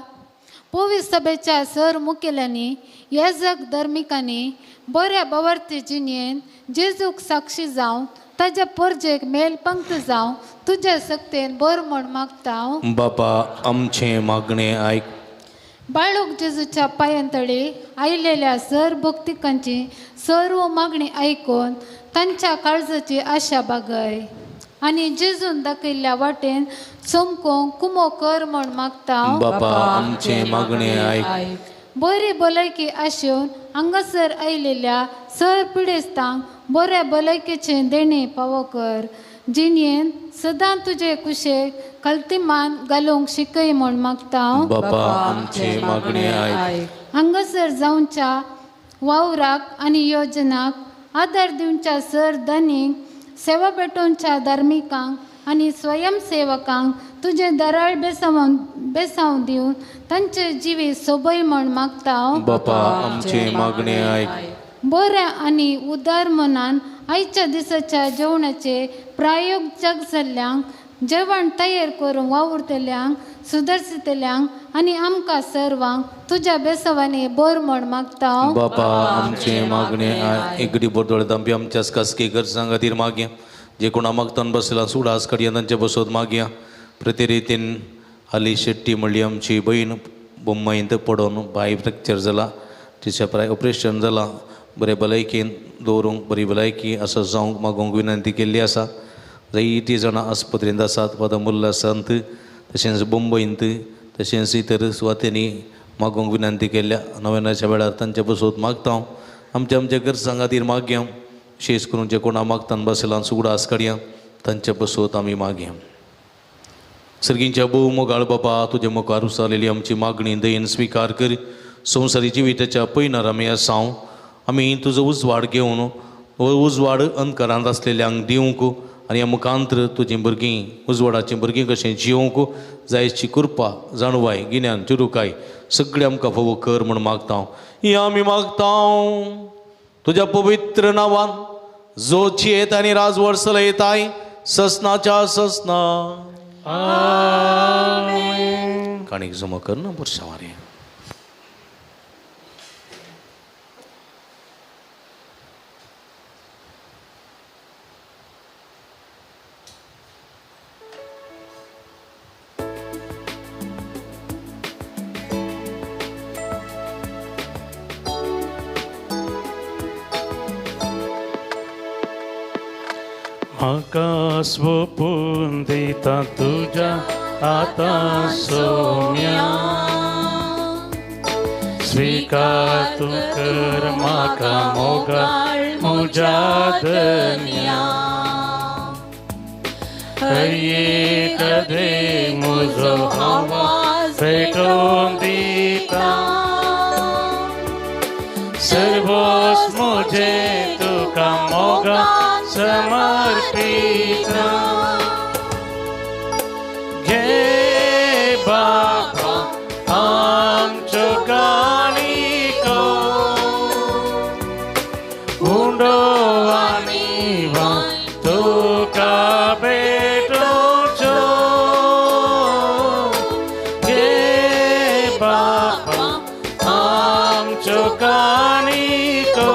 पवित्र सभेच्या सर मुखेल्यांनी येजक धर्मिकांनी बऱ्या बवर्ते जिणेन जेजूक साक्षी जावन ताच्या परजेक मेल पंक्त जावन तुज्या सक्तेन बर म्हण मागता बापा आमचे मागणे आयक बाळूक जेजूच्या पांयांतळी आयिल्ल्या सर भक्तिकांची सर्व मागणी आयकून तांच्या काळजाची आशा बागय आनी जेजून दाखयल्ल्या वाटेन चमकोंक कुमो कर म्हण मागता बापा आमचे मागणे आयक बरी भलायकी आशेवन हांगासर आयिल्ल्या सर पिडेस्तांक बऱ्या भलायकेचें देणे फावो कर जिणेन सदां तुजे कुशेक कल्तिमान घालूंक शिकय म्हण मागता बापा आमचे मागणे आयक हांगासर जावच्या वावराक आनी योजनाक आदार दिवच्या सर धनीक सेवा पेटोवच्या धार्मिकांक आनी स्वयंसेवकांक तुजे दराळ बेसांव दिवन तांचे जिवी सोबय म्हण मागता बापा आमचे मागणे आयक बऱ्या आनी उदार मनान आयच्या दिसाच्या जेवणाचे प्रायोजक जाल्ल्यांक जेवण तयार करून वावुरतल्यांक सुदारतल्यांक आनी आमकां सर्वांक तुज्या बेसवांनी बर म्हण मागता बापा आमचे मागणे आयक एक गडी बोटोळे दांपी आमच्या खासगी गरजां खातीर मागया जे कोणा मागतान बसला सुडास कडया तांचे बसोत मागया प्रति रितीन हाली शेट्टी म्हणली आमची बहीण मुंबईंत पडून पांय फ्रॅक्चर जाला तिच्या प्राय ऑपरेशन जाला बरे भलायकेन दवरूंक बरी भलायकी असो जावंक मागूंक विनंती केल्ली आसा जायतीं जाणां आस्पत्रेंत आसात पदमुल्ला संत तशेंच मुंबईंत तशेंच इतर सुवातेनी मागूंक विनंती केल्या नव्यानाच्या वेळार तांचे बसोत मागता आमच्या गरजां खातीर मागया विशेष करून जे कोणा मागतान बसलां सुगडास काडया तांचे बसोत आमी मागया सर्गींच्या भोव मोगाळ बापा तुजे मुखार उसालेली आमची मागणी दयेन स्विकार कर संवसारी जिविताच्या पैनार आमी आसांव आमी तुजो उजवाड घेवन उजवाड अंतरांत आसलेल्यांक दिवंक आनी ह्या मुखांतर तुजीं भुरगीं उजवाडाचीं भुरगीं कशें जिवंक जायची कृपा जाणवाय गिन्यान चिरुकाय सगळें आमकां फोव कर म्हूण मागता ही आमी मागता तुज्या पवित्र नांवान जो चेत आनी राजवर्सल येताय ससनाच्या ससना काणीक जमा कर ना वर्षावारी म्हाका सोपून दिता तुज्या आता सोम्या स्वीकार तू कर म्हाका मोगाळ म्हज्या धन्या हये कदे म्हजो आवाज पेटोवन दिता सर्वोस म्हजे तुका मोगाळ समर्पित घे बाबा आमचो काणिको हुंडो आनी वाण तुका भेटोवचो घे बाबा आमचो काणिको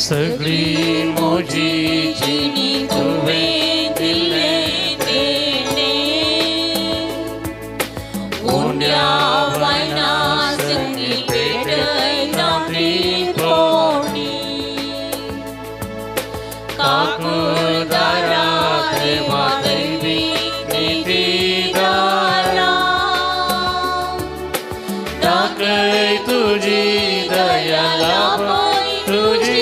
सगळी मोजी जिनी तुवें दिलें देणे उंड्या वायना संगी पेटयता ती पोणी काकुळदारा देवा दैवी नितीदारा दाखय तुजी दया लाभय तुजी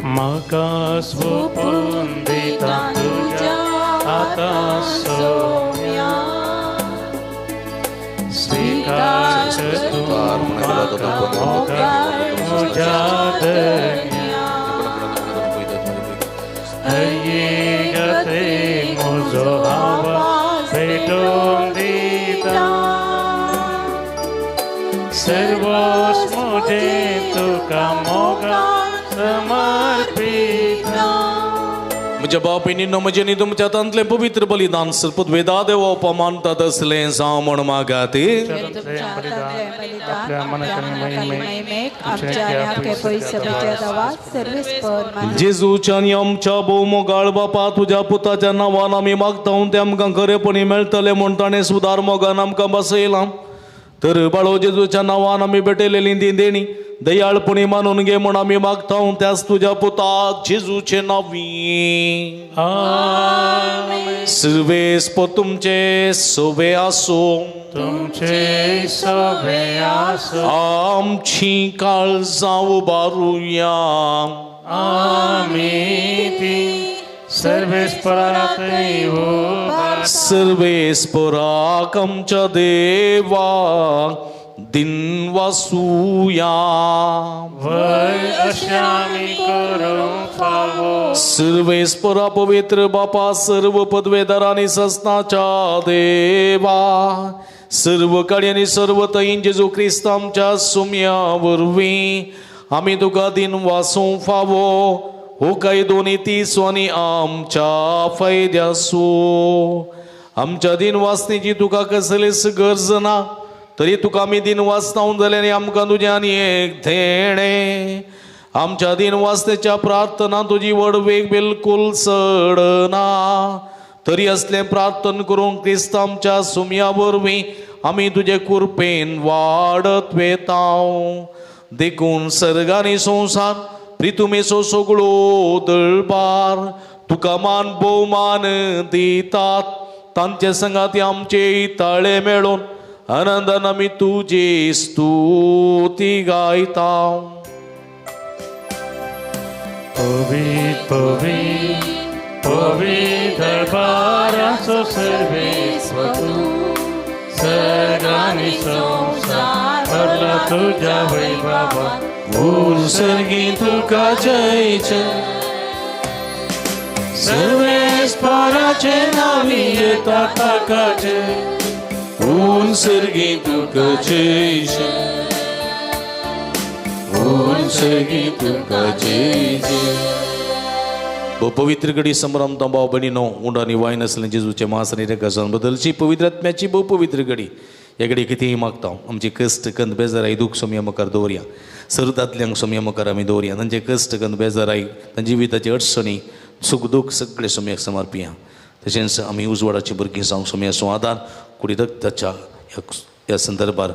म्हाका सोपून दिता तुज्या आता सोम्या स्वीकार तू म्हाका मोगाळ म्हज्या धन्या हये गते म्हजो आवाज पेटोवन दिता सर्वोस म्हजे तुका मोगाळ समर्पित म्हज्या बापिनीनो म्हजे न्ही तुमच्या तांतलें पवित्र बलिदान सरपूत वेदा देव अपमानतात असलें जावं म्हण मागात जेजूच्या आनी आमच्या भोव मोगाळ बापा तुज्या पुताच्या नांवान आमी मागता तें आमकां खरेपणी मेळटलें म्हण ताणें सुदार मोगान आमकां बसयलां तर बाळो जेजूच्या नांवान आमी भेटयलेलीं ती देणी दयाळपणी मानून घे म्हण आमी मागता त्याच तुज्या पुता जेजूचे नांवी सर्वेस्प तुमचे सोबे आसूं तुमचे सोबे आसूं आमची काळजां उबारुया आमी ती सर्वेस्पराक सर्वेस्पराक आमच्या देवा दिन वासूया. वय अशें आमी करूंक फावो. सर्वेस्परा पवित्र बापा, सर्व पदवेदारांनी सस्नाच्या देवा, सर्व काळी आनी सर्व तैन जेजू क्रिस्त आमच्या सुम्या वरवीं आमी तुका दिन वासूंक फावो. हो काय दोनी तीस आनी आमच्या फायद्यासो. आमच्या दिन वाचण्याची तुका कसलीच गरज ना, तरी तुका आमी दिन वाचतां जाल्यार आमकां तुज्यान एक धेणे. आमच्या दिन वाचण्याच्या प्रार्थना तुजी वडवेक बिलकुल चडना, तरी असलें प्रार्थना करूंक क्रिस्त आमच्या सुम्या वरवीं आमी तुजे कृपेन वाडत वेता. देखून सर्गानी संवसार प्रितुमेचो सगळो दळबार तुका मान भोवमान दितात. तांचे संगाती आमचे ताळे मेळोवन आनंदान आमी तुजी स्तुती गायता. पवित्र पवित्र पवित्र दरबाराचो सर्वेस्वर तूं, सर्गांनी संवसार भरला तुज्या वैभवान. सर्गी तुका जय जय. सर्वेस्पराचे नावी येता ताका जय. सर्गी तुका जय जय. सर्गी तुका जय जय. पवित्र गडी समरमता भाव भयणीनो, उंडानी वायन आसलें जेजूचे मासनी रेखासन बदलची पवित्र आत्म्याची पवित्र गडी. ह्या घडी कितेंय मागता, आमचे कश्ट कंद बेजाराई दूख सोम्या मुखार दवरया. सर्वतांतल्यांक सोम्या मुखार आमी दवरया. तांचे कश्ट कंद बेजाराई, तांच्या जिविताची अडचणी सुख दूख सगळे सोम्याक समर्पया. तशेंच आमी उजवाडाची भुरगीं जावंक सोम्या सुवादार कुडी रक्ताच्या ह्या संदर्भात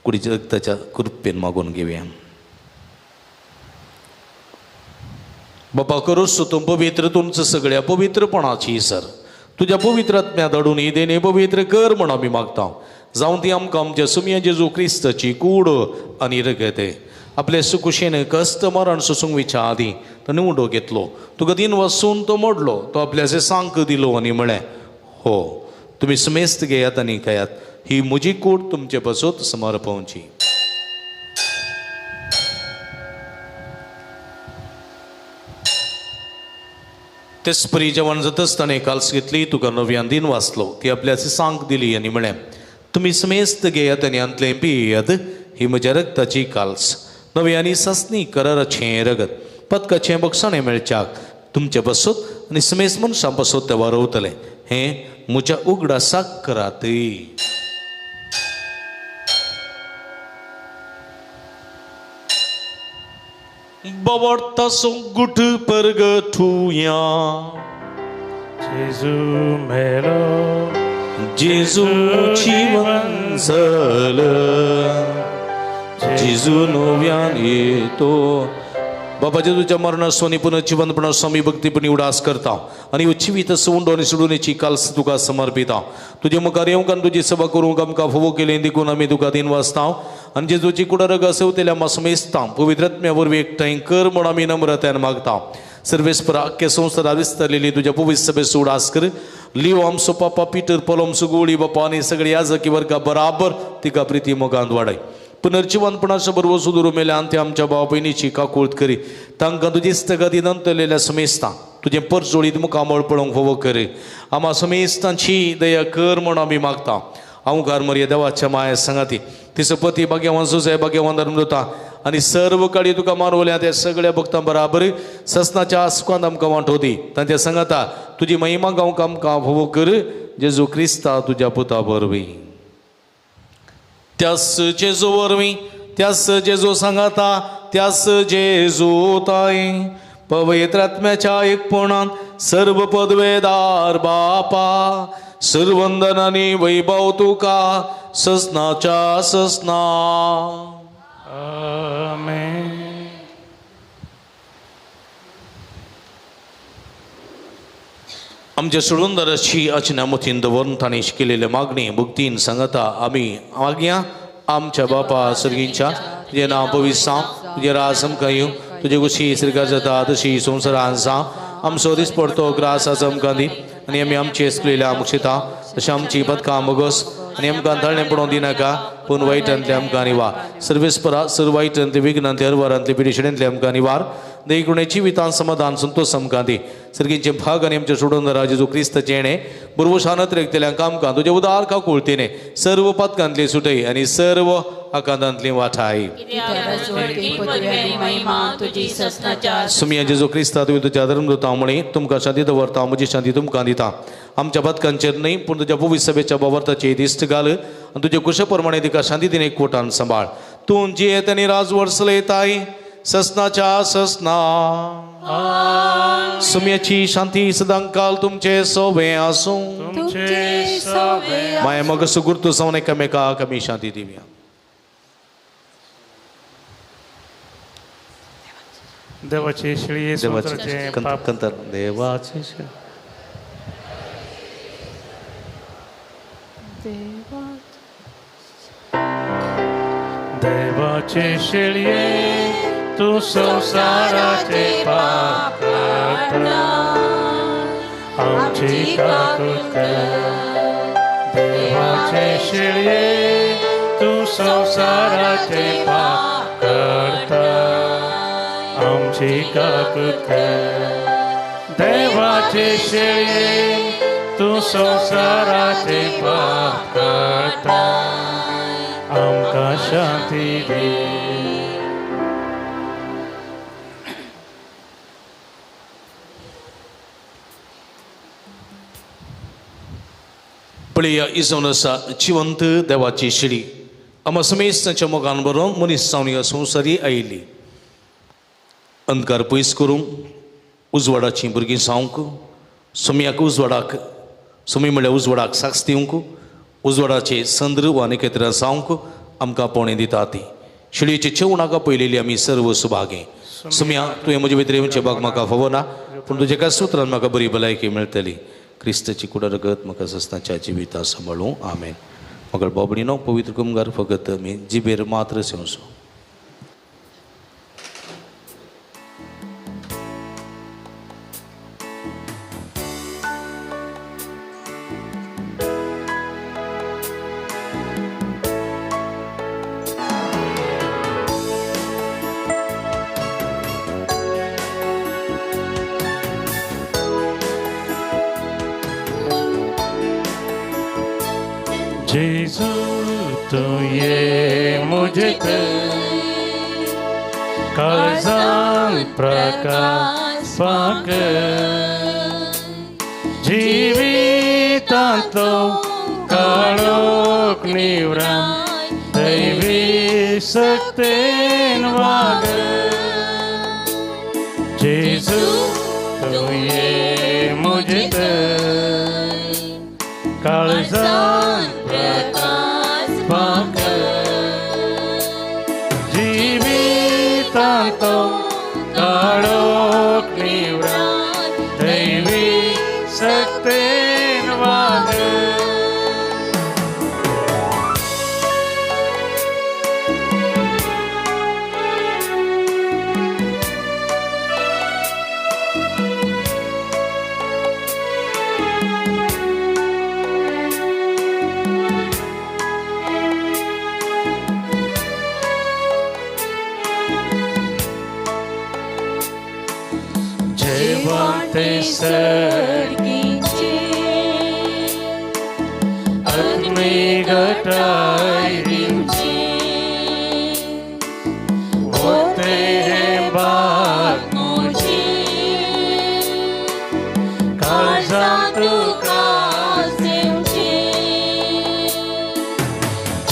कुडी रक्ताच्या कृपेन मागून घेवया. बापा करूच तूं पवित्र, तुमचं सगळ्या पवित्रपणाची सर तुझ्या पवित्र आत्म्या धाडून ही देणे पवित्र कर म्हण आमी मागता. जावं ती आमकां आमच्या सुम्या जेजू क्रिस्ताची कूड आनी रगत आपले सुकुशेन कस्त मरण सोसूंक विचा आदी तो निवडो घेतलो. तुका दिन वसून तो मोडलो, तो आपल्याचे सांक दिलो आनी म्हळें हो तुमी समेस्त घेयात आनी खायात, ही म्हजी कूड तुमचे पासून समर्पवची. तेच परी जेवण जाता आसतना काल्स घेतली, तुका नव्यान दिन वाचलो, ती आपल्याची सांक दिली आनी म्हळें तुमी समेस्त घेयात आनी अंतलें पियेयात, ही म्हज्या रक्ताची काल्स नव्यानी सस्नी कराराचें रगत पदकाचें बक्षणें मेळच्याक तुमचे बसत आनी समेस्त मनशां बसत ते वारवतले. हें म्हज्या उगडासाक करात. बवडतासो गुट परगठुया. जेजू मेलो, जेजू जीवन झालं, जेजू नव्यान येतो. बाबा जेजूच्या मरणासोनी पुनर्जीवनपणा स्वामी भक्तीपणी उडास करता आनी जिवीत सोडून आनी सोडूनेची काल्स तुका समर्पिता. तुजे मुखार येवंक आनी तुजी सेवा करूंक आमकां फोव केलें देखून आमी तुका दिन वाचता आनी जेजूची कुडरग सेवतेल्या आमकां समेस्ता पवित्र आत्म्या वरवीं एकठांय कर म्हण आमी नम्रतायेन मागता. सर्वेस्परा आख्या संवसारांत विस्तारलेली तुज्या पवित्र सभेचो उडास कर. लिओ आमचो पापा पिटर पॉल आमचो गोळी बापा आनी सगळी याजकी वर्गा बराबर तिका प्रिती मोगांत वाडय. पुनर्जीवनपणाच्या बरोबर सुदूर मेल्या आनी ते आमच्या भाव भयणीची काकूळट करी. तांकां तुजी स्थगती नंतरलेल्या समेस्तां तुजें परजोळीत मुखामळ पळोवंक फोव कर. आम्हा समेस्तांची दया कर म्हण आमी मागता. हांव घार मर्या देवाच्या माया सांगाती तिचो पती भाग्यवान सुजय भाग्यवान धर्मदूता आनी सर्व काळी तुका मानवल्या त्या सगळ्या भक्तां बराबर ससनाच्या आस्कांत आमकां वांटोवदी. तांच्या सांगाता तुजी महिमा गावंक आमकां फोव कर. जेजू क्रिस्ता तुज्या पुता वरवीं त्यास जेजू वरवीं त्यास जेजू सांगाता त्यास जेजू ताई पवित्र आत्म्याच्या एकपणान सर्व पदवेदार बापा सर्वंदन आनी वैभव तुका ससनाच्या ससना. आमेन. आमच्या सोडूनदाराची आचन्या मतीन दवरून ताणें केलेल्या मागणी भुक्तीन सांगता आमी आज्ञा आमच्या बापा सर्गींच्या तुजें नांव पवित्र जावं, तुजें राज आमकां येवं, तुजे कुशी स्रिकार जाता तशी संवसारांत जावं. आमचो दिसपडतो ग्रास आसा आमकां दी आनी आमी आमची एसकलेल्या आमक्षिता तशें आमची बदकां मोगोस आनी आमकां तळणें पडोवंक दिनाका पूण वायटांतले आमकां निवार सर्वेस्परा सर वायटांतले विघ्नांतले अरवारांतले पिडिशणांतले आमकां निवार देयकुणेची वितान समाधान संतोष आमकां दी सर्गींचे भाग आनी आमचे सोडून राव जेजू क्रिस्ताचे येणे बुरवशानत रेखतल्यांक आमकां तुजे उदार काकुळतेने सर्व पदकांतली सुटय आनी सर्व आकांतांतली वाठाय सुमिया जेजू क्रिस्ता तुवें तुज्या धर्मदूता म्हणी तुमकां शांती दवरता म्हजी शांती तुमकां दिता आमच्या पदकांचेर न्हय पूण तुज्या पवित्र सभेच्या बाबर्ताचे दिश्ट घाल आनी तुजे कुशे प्रमाणे तिका शांती दिने एकवटान सांबाळ तूं जियेत आनी राजवर्स येताय ससनाच्या ससना सुम्याची शांती सदांकाल तुमचे सोबे आसूं माय मग सुगुर्तू सवन एकामेकाक आमी शांती दिवया देवाचे शिळये स्तोत्राचे पाप कंतर देवाचे देवाचे शिळये तू संसाराचे पाप काढता आमची काकूत देवाचे शिळये तू संसाराचे पाप काढता आमची काकूत देवाचे शिळये तू संसाराचे पाप काढता आमकां शांती दे पळया इजोन आसा जिवंत देवाची शिडी आमा समेस्तांच्या मोगान बरोवन मनीस जावन ह्या संवसारी आयिल्ली अंधकार पयस करूंक उजवाडाची भुरगीं जावंक सुमयाक उजवाडाक सुमी म्हळ्यार उजवाडाक साक्ष दिवंक उजवाडाचे संद्र वा आनी केतरां जावंक आमकां पोवणें दिता ती शिडयेचे जेवणाका पयलेली आमी सर्व सुभागे सुमया तुवें म्हजे भितर येवचें भाग म्हाका फावो ना पूण तुजे एका सुत्रान म्हाका बरी भलायकी मेळटली क्रिस्ताची कुडरगत म्हाका सस्ताच्या जिविता सांबाळूं आमेन मगळ बोबडीनो पवित्र कुमगार फकत आमी जिबेर मात्र सेवसो जेजू तू ये मुझे काळजांत प्रकाश पाक जिवितांतलो काळोख निवरां दैवी सक्तेन वाग जेजू तू ये मुझे काळजांत प्रकाश पाक जिवितांतलो काळोख निवरां दैवी सक्तेन वाग जेवंते सर्गीचे अग्नि घटाय दिवचे होते हे बाग मोजे काळजांत तुका सेवचे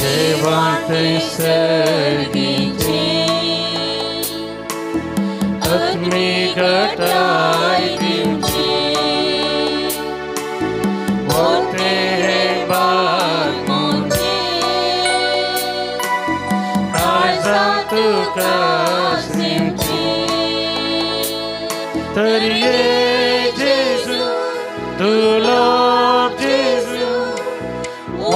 जेवंते सर्गीचे अग्नि घटाय दिवचे होते हे बाग मोजे काळजांत तुका सेवचे तर ये जेजू तुलो जेजू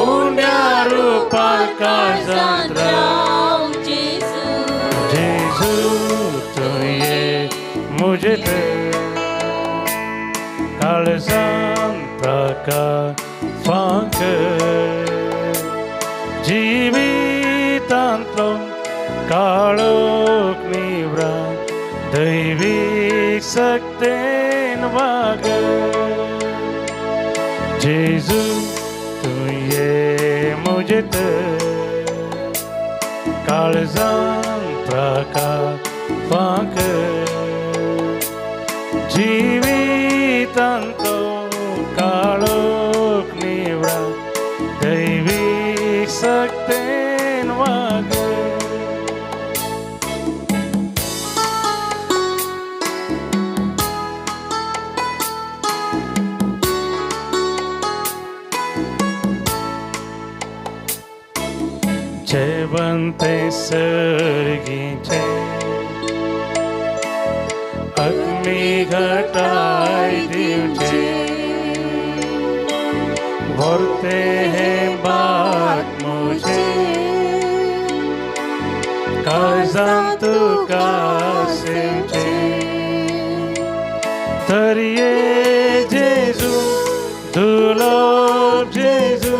उण्या रूपान काळजांत राव जेजू तू ये मुझे फांकर जिवितांतलो काळोख निवरा दैवीक सक्तेन वाग जेजू तूं ये मुझे काळजान फांकर जिवितांतलो काळोख निवरा दैवीक सक्तेन वाग जेवंते सर्गीचे अग्नी घटाय दिवचे भरते हे बात मुझे काळजान तुका सेवचे तर ये जेजू तुलो जेजू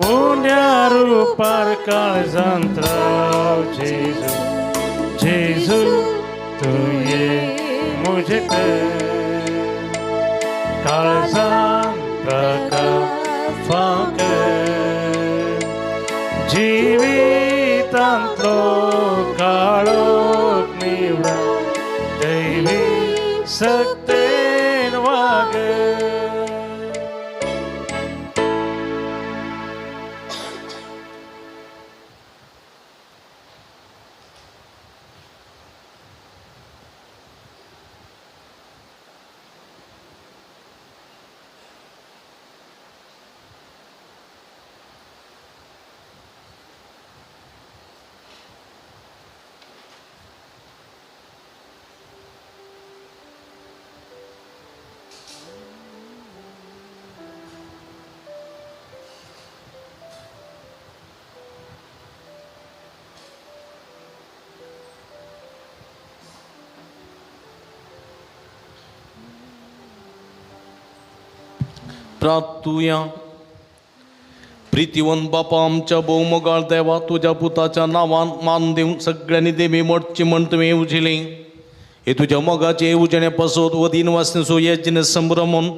उन्या रूपार काळजांत राव जेजू जेजू तूं ये मुझे काळजांत फांकर जिवितांतलो काळोख निवरा दैवी सक्तेन वाग प्रार्थूया. प्रीतिवंत बापा आमच्या भौमगाळ देवा तुझ्या पुताच्या नावान मान देऊन सगळ्यांनी देवी मोडची म्हण तुवें उजिले हे तुझ्या मोगाचे उजेणे पसोत व दिन वासने यज्ञ संभ्रमून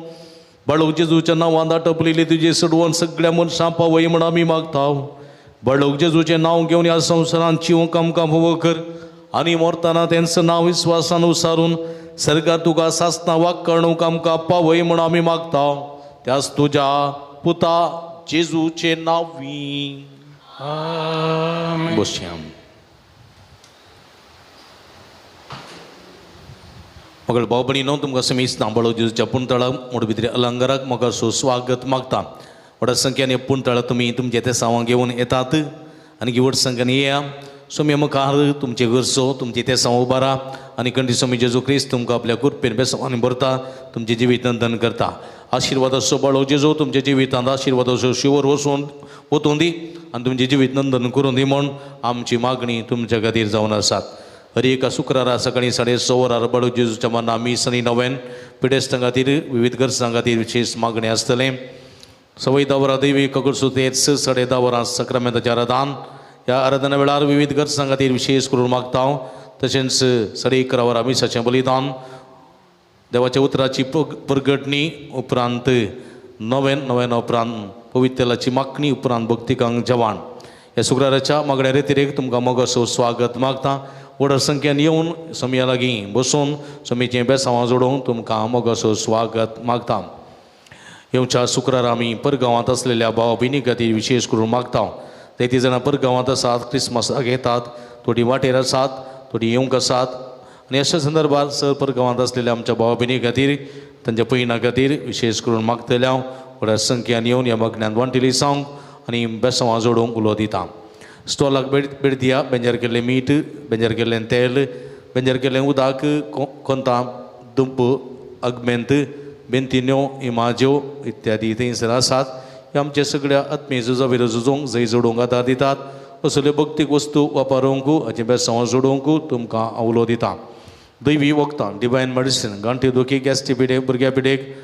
बाळोक जेजूच्या नांवान दाटपलेली तुझे सडवण सगळ्या मनशां पावय म्हण आमी मागता. बाळोक जेजूचें नांव घेवन ह्या संवसारांत जिवंक आमकां फोव कर आनी मरतना तेंचं नांव विस्वासान उसारून सरकार तुका सासना वाक करणूक आमकां पावय म्हण आमी मागता. त्याच तुझ्या पुता जेजूचे नावी बसयाम. मगळ भाव भयणीनो तुमकां समीस बाळोक जेजूच्या पुणतळा मोड भितर अलंकाराक म्हाका स्वागत मागता. व्हड संख्येन पुणतळा तुमी तुमचे ते सावां घेवन येतात आनी व्हड संख्येन येया. सोमी मुखार तुमचे गरजो तुमचे ते साव उबारा आनी कंठी स्वामी जेजू क्रिस्त तुमकां आपल्या कृपेन बेसवानी भरता तुमचे जिवीत नंदन करता. आशिर्वादाचो बाळो जेजू तुमच्या जिवितांत आशिर्वादाचो शिवर वचून दी आनी तुमचे जिवीत नंदन करून दी म्हण आमची मागणी तुमच्या खातीर जावन आसात. हर एका शुक्रारा सकाळी 6:30 वरार बाळो जेजूच्या मना मीस आनी नव्यान पिडेस्तां खातीर विविध गरजां खातीर विशेष मागणी आसतलें. सवय 10 वरां दैवीक कगरसुतेत 10:30 वरां सक्रामेंताचें आराधन. ह्या आराधना वेळार विविध गरजां खातीर विशेष करून मागता. तशेंच 11:30 वरां मिसाचें बलिदान देवाच्या उतराची परगटणी उपरांत नव्यान उपरांत पवित्र तेलाची मागणी उपरांत भक्तिकांक जेवण. ह्या शुक्राराच्या मागण्या रेतीरेक तुमकां मोगाचो स्वागत मागता. व्हड संख्येन येवन समया लागीं बसून समीचें बेसांवां जोडूंक तुमकां मोगाचो स्वागत मागता. येवच्या शुक्रारा आमी परगांवांत आसलेल्या भाव भयणी खातीर विशेष करून मागता. 33 जाणां परगांवांत आसात, क्रिस्मसाक येतात, थोडीं वाटेर आसात, थोडीं येवंक आसात आनी अशा संदर्भात सर परगांवांत आसलेल्या आमच्या भाव भयणी खातीर तांच्या पयणां खातीर विशेष करून मागतल्या व्हड संख्येन येवन ह्या मागण्यांत वांटेली सांग आनी बेसांवां जोडूंक उलो दिता. स्टॉलाक भेट दिया. बेंजार केल्लें मीठ, बेंजार केल्लें तेल, बेंजार केल्लें उदक, कोंतां, दुंप, अगमेंत, बेंतिन्यो, इमाज्यो इत्यादी थंयसर आसात. हे आमचे सगळ्या आत्मीय झुजावेर झुजोवंक जैय जोडूंक आदार दितात. असल्यो भक्तीक वस्तू वापरूंक हाचे बेसांवां जोडूंक तुमकां उलो दिता. दैवी वखदां, डिवायन मेडिसीन, गांठी दुखी, गॅस्ट्री पिडेक, भुरग्या पिडेक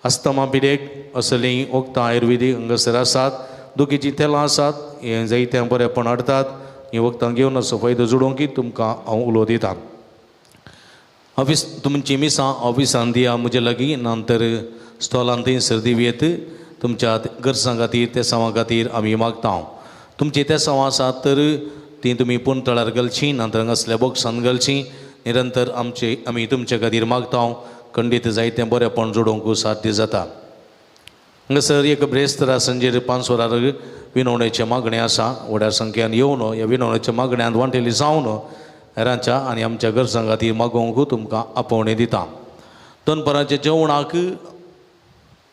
अस्तमा पिडेक असलीं वखदां आयुर्वेदीक हांगासर आसात. दुखीचीं तेलां आसात, हें जायतें बरेंपण हाडटात. हीं वखदां घेवन असो फायदो जोडोवंकी तुमकां हांव उलो दितां. ऑफिस तुमची मिसां ऑफिसान दिया म्हजे लागीं, नंतर स्टॉलान थंयसर दिवयेत. तुमच्या गरजां खातीर तेसांवां खातीर आमी मागता. तुमची तेसांवां आसात तर तीं तुमी पुंतळार घालचीं, नंतर असल्या बॉक्सान घालचीं. निरंतर आमी तुमचे खातीर मागता. खंडीत जायतें बरेंपण जोडोवंक साध्य जाता. हांगासर एक ब्रेस्तारा संजेर 5 वरार विनवणेचें मागणें आसा. व्हड्या संख्यान येवन ह्या विनवणेच्या मागण्यांत वांटेली जावन हेरांच्या आनी आमच्या गरजां खातीर मागोवंक तुमकां आपोवणें दिता. दनपाराच्या जेवणाक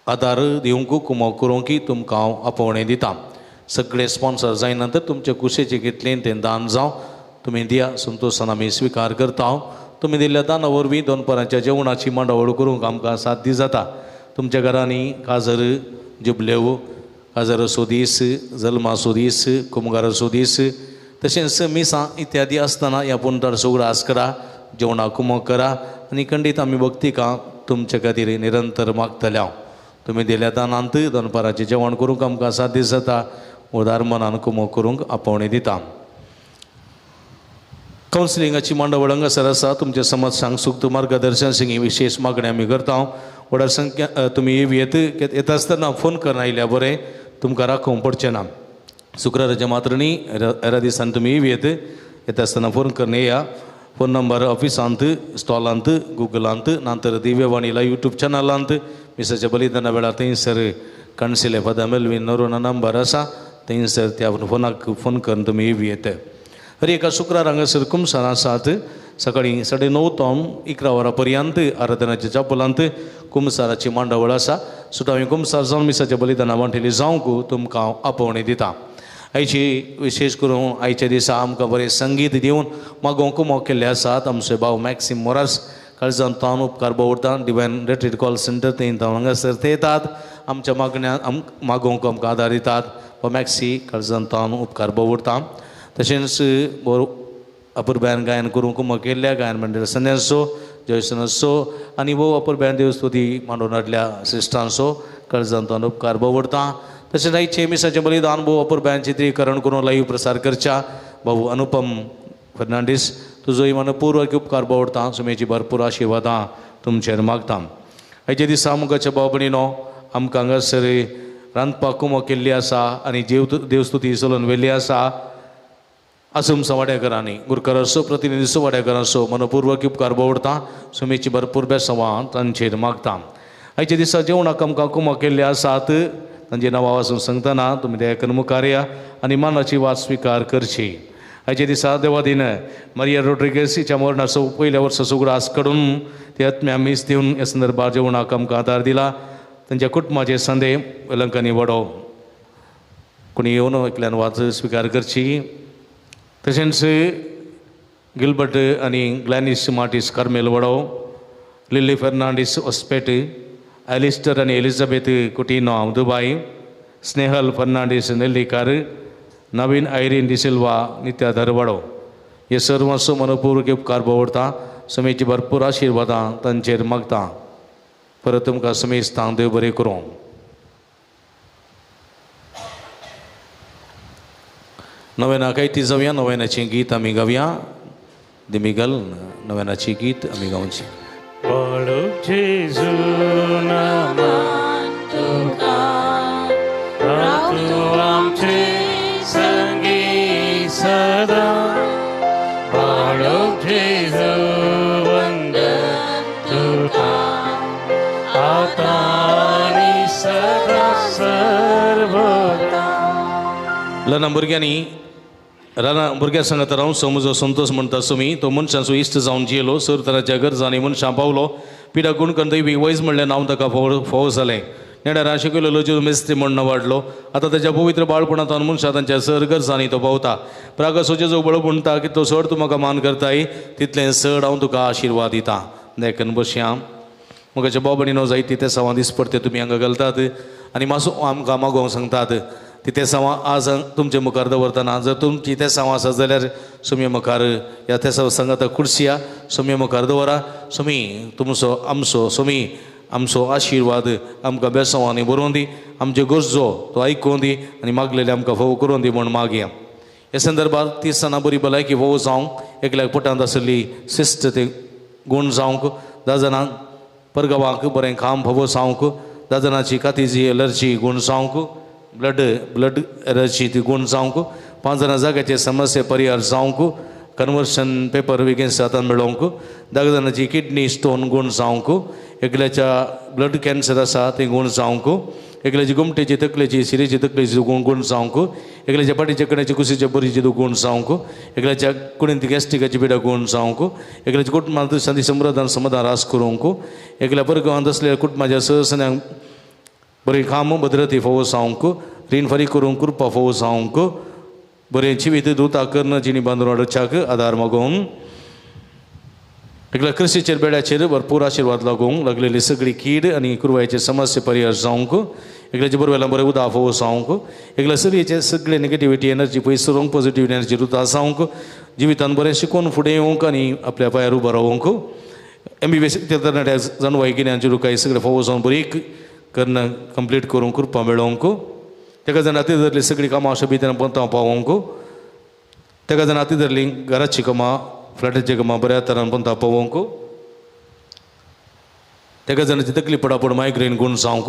आदार दिवंक कुमक करूंक तुमकां हांव आपोवणें दिता. सगळे स्पॉन्सर जायन नंतर तुमचे कुशेचें कितलें तें दान जावं तुमी दिया, संतोशान आमी स्विकार करता. तुमी दिल्ल्या दाना वरवीं दनपाराच्या जेवणाची मांडावळ करूंक आमकां साध्य जाता. तुमच्या घरांनी काजर जुबलेव, काजर असो दीस, जल्मा असो दीस, कुमगार असो दीस, तशेंच मिसां इत्यादी आसतना ह्या पुंतार सुग्रास करा, जेवणाक कुमक करा आनी खंडीत आमी भक्तिकां तुमचे खातीर निरंतर मागतल्या. तुमी दिल्ल्या दानांत दनपाराचें जेवण करूंक आमकां साध्य जाता. उदार मनान कुमक करूंक आपोवणें दिता. कावन्सिलिंगाची मांडावळ हांगासर आसा. तुमच्या समस्यांक सूक्त मार्गदर्शन ही विशेष मागणी आमी करता. व्हड संख्या तुमी येता आसतना फोन करून आयल्या बरें, तुमकां राखोवंक पडचें ना. शुक्राराच्या मात्र न्ही, हेरा दिसांनी तुमी येता आसतना फोन करून येया. फोन नंबर ऑफिसांत, स्टॉलांत, गुगलांत, नंतर दिव्यवाणीला यूट्यूब चॅनलांत, मिसाच्या बलिदाना वेळार थंयसर कावन्सिले पदा मेलवीन नोरोना नंबर आसा, थंयसर त्या फोनाक फोन करून तुमी येता. हर एका शुक्रार हांगासर कुमसार आसात. सकाळीं 9:30 तो 11 वरां पर्यंत आराधनाच्या चापलांत कुमसाराची मांडावळ आसा. सुटावी कुमसार जावन मिसाच्या बलिदाना वांटेली जावंक तुमकां हांव आपोवणें दिता. आयची विशेष करून आयच्या दिसा आमकां बरें संगीत दिवन मागोवंक कुमक केल्ले आसात. आमचे भाव मॅक्सिम मोरास काळजांत तावन उपकार भोवता. डिवायन रेट्रीट कॉल सेंटर थंय हांगासर ते येतात. आमच्या मागण्या मागोवंक आमकां आदार दितात. व मॅक्सी काळजांत तावन उपकार भोवता. तशेंच अपुरब्यान गायन करूंक कुमक केल्ल्या गायन मंडळ सन्यासो, जयसनसो आनी वो अपुरब्यान देवस्तुती मांडून हाडल्या श्रेश्ठांचो काळजांत उपकार भोवता. तशेंच आयचे मिसाचें बलिदान भोव अपुरब्यान चित्रीकरण करून लाईव्ह प्रसार करच्या भाऊ अनुपम फर्नांडीस तुजोय मनपूर्वक उपकार भोवता. सुमेची भरपूर आशिर्वादां तुमचेर मागता. आयच्या दिसा मुखाच्या भाव भयणीनो आमकां हांगासर रांदपाक कुमक केल्ली आसा आनी देवस्तुती चलोवन व्हेल्ली आसा. आसुमसा वाड्याकरांनी गुरकार असो, प्रतिनिधी वाड्याकर असो मनपूर्वक उपकार भोवता. सुमेची भरपूर बेसांवां तांचेर मागता. आयच्या दिसा जेवणाक आमकां कुमक केल्ले आसात. तांचे नांवां वाचून सांगतना तुमी दयाकन मुखार या आनी मानाची वाट स्विकार करची. आयच्या दिसा देवादीन मारिया रोड्रिगेज हिच्या मरणाचो पयल्या वर्साचो उगडास काडून ते आत्म्या मीस दिवन ह्या संदर्भात जेवणाक आमकां आदार दिला. तांच्या कुटुंबाचे संदे वेलंकांनी वडो कोणी येवन एकल्यान वाच स्विकार करची. तशेंच गिलबर्ट आनी ग्लॅनिस मार्टिस कार्मेल वडो, लिली फर्नांडीस ऑस्पेट, एलिस्टर आनी एलिझाबेथ कुटिनो दुबाई, स्नेहल फर्नांडीस नेल्लीकार, नवीन आयरीन डिसिल्वा नित्याधर वडो हे सर्वांचो मनपूर्वक उपकार भोवता. समेची भरपूर आशिर्वादां तांचेर मागता. परत तुमकां समेस्तांक देव बरें करूं. नव्यानाक आयती जावया. नव्यानाचें गीत आमी गावया. दिमिगल नव्यानाची गीत आमी गावची. बाळक जेजू नामान तुका राव तूं आमचे संगी सदा. बाळक जेजू वंदन तुका आता आनी सदा सर्वदा. ल्हान भुरग्यांनी भुरग्यां सांगता रावन समजो संतोष म्हणटा तुमी. तो मनशांचो इश्ट जावन जियेलो. सर तरांच्या गरजांनी मनशां पावलो. पिडा कोण दैवी वयस म्हणलें नांव ताका फोव जालें. नेडारां शिकयलो ज्यो मेस्त्री म्हणणं वाडलो. आतां ताच्या पवित्र बाळपणांत मनशां तांच्या सर गरजांनी तो पावता. प्रागसो जेजो बळ म्हणटा की तो चड तूं म्हाका मान करताय तितलें चड हांव तुका आशिर्वाद दिता. देखून बसया. मुखाच्या बाबणीनो जायती ते सवां दिसपडटे तुमी हांगा घालतात आनी मातसो आमकां मागोवंक सांगतात. ती ते सवां आज तुमचे मुखार दवरतना जर तुमची ते सवां आसा जाल्यार सुमी मुखार ह्या ते सांगात कुर्सिया सुमी मुखार दवरा. सुमी तुमचो आमचो सुमी आमचो आशिर्वाद आमकां बेसांवांनी बरोवन दी, आमच्यो गरजो तो आयकून दी आनी मागलेले आमकां फावो करून दी म्हूण मागया. ह्या संदर्भांत 30 जाणां बरी भलायकी फावो जावंक, एकल्याक पोटांत आसली सिस्ट ते गूण जावंक, 10 जाणांक परगांवांक बरें काम फावो जावंक, 10 जाणांची कातीची एलर्जी गूण जावंक, ब्लड एलर्जी ती गूण जावंक, 5 जाणां जाग्याचे समस्या परिहार जावंक, कन्वर्शन पेपर बेगीन हातान मेळोवंक, 10 जाणांची किडनी स्टोन गूण जावंक, एकल्याच्या ब्लड कॅन्सर आसा तें गूण जावंक, एकल्याची गुमटेची तकलेची शिरेची तकलेची गूण जावंक, एकल्याच्या पाटीच्या कण्याची कुशीच्या बरीची गूण जावंक, एकल्याच्या कुडींत गॅस्ट्रिकाची पिडा गूण जावंक, एकल्याच्या कुटुंबांत शांती समृद्धान समाधान रास करूंक, एकल्या परगांवांत असलेल्या कुटुंबाच्या सहसन्यांक बरें काम भद्रती फावो जावंक, रीण फारीक करूंक कृपा फावो जावंक, बरें जिवीत दुता कर्ण जिणी बांदून वाडोवच्याक आदार मागून, एकल्या क्रिस्तीचेर बेड्याचेर भरपूर आशिर्वाद लागूंक, लागलेली सगळी कीड आनी कुरवायेचे समस्या परिहार जावंक, एकल्याचे बरवेलां बरें उदक फावो जावंक, एकल्या शरिराचे सगळे नेगेटिविटी एनर्जी पयस सरूंक, पॉझिटिव्ह एनर्जी रुता जावंक, जिवितान बरें शिकून फुडें येवंक आनी आपल्या पांयार उबो रावंक, MBBS तरणाट्या जाणवाय गिन्यांची रुकाय सगळे फावो जावन बरी कर्ण कंप्लीट करूंक कृपा मेळोवंक, तेका जाण हाती धरली सगळीं कामां अशें भितर पंतां पावोवंक, तेका जाण हाती धरली घराची कामां फ्लॅटाची कामां बऱ्या तरान पंतां पावोवंक, तेका जाणांची तकली पडापड मायग्रेन गूण जावंक,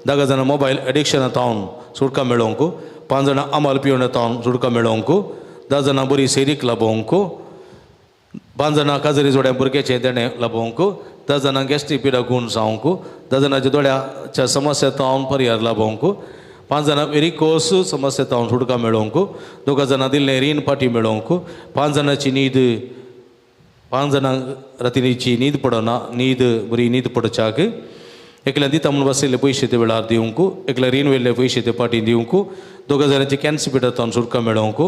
10 जाणां मोबायल एडिक्शनांतावन सुटका मेळोवंक, 5 जाणां आमाल पिवण्यातावन सुटका मेळोवंक, 10 जाणां बरी सैरीक लाभोवंक, 5 जाणां काजरी जोड्या भुरग्याचें देणें लाभोवंक, 10 जाणां गॅस्ट्रीक पिडा गूण जावंक, 10 जाणांच्या दोळ्याच्या समस्या तावन परिहार लाभोवंक, 5 जाणां वेरिकोस समस्या तावन सुटका मेळोवंक, 2 जाणां दिल्लें रीण फाटी मेळोवंक, 5 जाणांची न्हीद 5 जाणां रातीची न्हीद पडना, बरी न्हीद पडच्याक, एकल्या दिता म्हणून बसयल्ले पयशे ते वेळार दिवंक, एकल्या रीण वेल्ले पयशे ते पाटी दिवंक, 2 जाणांची कॅन्सर पिडातावन सुटका मेळोवंक,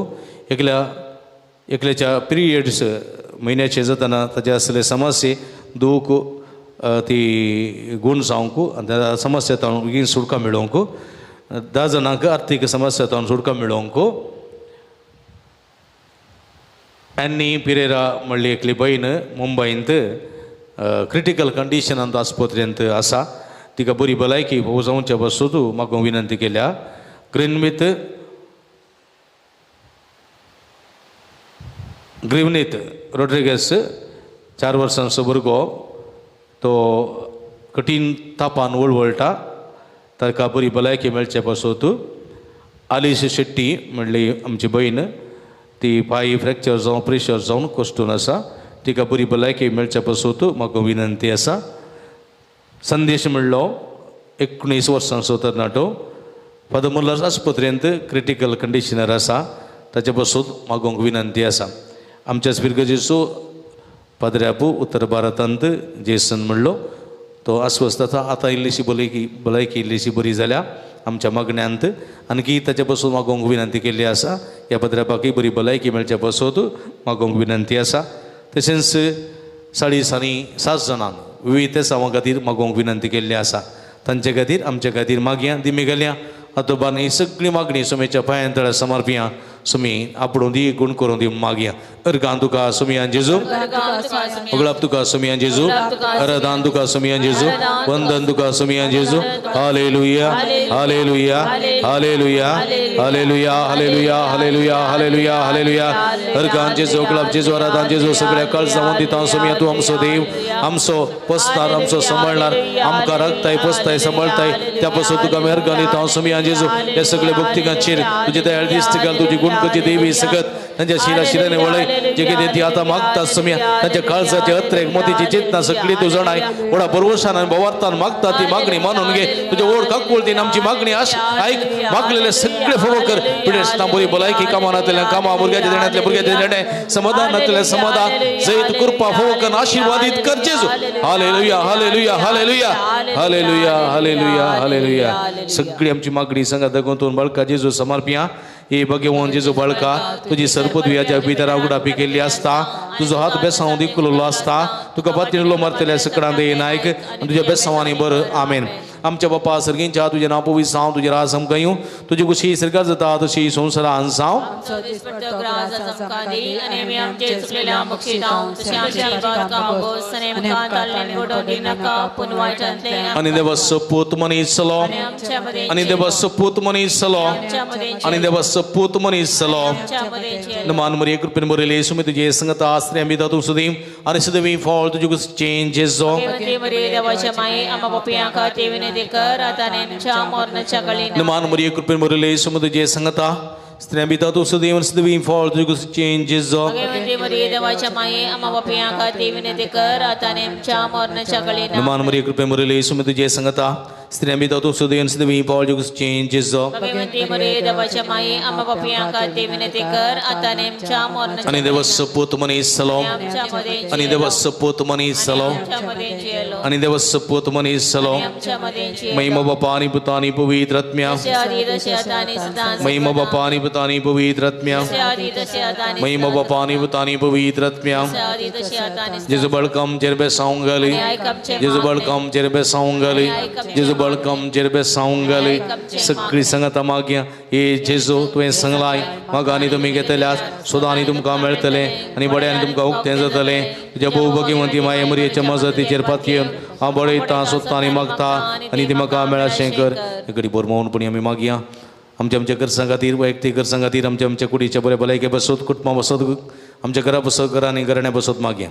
एकल्याच्या पिरियड्स म्हयन्याचे जाताना ताचे आसले समस्ये दूख ती गूण जावंक आनी त्या समस्या तावन बेगीन सुटका मेळोवंक, 10 जाणांक आर्थीक समस्या तावन सुटका मेळोवंक, एन्नी पिरेरा म्हणली एकली भयण मुंबयंत क्रिटिकल कंडिशनांत आस्पत्रेंत आसा, तिका बरी भलायकी फावो जावचे पासून म्हाका विनंती केल्या. ग्रिवनीत रोड्रिगेस 4 वर्सांचो भुरगो तो कठीण तापान वळवळटा, ताका बरी भलायकी मेळचे पासून. आलिश शेट्टी म्हणली आमची भयण, ती पांय फ्रॅक्चर जावन प्रेशर जावन कोश्टून आसा, तिका बरी भलायकी मेळचे पासून म्हाका विनंती आसा. संदेश म्हणलो 19 वर्सांचो तरणाटो फादर मुल्लर आस्पत्रेंत क्रिटिकल कंडिशनर आसा, ताचे पासून मागोवंक विनंती आसा. आमच्या स्पिरगजेचो पाद्र्यापू उत्तर भारतांत जेसन म्हणलो तो आस्वस्थ आसा, आतां इल्लीशी भलायकी इल्लीशी बरी जाल्या आमच्या मागण्यांत, आणकी ताचे पासून मागोवंक विनंती केल्ली आसा. ह्या पाद्र्यापाकय बरी भलायकी मेळच्या पासून मागोवंक विनंती आसा. तशेंच 7 जाणांक विविध सेवां खातीर मागोवंक विनंती केल्ली आसा. तांचे खातीर आमच्या खातीर मागया दिमी गेल्या हातोबान ही सगळी मागणी सुमेच्या पांयां तळ्या समर्पिया. सुमी आपणून दी गुण करून दी मागया. अर्गान तुका सुमियान जेजू, उगडाप तुका सुमियान जेजू, अरदान तुका सुमियान जेजू, वंदन तुका सुमियान जेजू. Hallelujah hallelujah hallelujah hallelujah hallelujah hallelujah hallelujah hallelujah. Organ जेजू, उगडाप जेजू, अरदान जेजू, सगळ्या काळ जावन दिता सुमिया. तू आमचो देव, आमचो पोसणार, आमचो सांबाळणार, आमकां राखताय पोसताय सांबाळताय, त्या पासून तुका आमी अर्गान दिता सुमियान जेजू. हे सगळे भक्तिकांचेर तुजे दयाळ दिश्ट घाल, तुजी गुणकची देवी सगत तांच्या शिराशिराने वळय जे कितें ती आतां मागतात सुमिया. तांच्या काळजाचे अत्रेक मोतीची चेतना सगळी तूं जाणाय. व्हडा परवशान आनी भवार्थान मागता ती मागणी मानून घे. तुजे ओड काकूळ तीन आमची मागणी आयक. मागलेले सगळे फावो कर. पिडेस्तां बरी भलायकी, कामांतल्या कामां, भुरग्याच्या देण्यातल्या भुरग्याचे देणे, समाधानातल्या समाधान, जैत कृपा फावो कर, आशिर्वादीत कर जेजू. Hallelujah hallelujah hallelujah hallelujah hallelujah hallelujah. सगळी आमची मागणी संघात दाखोवन बाळका जेजू समर्पिया. हे भगवान जेजू बाळका, तुजी सरपदवी हाच्या भितर उगडापी केल्ली आसता, तुजो हात बेसांव दिकुलो आसता, तुका पातळिल्लो मारतल्या सकडां दे नायक, तुज्या बेसांवांनी बर. आमेन आमच्या बापा सर्गींच्या तुझे नाव पवित्र सांव तुझे राज समकयूं तुझे कुशी सरकार जाता तशी संसारान सांव आणि देवस पूत मनीसलो आणि देवस पूत मनीसलो आणि देवस पूत मनीसलो नमान मरी कृपेन मरेले सुमे तुझे संगत आश्रय मी दातु सुदीम आणि सदवी फॉल तुझे कुछ चेंजेस जो नमान मरी कृपेन मरेले सुमे तुझे संगता स्त्रियां बिता तो सदैव सदैव फॉल तुझे कुछ चेंजेस जो नमान मरी कृपेन मरेले सुमे तुझे संगता स्त्रियां बिता तो सदैव सदैव फॉल तुझे कुछ चेंजेस जो आणि देवस पूत मनीसलो आणि देवस पूत मनीसलो आणि देवस पूत मनीसलो महिमा बापानी पुतानी पवित्र आत्म्या महिमा बापानी पुतानी पवित्र आत्म्या महिमा बापानी पुतानी पवित्र आत्म्या जिस बळकम जेरबे साऊंगली जिस बळकम जेरबे साऊंगली जिस बळकम जेरबे साऊंगली सगळी संगत माग्या ये जेजो तुवें संगलाय मागानी तुम्ही घेतल्यास सुदानी तुमकां मेळटले आनी बड्यानी तुमकां उक्तें जातलें तुज्या भोव भगिवंती माये मरयेच्या मजतीचेर पातयेवन हांव बळयतां सोदतां आनी मागता आनी ती म्हाका मेळाशें कर घडी बोरमोवनपणी आमी मागया आमच्या घरसां खातीर वैयक्तीक घरसां खातीर आमच्या कुडीच्या बरे भलायके बसत कुटुंबा बसत आमच्या घरा बसत घरांनी घराण्या बसत मागया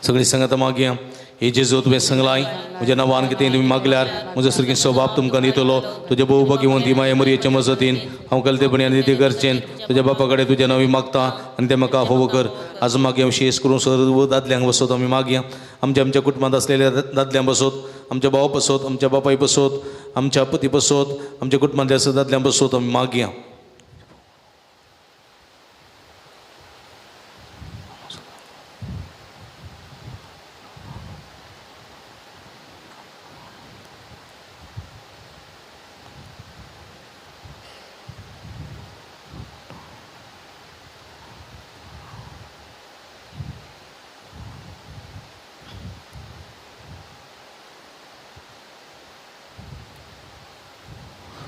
सगळी संगत मागया हे जेजो तुवें संगलाय म्हज्या नांवान कितें तुमी मागल्यार म्हजो सारकी स्वभाव तुमकां दितलो तुज्या भोव भगिवंती माये मरयेच्या मजतीन हांव कलतेपणी आनी ते करचें तुज्या बापा कडेन तुज्या नांवी मागता आनी तें म्हाका फोव कर आज मागया विशेश करून सर्व दादल्यांक बसत आमी मागया आमच्या कुटुंबांत आसलेल्या दादल्यांक बसत आमच्या भाव बसत आमच्या बापाय बसत आमच्या पती बसत आमच्या कुटुंबांतल्या दादल्यांक बसत आमी मागया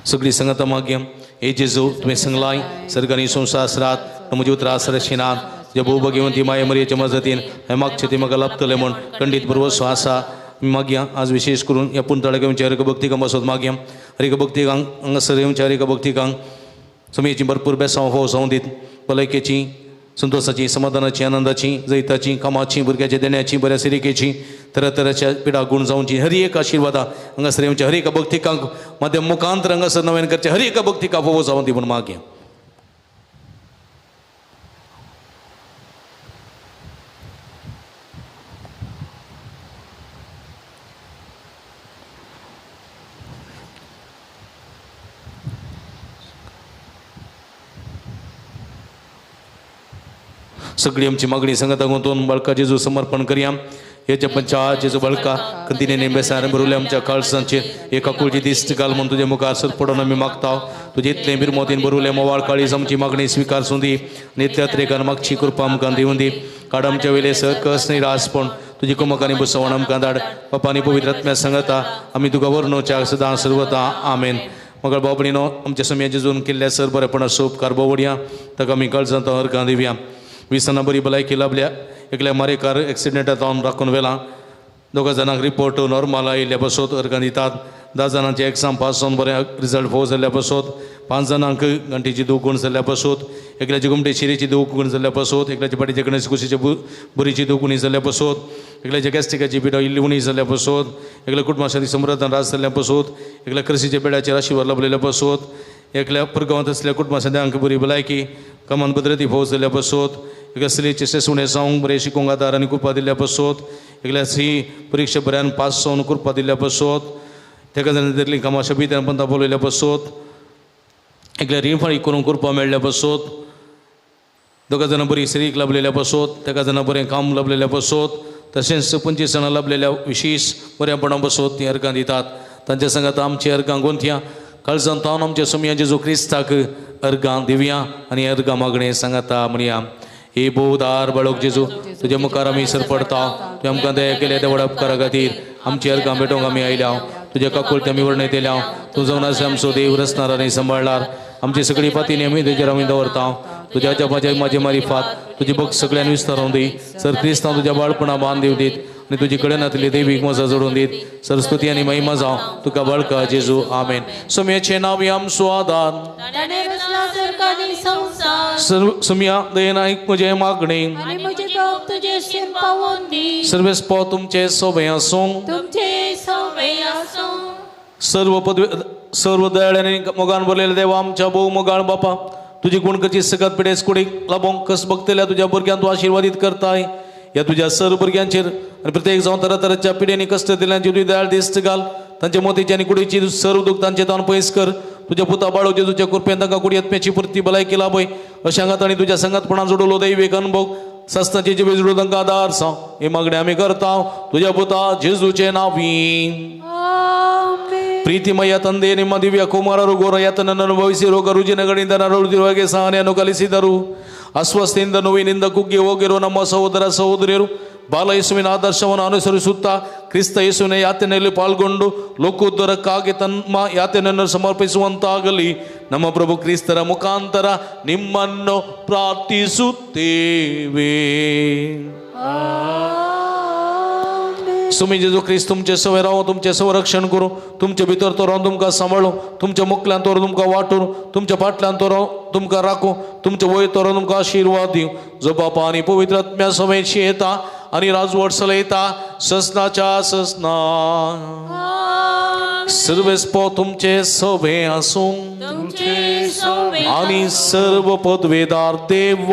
सगळी संगत मागया हे जेजू तुवें संगलाय सर्गानी संसारात म्हजे उतरास रशिनात तुज्या भोव भगिवंती माये मरयेच्या मजतीन हांवें मागचें तें म्हाका लाभतलें म्हण खंडीत भरवसो आसा मागया आज विशेष करून ह्या पुंतळ्याक येवच्या हरिक भक्तिकांक बसत मागया हरिक भक्तिकांक हांगासर येवच्या हरिक भक्तिकांक समेची भरपूर बेसांव फोव जावं दीत भलायकेची संतोषाची समाधानाची आनंदाची जैताची कामाची भुरग्याच्या देण्याची बऱ्या सिरिकेची तरातराच्या पिडा गुण जावची हरी एक आशिर्वादा हांगासर येवच्या हरी एका भक्तिकांक माध्यम मुखांतर हांगासर नव्यान करचे हरी एका भक्तिका फोव जावं दी म्हूण मागया सगळी आमची मागणी संगता गुंतवून बळका जेजू समर्पण करया हेच्या पंचायत जेजू बळका कंतिने नेंबेसार बरोवले आमच्या काळसांचे एका कुळची दिश्ट घाल म्हणून तुझे मुखार सर पडून आमी मागता तुजे इतले बिरमोतीन बरोवले मोवाळ काळीज आमची मागणी स्विकार सुंदी नित्य त्रेकान मागची कृपा आमकां दिवून दी काड आमच्या वेले सर कस न्ही रासपण तुजी कुमकांनी बसवण आमकां धाड बापानी पवित्र आत्म्या सांगता आमी तुका वर्णोच्या सदां सर्वता आमेन मगर बाबणीनो आमच्या समया जेजून केल्ल्या सर बरेपणा सोप कारबोवड्या ताका आमी काळजांत हरकां दिवया विसना बरी भलायकी लाभल्या एकल्या मारेकार एक्सिडेंटात जावन राखून वेला दोगा जाणांक रिपोर्ट नॉर्मल आयिल्ल्या बसत अर्गां दितात 10 जाणांचे एग्जाम पास जावन बरे रिजल्ट फोव जाल्ल्या बसत 5 जाणांक घंटेची 2 गुण जाल्ल्या बसत एकल्याची गुमटे शिरेची 2 गुण जाल्ल्या बसत एकल्याची पाटीचे गणेश कुशीचे बरीची 2 गुणी जाल्ल्या बसत एकल्याच्या गॅस्ट्रिकाची पिडा इल्ली उणी जाल्ल्या बसत एकल्या कुटुंबासाठी समृद्धान रास जाल्ल्या बसत एकल्या कृषीच्या बेड्याचेर राशीवर लाभलेल्या बसत एकल्या परगांवांत असलेल्या कुटुंबासाठी हांकां बरी भलायकी कमान भद्रती फोव जाल्ल्या बसत एकल्या चलयेचे सेसुणे जावंक बरें शिकोवंक आदार आनी कृपा दिल्ल्या बसत एकल्या सी परीक्षा बऱ्यान पास जावन कृपा दिल्ल्या बसत तेका जाणा दिल्ली कामाच्या भितर पंता बोलयल्या बसत एकल्या रिफाळी करून करपा मेळ्ळ्या पासत दोगा जाणां बरी सिरीक लाभलेल्या पासत तेका जाणां बरें काम लाभलेल्या पासत तशेंच 25 जाणां लाभलेल्या विशेश बऱ्यापणा पासत ती अर्गां दितात. तांच्या सांगात आमची अर्गां गोंथया काळजान तावन आमच्या सुमया जेजू क्रिस्ताक अर्गां दिवया आनी अर्गां मागणें सांगाता म्हणया. हे बोधार बाळक जेजू तुज्या मुखार आमी सरपडता. तुवें आमकां दया केल्या त्या व्हडा उपकारा खातीर आमची अर्गां भेटोवंक आमी आयल्या. तुज्या काकुळते आमी वर्णयतल्या. तूं जावन आसा आमचो देव रचणार आनी सांबाळणार. आमची सगळी पाती आमी तेजेर आमी दवरता. तुज्या जपाच्या म्हाजे मारिफात तुजी भक्त सगळ्यांनी विस्तारून दी. सर क्रिस्तांव तुज्या बाळपणा बांद दिव दीत आनी तुजे कडेन आतली देवीक मजा जोडून दीत. सरस्वती आनी महिमा जावं तुका बाळका जेजू आमेन. सुमयाचें नांव आमचो आदार ताणें रचला सर्ग आनी संवसार. सुमया दयेन आयक म्हजें मागणें आनी म्हजे पाप तुजे शिर पावोवन दी. सर्वेस्पो तुमचें सोबें आसूं. तुमचे सवय आसूं. सर्व दयाळ्यांनी मोगान भरलेल्या देवा आमच्या भोव मोगाळ बापा तुजी गुणकची सगत पिडेस कुडीक लाभोंक कस बगतल्या तुज्या भुरग्यांक तूं आशिर्वादीत करताय. ह्या तुज्या सर्व भुरग्यांचेर आनी प्रत्येक जावन तरातरांच्या पिडेनी कश्ट दिल्यांची तुजी दयाळ दिश्ट घाल. तांच्या मोतीची आनी कुडीची सर्व दुख तांचे तावन पयस कर. तुज्या पुता बाळो जेजूच्या कृपेन तांकां कुडी आत्म्याची पुर्ती भलायकी लाभय. अशांगात आनी तुज्या संगतपणान जोडलो दैवीक अनुभव सस्ताची जिबे जोडून तांकां आदार सांव. हे मागणें आमी करता तुज्या पुता जेजूचे नांवी. ಪ್ರೀತಿಮಯ ತಂದೆ ನಿಮ್ಮ ದಿವ್ಯ ಕುಮಾರರು ಘೋರ ಯಾತನನ್ನು ಅನುಭವಿಸಿರೋ ಗರುಜಿನ ಗಣಿಂದ ನರಳುತ್ತಿರುವಾಗೆ ಸಹನೆಯನ್ನು ಕಲಿಸಿದರು. ಅಸ್ವಸ್ಥೆಯಿಂದ ನೋವಿನಿಂದ ಕುಗ್ಗಿ ಹೋಗಿರೋ ನಮ್ಮ ಸಹೋದರ ಸಹೋದರಿಯರು ಬಾಲ ಯೇಸುವಿನ ಆದರ್ಶವನ್ನು ಅನುಸರಿಸುತ್ತಾ ಕ್ರಿಸ್ತ ಯೇಸುವಿನ ಯಾತನೆಯಲ್ಲಿ ಪಾಲ್ಗೊಂಡು ಲೋಕೋದ್ಧಾರಕ್ಕಾಗಿ ತಮ್ಮ ಯಾತನೆಯನ್ನು ಸಮರ್ಪಿಸುವಂತಾಗಲಿ ನಮ್ಮ ಪ್ರಭು ಕ್ರಿಸ್ತರ ಮುಖಾಂತರ ನಿಮ್ಮನ್ನು ಪ್ರಾರ್ಥಿಸುತ್ತೇವೆ. सुमी जेजू ख्रिस्त तुमचे सवय राहो तुमचे संरक्षण करूं तुमचे भितर तो रावन तुमकां सांबाळूं तुमच्या मुखल्यान तो तुमकां वाटून तुमच्या फाटल्यान तो तुमकां राखूं तुमचे वयर तो तुमकां आशिर्वाद दिवं. जो बापा आनी पवित्र आत्म्या समेतशी येता आनी राजवट चलयता ससनाच्या ससना. सर्वेस्पो तुमचे सवय आसूं आनी सर्व पदवेदार देव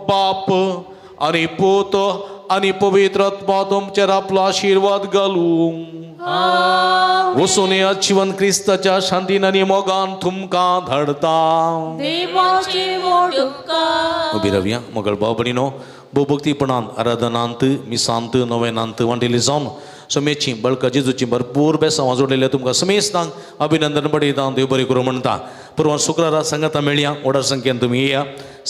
बाप आनी पूत आनी पवित्र आत्मा तुमचेर आपलो आशिर्वाद घालूं. वचून जीवन क्रिस्ताच्या शांतीन आनी मोगान तुमकां धाडता. उबी रावया मोगळ भाव भयणीनो भोवभक्तीपणान आराधनांत मिसांत नोवेनांत वांटिली जावन समेची बळका जेजूची भरपूर बेसांवां जोडलेल्या तुमकां समेस्तांक अभिनंदन बडयता. देव बरें करूं म्हणटा. परवा शुक्रारा संगता मेळया व्हडा संख्येन तुमी येया.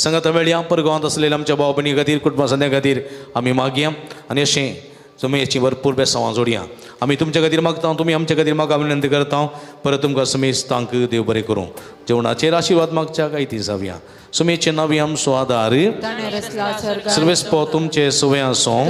संगता मेळया परगांवांत आसलेल्या आमच्या भाव भयणी खातीर कुटुंबा सद्या खातीर आमी मागया आनी अशें समेची भरपूर बेसांवां जोडया. आमी तुमच्या खातीर मागता तुमी आमच्या खातीर म्हाका विनंती करता. परत तुमकां समेस्तांक देव बरें करूं. जेवणाचेर आशिर्वाद मागच्या काय ती जावया. सुमेचे नावी आमचो आदार सर्वेस्पो तुमचे सवय आसूं.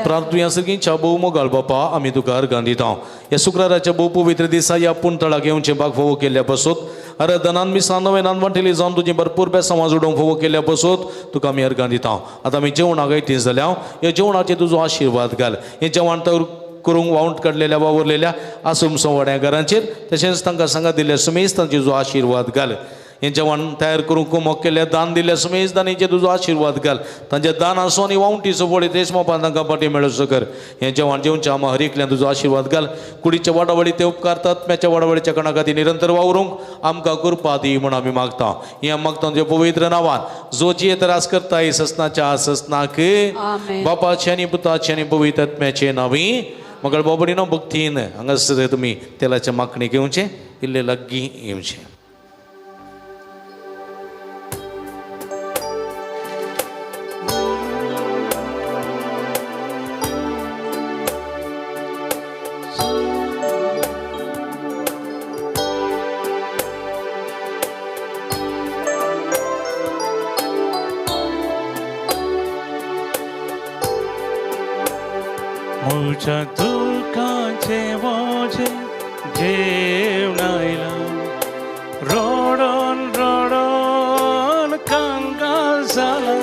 प्रार्थना सगळींच्या भोव मोगाळ बापा आमी तुका अर्गां दिता. ह्या शुक्राराच्या भोव पवित्र दिसा ह्या पुणतळाक येवचे भाग फोव केल्ल्या पासून आराधनान मिसां नोवेनान वांटिली जावन तुजी भरपूर बेसांवां जोडूंक फोव केल्ल्या पासून तुका आमी अर्गां दिता. आतां आमी जेवणाक येतीस जाल्या ह्या जेवणाचेर तुजो आशिर्वाद घाल. हें जेवण तर करूंक वावंट काडलेल्या वावरलेल्या आसूम सोवाड्या घरांचेर तशेंच तांकां सांगात दिल्ल्या समेस्तांचेर तुजो आशिर्वाद घाल. हें जेवण तयार करूंक कुमक केल्या दान दिल्ल्या समेज दानीचेर तुजो आशिर्वाद घाल. तांच्या दान आसूं आनी वावंटीचो पळय तेच मोपान तांकां पाटी मेळोसो कर. हें जेवण जेवच्या आमा हरिकल्यान तुजो आशिर्वाद घाल. कुडीच्या वाडावळी ते उपकारतात आत्म्याच्या वाडावळीच्या कणा खातीर निरंतर वावरूंक आमकां कृपा दी म्हूण आमी मागता. हें आमी मागता तुज्या पवित्र नांवान जो जी त्रास करता ससनाच्या ससनाक बापाचे आनी पुताचे आनी पवित्र आत्म्याचे नांवी. मगळ बाबडीनो भक्तीन हांगासर तुमी तेलाचे माखणी घेवचे इल्ले लागीं येवचे. म्हज्या दुखाचे वोजे घेवन आयला रडोन रडोन कांगाल जाला.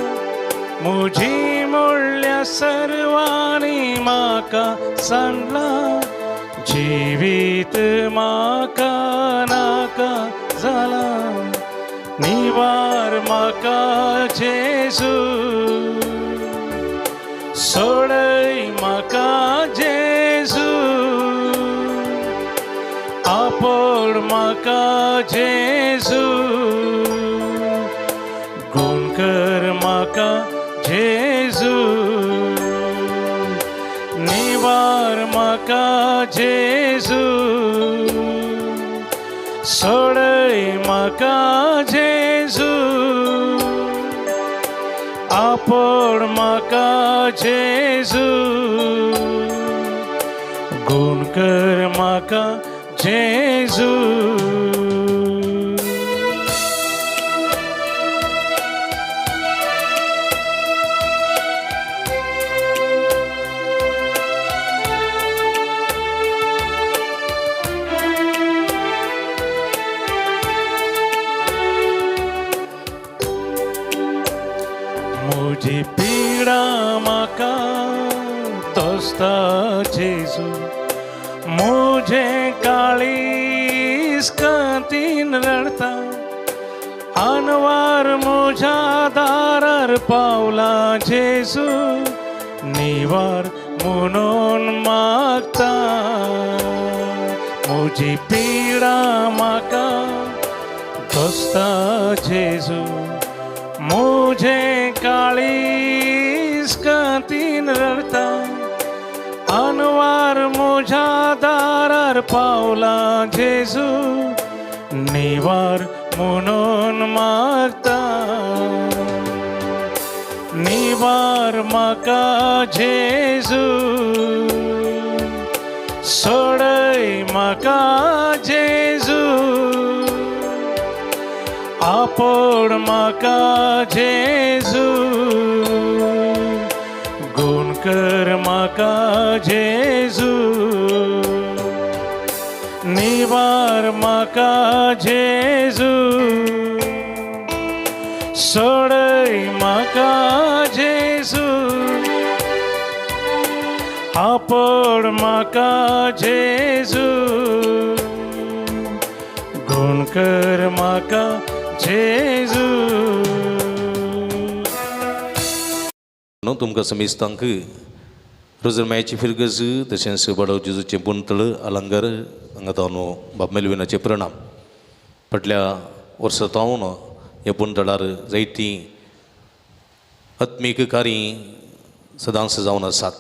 म्हजी मोडल्या सर्वांनी म्हाका सांडला. जिवीत म्हाका नाका जाला. निवार म्हाका जेजू सोडय म्हाका जेजू आपोड म्हाका जेजू म्हाका जेजू निवार म्हाका जेजू सोडय म्हाका जेजू आपोड म्हाका जेजू गुण कर म्हाका जेजू मुझी पीडा म्हाका तोस्ता जेजू मुझे काळीज कांतीन रडता अनवार मुझ्या दारार पावला जेजू निवार म्हणून मागता मुझी पीडा म्हाका तोस्ता जेजू मुझे काळीज कांतीन रडता अनवार मुझ्या दारार पावला जेजू निवार म्हणून मागता निवार म्हाका जेजू सोडय म्हाका जेजू आपोड म्हाका जेजू गुण कर म्हाका जेजू निवार म्हाका जेजू सोडय म्हाका जेजू आपोड म्हाका जेजू गुण कर म्हाका जेजू तुमकां समेस्तांक रोजरमायाची फिरगज तशेंच बडव जेजूचे बुंतळ अलंगार हांगा न्हू बाब मेलविनाचे प्रणाम. फाटल्या वर्सांतावन ह्या बुंतळार जायतीं आत्मीक कार्य सदांच जावन आसात.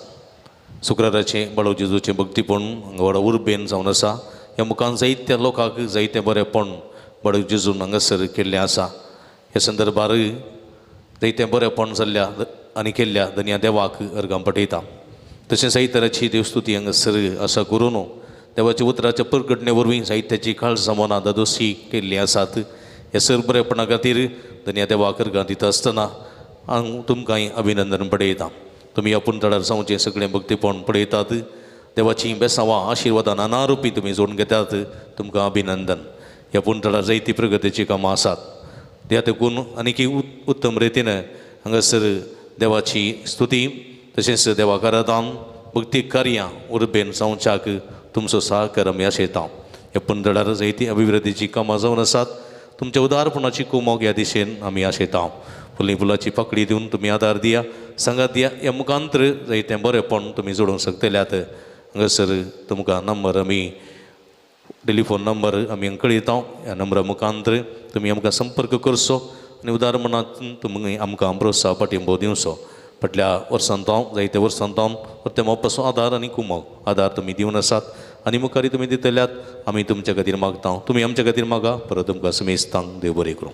शुक्राराचे बडव जेजूचे भक्तीपण हांगा व्हडा उर्बेन जावन आसा. ह्या मुखान जायत्या लोकांक जायतें बरेंपण बडव जेजून हांगासर केल्लें आसा. ह्या संदर्भार जायतें बरेंपण जाल्ल्या आनी केल्ल्या धन्या देवाक अर्गां पठयता. तशेंच साहित्याची देवस्तुती हांगासर आसा करून देवाच्या उतराच्या प्रकटणे वरवीं साहित्याची खाळसामोना दादोशी केल्लीं आसात. ह्या सर बरेपणा खातीर धन्या देवाक अर्गां दिता आसतना हांव तुमकांय अभिनंदन पळयता. तुमी ह्या पुंतळार जावचें सगळें भक्तीपण पळयतात. देवाची बेसांवां आशिर्वादां नानारुपी तुमी जोडून घेतात. तुमकां अभिनंदन. ह्या पुंतळार जायतीं प्रगतीची कामां आसात. त्या देखून आनीकय उत्तम रितीन हांगासर देवाची स्तुती तशेंच देवाक आराधन भक्ती कार्यां उर्बेन जावच्याक तुमचो सहकार आमी आशेता. ह्या पुंतळार जायतीं अभिवृद्धीची कामां जावन आसात. तुमच्या उदारपणाची कुमोग ह्या दिशेन आमी आशेता. फुलीं फुलाची पाकळी दिवन तुमी आदार दिया, सांगात दिया. ह्या मुखांतर जायतें बरेंपण तुमी जोडूंक शकतल्यात. हांगासर तुमकां नंबर आमी टेलिफोन नंबर आमी हांगा कळयता. ह्या नंबरा मुखांतर तुमी आमकां संपर्क करचो आनी उदारपणांतून तुमी आमकां प्रोत्साह पाठिंबो दिवचो. फाटल्या वर्सांतावन जायत्या वर्सांतावन प्रत्येक पासून आदार आनी कुमोग आदार तुमी दिवन आसात आनी मुखारी तुमी दितल्यात. आमी तुमच्या खातीर मागता. तुमी आमच्या खातीर मागा. परत तुमकां समेस्तांक देव बरें करूं.